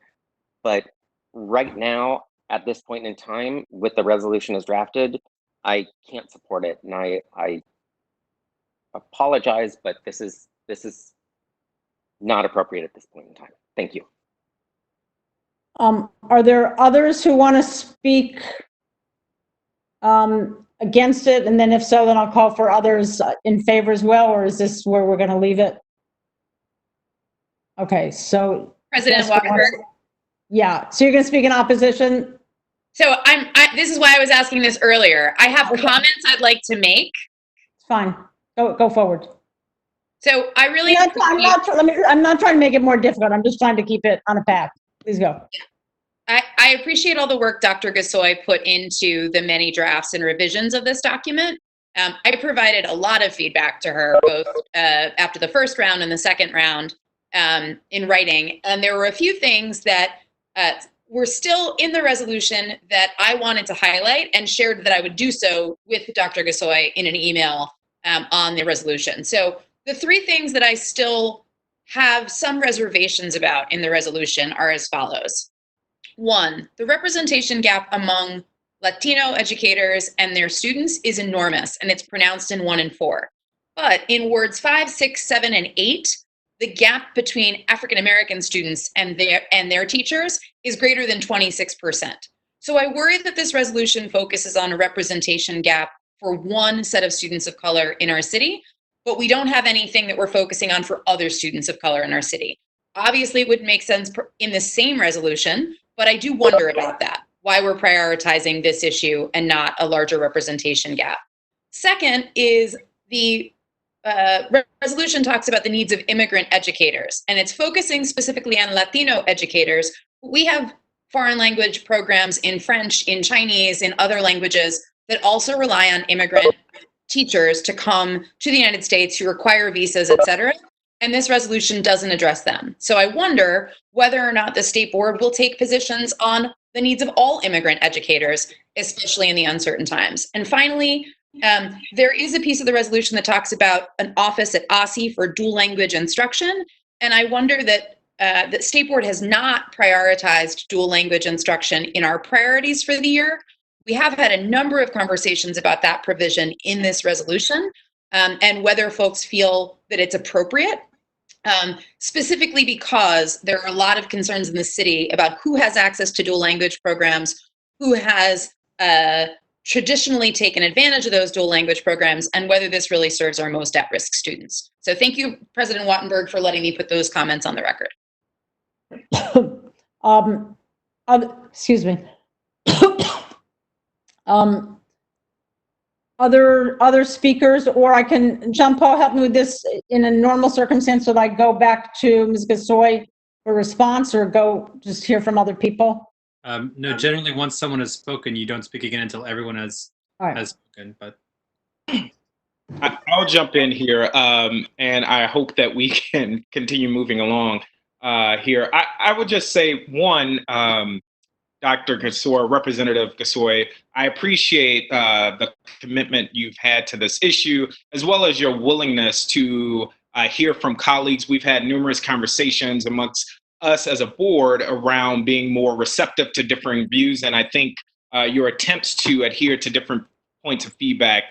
But right now, at this point in time, with the resolution as drafted, I can't support it. And I apologize, but this is not appropriate at this point in time. Thank you. Are there others who want to speak against it? And then if so, then I'll call for others in favor as well, or is this where we're going to leave it? Okay, so. President Wattenberg. Yeah, so you're going to speak in opposition? So this is why I was asking this earlier. I have comments I'd like to make. It's fine. Go forward. So I really. I'm not trying to make it more difficult. I'm just trying to keep it on a path. Please go. I appreciate all the work Dr. Gasoi put into the many drafts and revisions of this document. I provided a lot of feedback to her, both after the first round and the second round in writing. And there were a few things that were still in the resolution that I wanted to highlight and shared that I would do so with Dr. Gasoi in an email on the resolution. So the three things that I still have some reservations about in the resolution are as follows. One, the representation gap among Latino educators and their students is enormous, and it's pronounced in 1 and 4. But in wards 5, 6, 7, and 8, the gap between African American students and their teachers is greater than 26%. So I worry that this resolution focuses on a representation gap for one set of students of color in our city, but we don't have anything that we're focusing on for other students of color in our city. Obviously, it would make sense in the same resolution, but I do wonder about that, why we're prioritizing this issue and not a larger representation gap. Second is the resolution talks about the needs of immigrant educators, and it's focusing specifically on Latino educators. We have foreign language programs in French, in Chinese, in other languages that also rely on immigrant teachers to come to the United States who require visas, et cetera. And this resolution doesn't address them. So I wonder whether or not the state board will take positions on the needs of all immigrant educators, especially in the uncertain times. And finally, there is a piece of the resolution that talks about an office at OSSI for dual language instruction. And I wonder that the state board has not prioritized dual language instruction in our priorities for the year. We have had a number of conversations about that provision in this resolution and whether folks feel that it's appropriate, specifically because there are a lot of concerns in the city about who has access to dual language programs, who has traditionally taken advantage of those dual language programs, and whether this really serves our most at-risk students. So thank you, President Wattenberg, for letting me put those comments on the record. Excuse me. Other speakers, or I can, John Paul, help me with this in a normal circumstance. Should I go back to Ms. Gasoi for response or go just hear from other people? No, generally once someone has spoken, you don't speak again until everyone has spoken, but. I'll jump in here, and I hope that we can continue moving along here. I would just say, one, Dr. Gasoi, Representative Gasoi, I appreciate the commitment you've had to this issue, as well as your willingness to hear from colleagues. We've had numerous conversations amongst us as a board around being more receptive to differing views, and I think your attempts to adhere to different points of feedback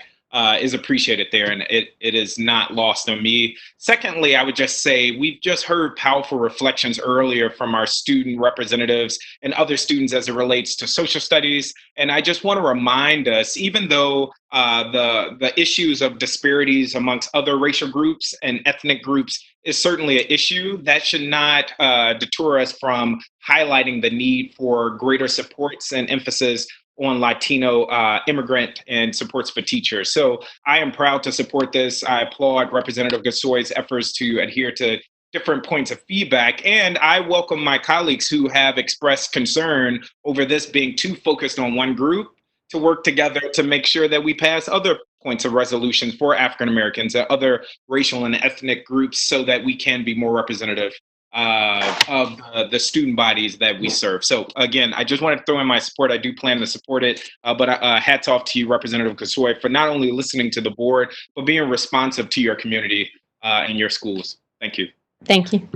is appreciated there, and it is not lost on me. Secondly, I would just say we've just heard powerful reflections earlier from our student representatives and other students as it relates to social studies. And I just want to remind us, even though the issues of disparities amongst other racial groups and ethnic groups is certainly an issue, that should not deter us from highlighting the need for greater supports and emphasis on Latino immigrant and supports for teachers. So I am proud to support this. I applaud Representative Gasoi's efforts to adhere to different points of feedback. And I welcome my colleagues who have expressed concern over this being too focused on one group to work together to make sure that we pass other points of resolutions for African Americans and other racial and ethnic groups so that we can be more representative of the student bodies that we serve. So again, I just want to throw in my support. I do plan to support it, but hats off to you, Representative Gasoi, for not only listening to the board, but being responsive to your community and your schools. Thank you. Thank you.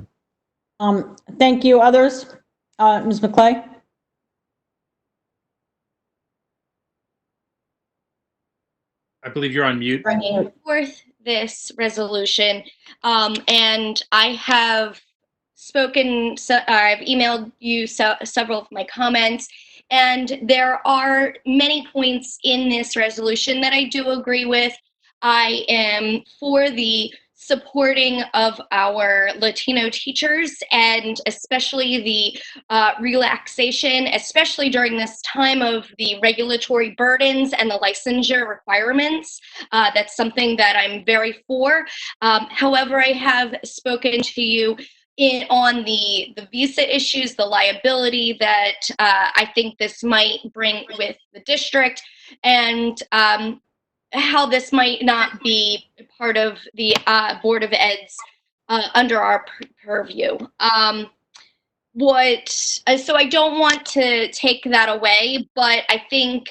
Thank you. Others? Ms. Macleay? I believe you're on mute. Bringing forth this resolution, and I have spoken, I've emailed you several of my comments, and there are many points in this resolution that I do agree with. I am for the supporting of our Latino teachers, and especially the relaxation, especially during this time of the regulatory burdens and the licensure requirements. That's something that I'm very for. However, I have spoken to you on the visa issues, the liability that I think this might bring with the district, and how this might not be part of the Board of Ed's under our purview. So I don't want to take that away, but I think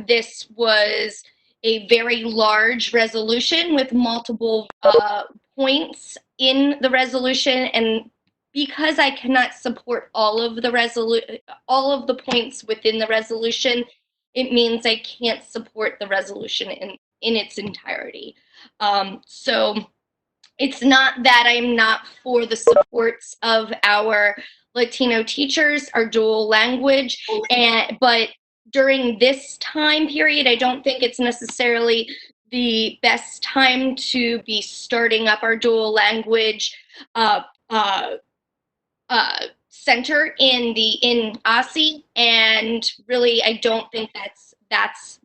this was a very large resolution with multiple points in the resolution, and because I cannot support all of the points within the resolution, it means I can't support the resolution in its entirety. So it's not that I'm not for the supports of our Latino teachers, our dual language, but during this time period, I don't think it's necessarily the best time to be starting up our dual language center in OSSE, and really I don't think that's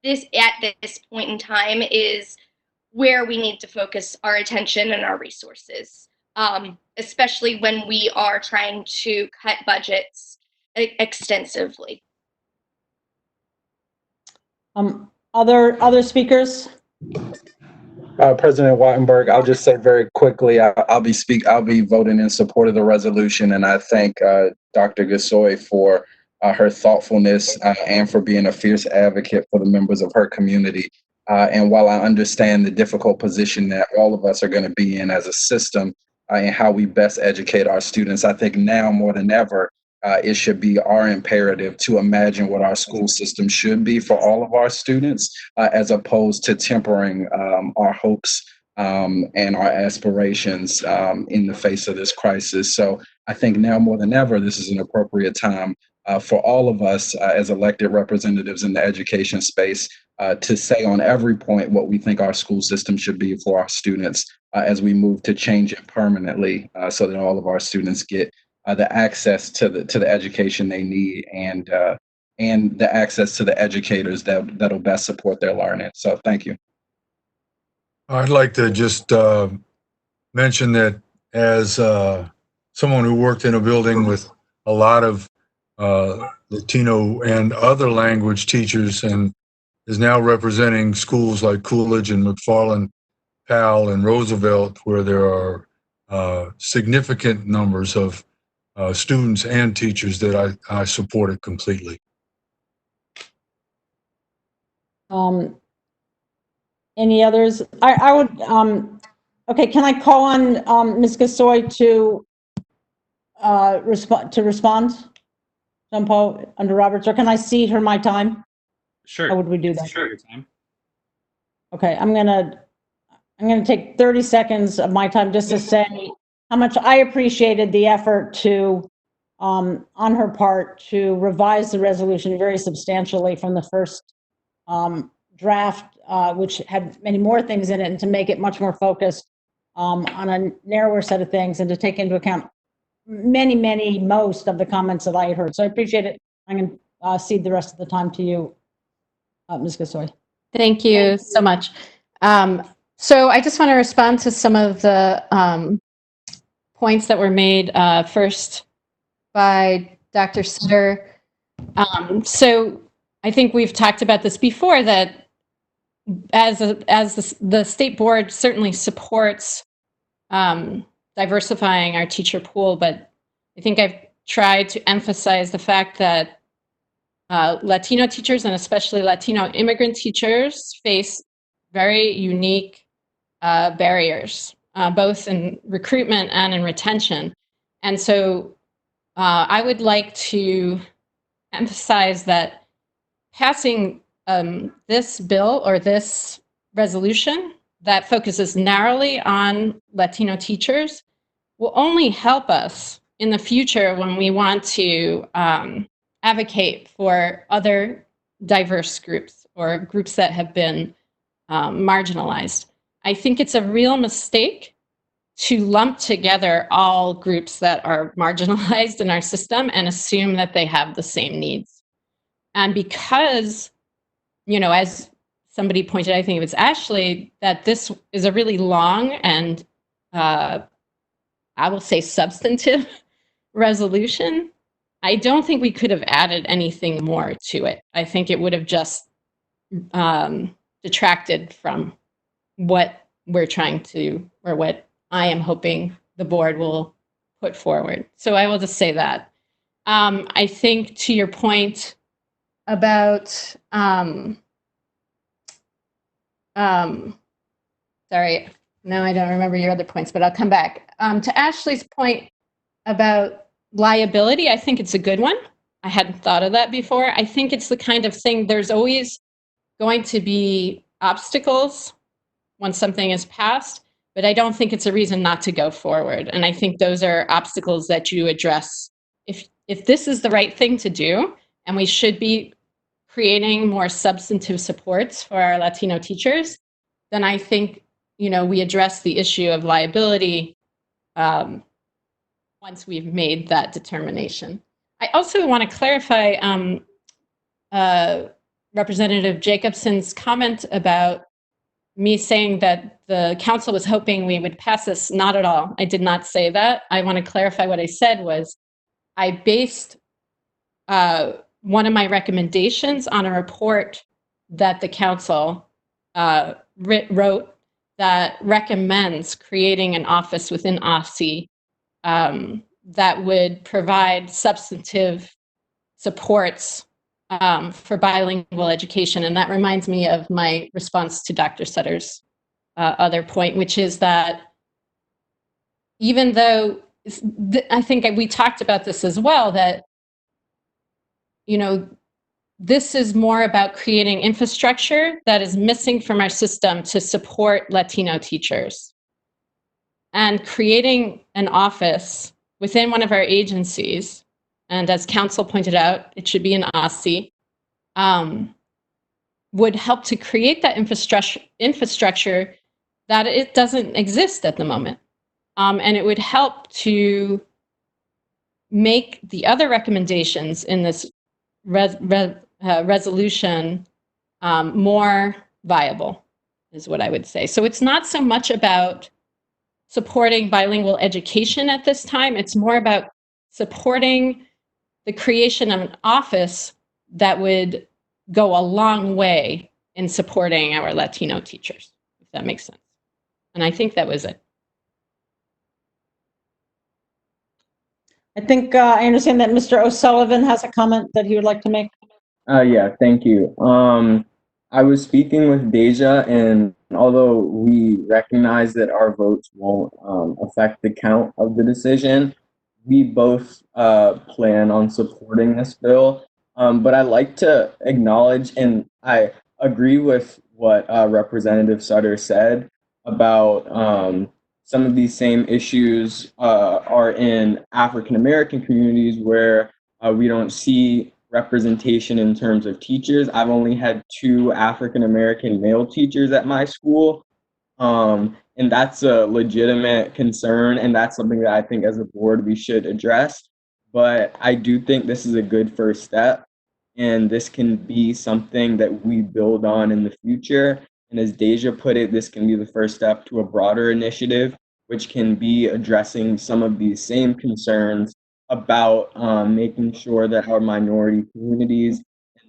this at this point in time is where we need to focus our attention and our resources, especially when we are trying to cut budgets extensively. Other speakers? President Wattenberg, I'll just say very quickly, I'll be voting in support of the resolution, and I thank Dr. Gasoi for her thoughtfulness and for being a fierce advocate for the members of her community. And while I understand the difficult position that all of us are going to be in as a system and how we best educate our students, I think now more than ever, it should be our imperative to imagine what our school system should be for all of our students, as opposed to tempering our hopes and our aspirations in the face of this crisis. So I think now more than ever, this is an appropriate time for all of us as elected representatives in the education space to say on every point what we think our school system should be for our students as we move to change it permanently so that all of our students get the access to the education they need and the access to the educators that'll best support their learning. So thank you. I'd like to just mention that as someone who worked in a building with a lot of Latino and other language teachers and is now representing schools like Coolidge and McFarland, Powell, and Roosevelt, where there are significant numbers of students and teachers that I support it completely. Any others? I would, okay, can I call on Ms. Gasoi to respond? Jean Paul, under Roberts, or can I cede her my time? Sure. How would we do that? Sure. Your time. Okay, I'm gonna take 30 seconds of my time just to say how much I appreciated the effort to, on her part, to revise the resolution very substantially from the first draft, which had many more things in it, and to make it much more focused on a narrower set of things, and to take into account most of the comments that I had heard. So I appreciate it. I'm going to cede the rest of the time to you, Ms. Gasoi. Thank you so much. So I just want to respond to some of the points that were made first by Dr. Sutter. So I think we've talked about this before, that as the state board certainly supports diversifying our teacher pool, but I think I've tried to emphasize the fact that Latino teachers, and especially Latino immigrant teachers, face very unique barriers, both in recruitment and in retention. And so I would like to emphasize that passing this bill or this resolution that focuses narrowly on Latino teachers will only help us in the future when we want to advocate for other diverse groups or groups that have been marginalized. I think it's a real mistake to lump together all groups that are marginalized in our system and assume that they have the same needs. And because, as somebody pointed out, I think it was Ashley, that this is a really long and I will say substantive resolution, I don't think we could have added anything more to it. I think it would have just detracted from what we're trying to, or what I am hoping the board will put forward. So I will just say that. I think to your point about, sorry, no, I don't remember your other points, but I'll come back. To Ashley's point about liability, I think it's a good one. I hadn't thought of that before. I think it's the kind of thing, there's always going to be obstacles when something is passed, but I don't think it's a reason not to go forward. And I think those are obstacles that you address. If this is the right thing to do, and we should be creating more substantive supports for our Latino teachers, then I think, we address the issue of liability once we've made that determination. I also want to clarify Representative Jacobson's comment about me saying that the council was hoping we would pass this. Not at all. I did not say that. I want to clarify what I said was I based one of my recommendations on a report that the council wrote that recommends creating an office within OSCE that would provide substantive supports for bilingual education. And that reminds me of my response to Dr. Sutter's other point, which is that even though I think we talked about this as well, that, this is more about creating infrastructure that is missing from our system to support Latino teachers. And creating an office within one of our agencies, and as council pointed out, it should be an OSCE, would help to create that infrastructure that it doesn't exist at the moment. And it would help to make the other recommendations in this resolution more viable, is what I would say. So it's not so much about supporting bilingual education at this time. It's more about supporting the creation of an office that would go a long way in supporting our Latino teachers, if that makes sense. And I think that was it. I think I understand that Mr. O'Sullivan has a comment that he would like to make. Yeah, thank you. I was speaking with Dayja, and although we recognize that our votes won't affect the count of the decision, we both plan on supporting this bill. But I'd like to acknowledge, and I agree with what Representative Sutter said about some of these same issues are in African American communities where we don't see representation in terms of teachers. I've only had 2 African American male teachers at my school. And that's a legitimate concern, and that's something that I think as a board we should address. But I do think this is a good first step, and this can be something that we build on in the future. And as Dayja put it, this can be the first step to a broader initiative, which can be addressing some of these same concerns about making sure that our minority communities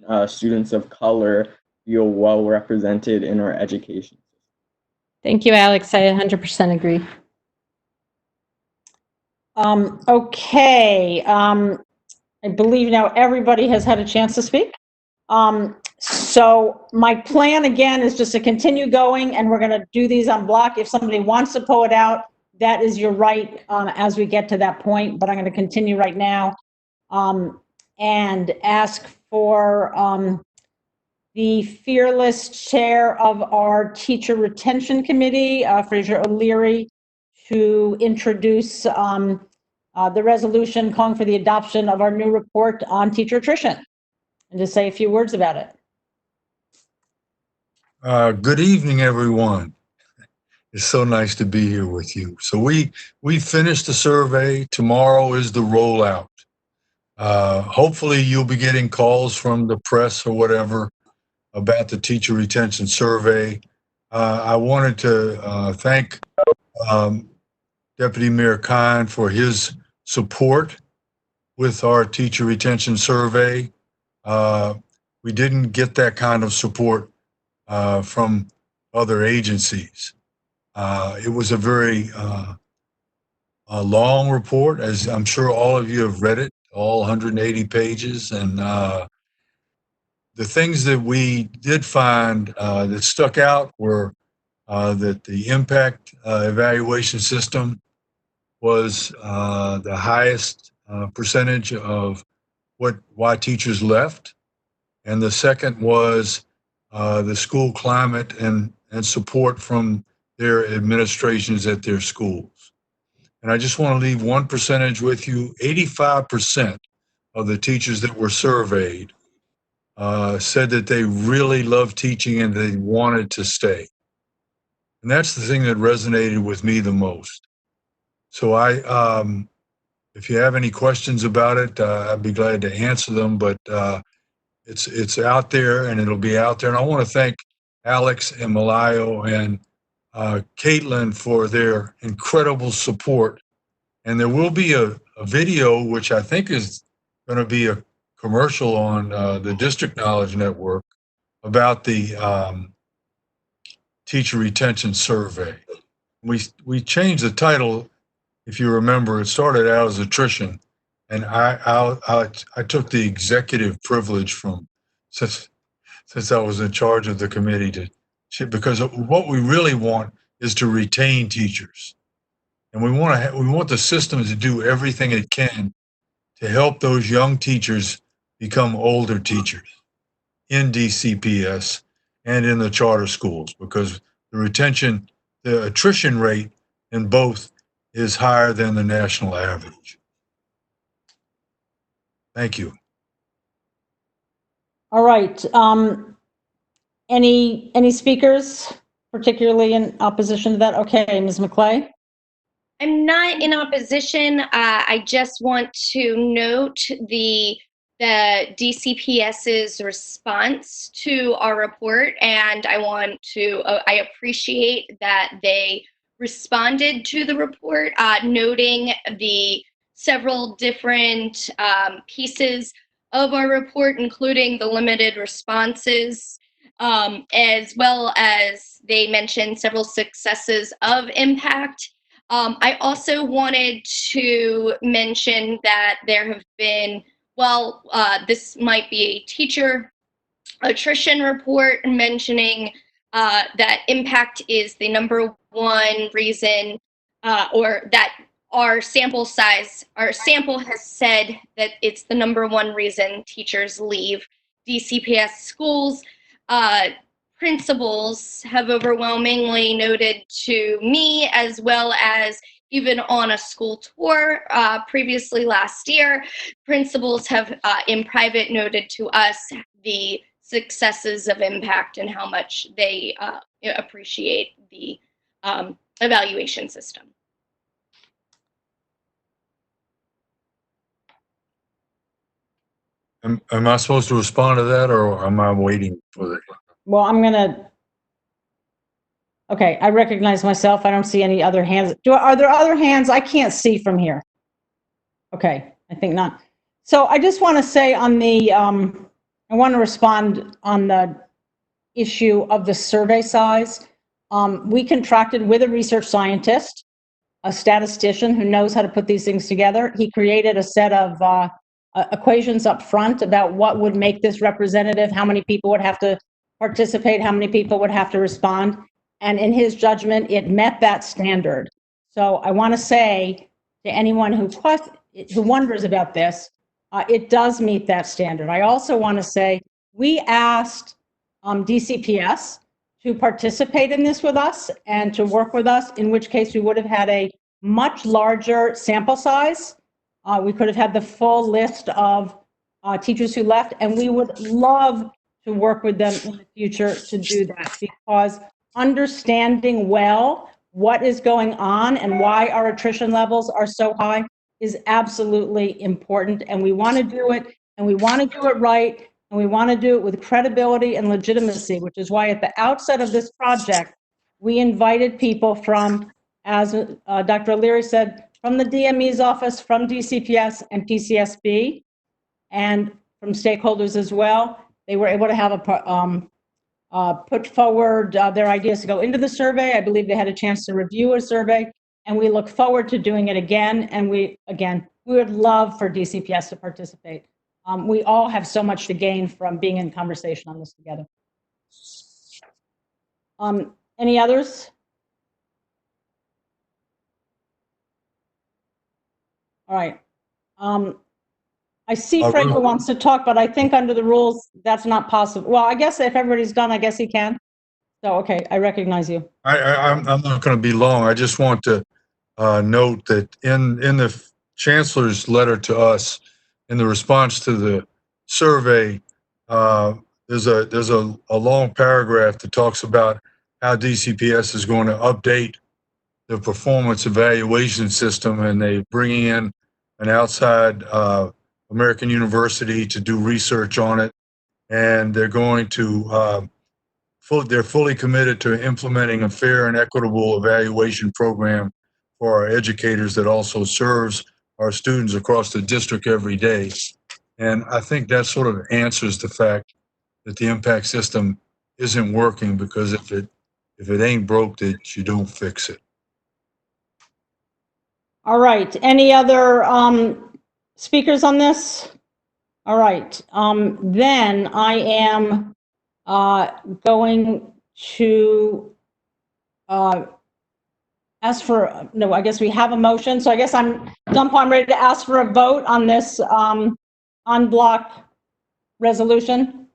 and students of color feel well represented in our education. Thank you, Alex. I 100% agree. Okay. I believe now everybody has had a chance to speak. So my plan again is just to continue going, and we're going to do these on block. If somebody wants to pull it out, that is your right as we get to that point, but I'm going to continue right now and ask for the fearless chair of our teacher retention committee, Fraser O'Leary, to introduce the resolution calling for the adoption of our new report on teacher attrition, and to say a few words about it. Good evening, everyone. It's so nice to be here with you. So we finished the survey. Tomorrow is the rollout. Hopefully you'll be getting calls from the press or whatever about the teacher retention survey. I wanted to thank Deputy Mayor Kihn for his support with our teacher retention survey. We didn't get that kind of support from other agencies. It was a very long report, as I'm sure all of you have read it, all 180 pages. And the things that we did find that stuck out were that the impact evaluation system was the highest percentage of why teachers left. And the second was the school climate and support from their administrations at their schools. And I just want to leave one percentage with you. 85% of the teachers that were surveyed said that they really loved teaching and they wanted to stay. And that's the thing that resonated with me the most. So if you have any questions about it, I'd be glad to answer them, but it's out there and it'll be out there. And I want to thank Alex and Malayo and Caitlin for their incredible support. And there will be a video, which I think is going to be a commercial on the District Knowledge Network about the teacher retention survey. We changed the title, if you remember. It started out as attrition, and I took the executive privilege from since I was in charge of the committee because what we really want is to retain teachers, and we want the system to do everything it can to help those young teachers become older teachers in DCPS and in the charter schools, because the attrition rate in both is higher than the national average. Thank you. All right. Any speakers, particularly in opposition to that? Okay, Ms. Macleay. I'm not in opposition. I just want to note the DCPS's response to our report, and I appreciate that they responded to the report, noting the several different pieces of our report, including the limited responses, as well as they mentioned several successes of impact. I also wanted to mention that there have been, this might be a teacher attrition report mentioning that impact is the number one reason, or that our sample has said that it's the number one reason teachers leave DCPS schools. principals have overwhelmingly noted to me, as well as even on a school tour previously last year, principals have in private noted to us the successes of impact and how much they appreciate the evaluation system. Am I supposed to respond to that, or am I waiting for the? Well, okay, I recognize myself. I don't see any other hands. Are there other hands? I can't see from here. Okay, I think not. So I just want to say on the, I want to respond on the issue of the survey size. We contracted with a research scientist, a statistician who knows how to put these things together. He created a set of equations up front about what would make this representative, how many people would have to participate, how many people would have to respond. And in his judgment, it met that standard. So I want to say to anyone who wonders about this, it does meet that standard. I also want to say we asked DCPS to participate in this with us and to work with us, in which case we would have had a much larger sample size. We could have had the full list of teachers who left, and we would love to work with them in the future to do that, because understanding well what is going on and why our attrition levels are so high is absolutely important. And we want to do it, and we want to do it right, and we want to do it with credibility and legitimacy, which is why at the outset of this project, we invited people from, as Dr. O'Leary said, from the DME's office, from DCPS and PCSB, and from stakeholders as well. They were able to have put forward their ideas to go into the survey. I believe they had a chance to review a survey, and we look forward to doing it again. And we would love for DCPS to participate. We all have so much to gain from being in conversation on this together. Any others? All right. I see Frank who wants to talk, but I think under the rules, that's not possible. Well, I guess if everybody's done, I guess he can. So, okay, I recognize you. I'm not going to be long. I just want to note that in the chancellor's letter to us, in the response to the survey, there's a long paragraph that talks about how DCPS is going to update the performance evaluation system, and they're bringing in an outside American university to do research on it, and they're going to they're fully committed to implementing a fair and equitable evaluation program for our educators that also serves our students across the district every day. And I think that sort of answers the fact that the impact system isn't working, because if it ain't broke, that you don't fix it. All right. Any other speakers on this? All right. Then I am going to ask for, no, I guess we have a motion. So I guess I'm ready to ask for a vote on this en bloc resolution.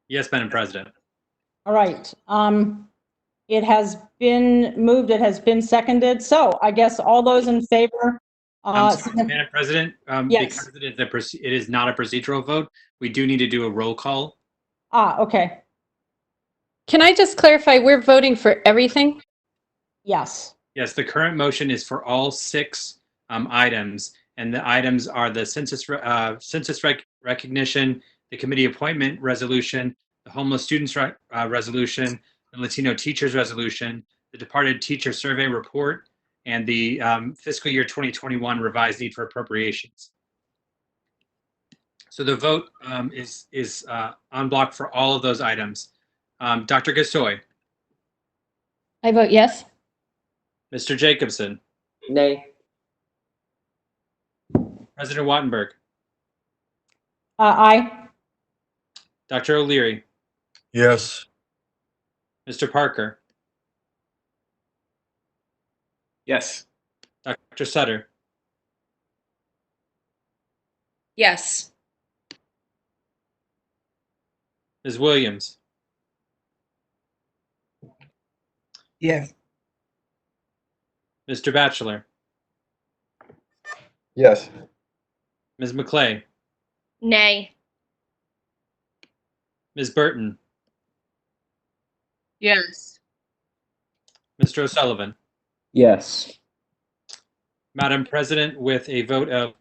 Yes, Madam President. All right. It has been moved. It has been seconded. So I guess all those in favor. Madam President, yes. because it is not a procedural vote, we do need to do a roll call. Okay. Can I just clarify, we're voting for everything? Yes. Yes, the current motion is for all 6 items, and the items are the census recognition, the committee appointment resolution, the homeless students resolution, the Latino teachers resolution, the departed teacher survey report, and the fiscal year 2021 revised need for appropriations. So the vote is en bloc for all of those items. Dr. Gasoi. I vote yes. Mr. Jacobson. Nay. President Wattenberg. Aye. Dr. O'Leary. Yes. Mr. Parker. Yes. Dr. Sutter. Yes. Ms. Williams. Yes. Mr. Batchelor, Yes. Ms. Macleay, Nay. Ms. Burton, Yes. Mr. O'Sullivan. Yes. Madam President, with a vote of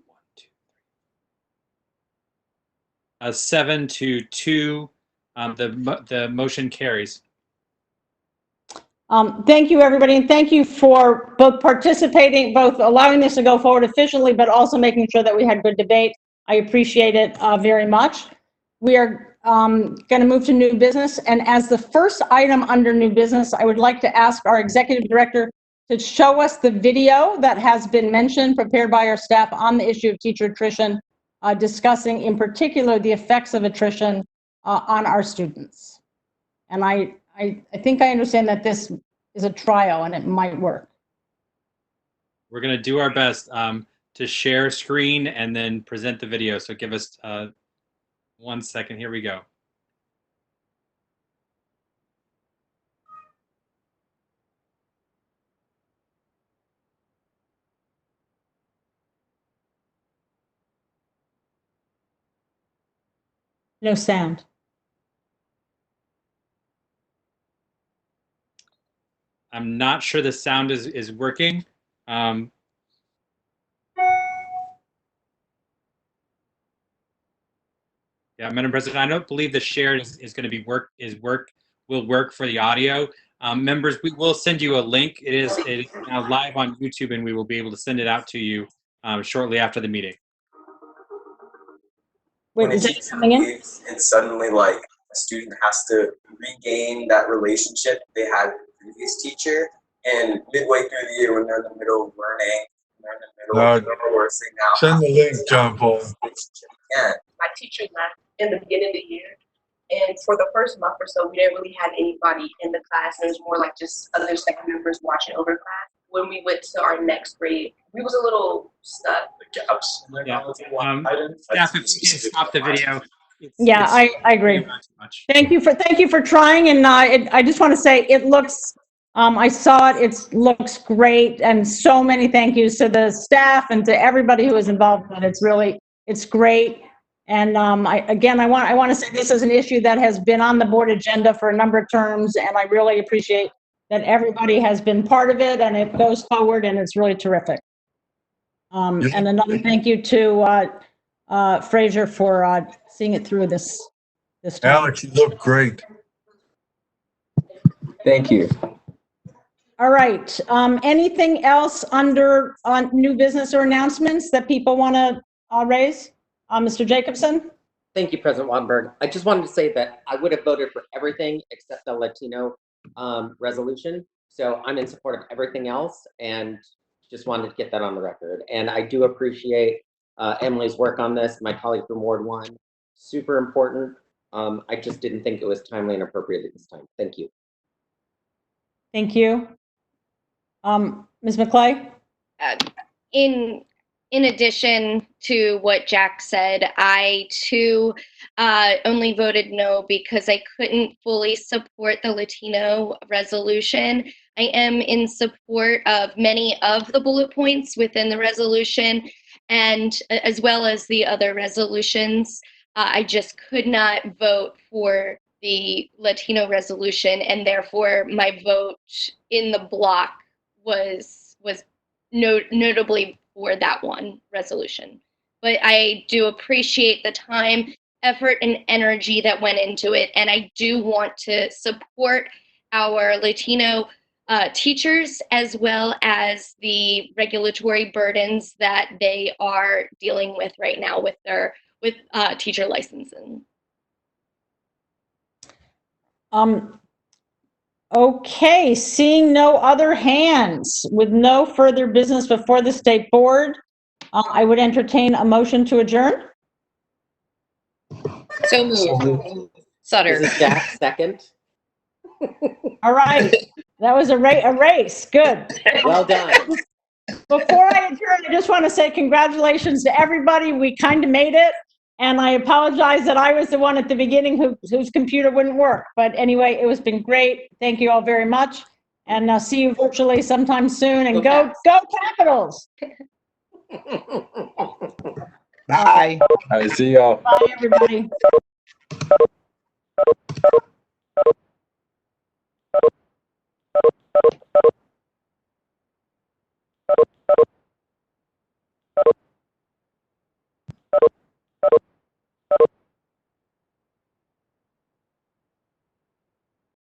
7-2, the motion carries. Thank you, everybody, and thank you for both participating, both allowing this to go forward efficiently, but also making sure that we had good debate. I appreciate it very much. We are going to move to new business, and as the first item under new business, I would like to ask our executive director to show us the video that has been mentioned, prepared by our staff on the issue of teacher attrition, discussing in particular the effects of attrition on our students. And I think I understand that this is a trial and it might work. We're going to do our best to share screen and then present the video. So give us 1 second. Here we go. No sound. I'm not sure the sound is working. Yeah, Madam President, I don't believe the share is going to be will work for the audio. Members, we will send you a link. It is now live on YouTube, and we will be able to send it out to you shortly after the meeting. Wait, is it coming in? And suddenly, like, a student has to regain that relationship they had with the previous teacher, and midway through the year when they're in the middle of learning, they're in the middle of rehearsing now. Send the link, John Paul. My teacher left in the beginning of the year, and for the first month or so, we didn't really have anybody in the class, and it was more like just other staff members watching over class. When we went to our next grade, we was a little stuck. Yeah. Staff, if you can stop the video. Yeah, I agree. Thank you for trying, and I just want to say it looks. I saw it. It looks great, and so many thank yous to the staff and to everybody who was involved. And it's great. And I want to say this is an issue that has been on the board agenda for a number of terms, and I really appreciate that everybody has been part of it, and it goes forward, and it's really terrific. And another thank you to Fraser for seeing it through this time. Alex, you look great. Thank you. All right. Anything else on new business or announcements that people want to raise? Mr. Jacobson? Thank you, President Wattenberg. I just wanted to say that I would have voted for everything except the Latino resolution. So I'm in support of everything else, and just wanted to get that on the record. And I do appreciate Emily's work on this, my colleague from Ward 1. Super important. I just didn't think it was timely and appropriate at this time. Thank you. Thank you. Ms. Macleay? In addition to what Jack said, I too only voted no because I couldn't fully support the Latino resolution. I am in support of many of the bullet points within the resolution, and as well as the other resolutions. I just could not vote for the Latino resolution, and therefore my vote in the block was notably for that one resolution. But I do appreciate the time, effort, and energy that went into it, and I do want to support our Latino teachers, as well as the regulatory burdens that they are dealing with right now with teacher licensing. Okay, seeing no other hands, with no further business before the state board, I would entertain a motion to adjourn. So moved. Sutter. This is Jack, second. All right, that was a race. Good. Well done. Before I adjourn, I just want to say congratulations to everybody. We kind of made it. And I apologize that I was the one at the beginning whose computer wouldn't work. But anyway, it has been great. Thank you all very much. And see you virtually sometime soon. And Go go Capitals. Bye. All right, see y'all. Bye, everybody.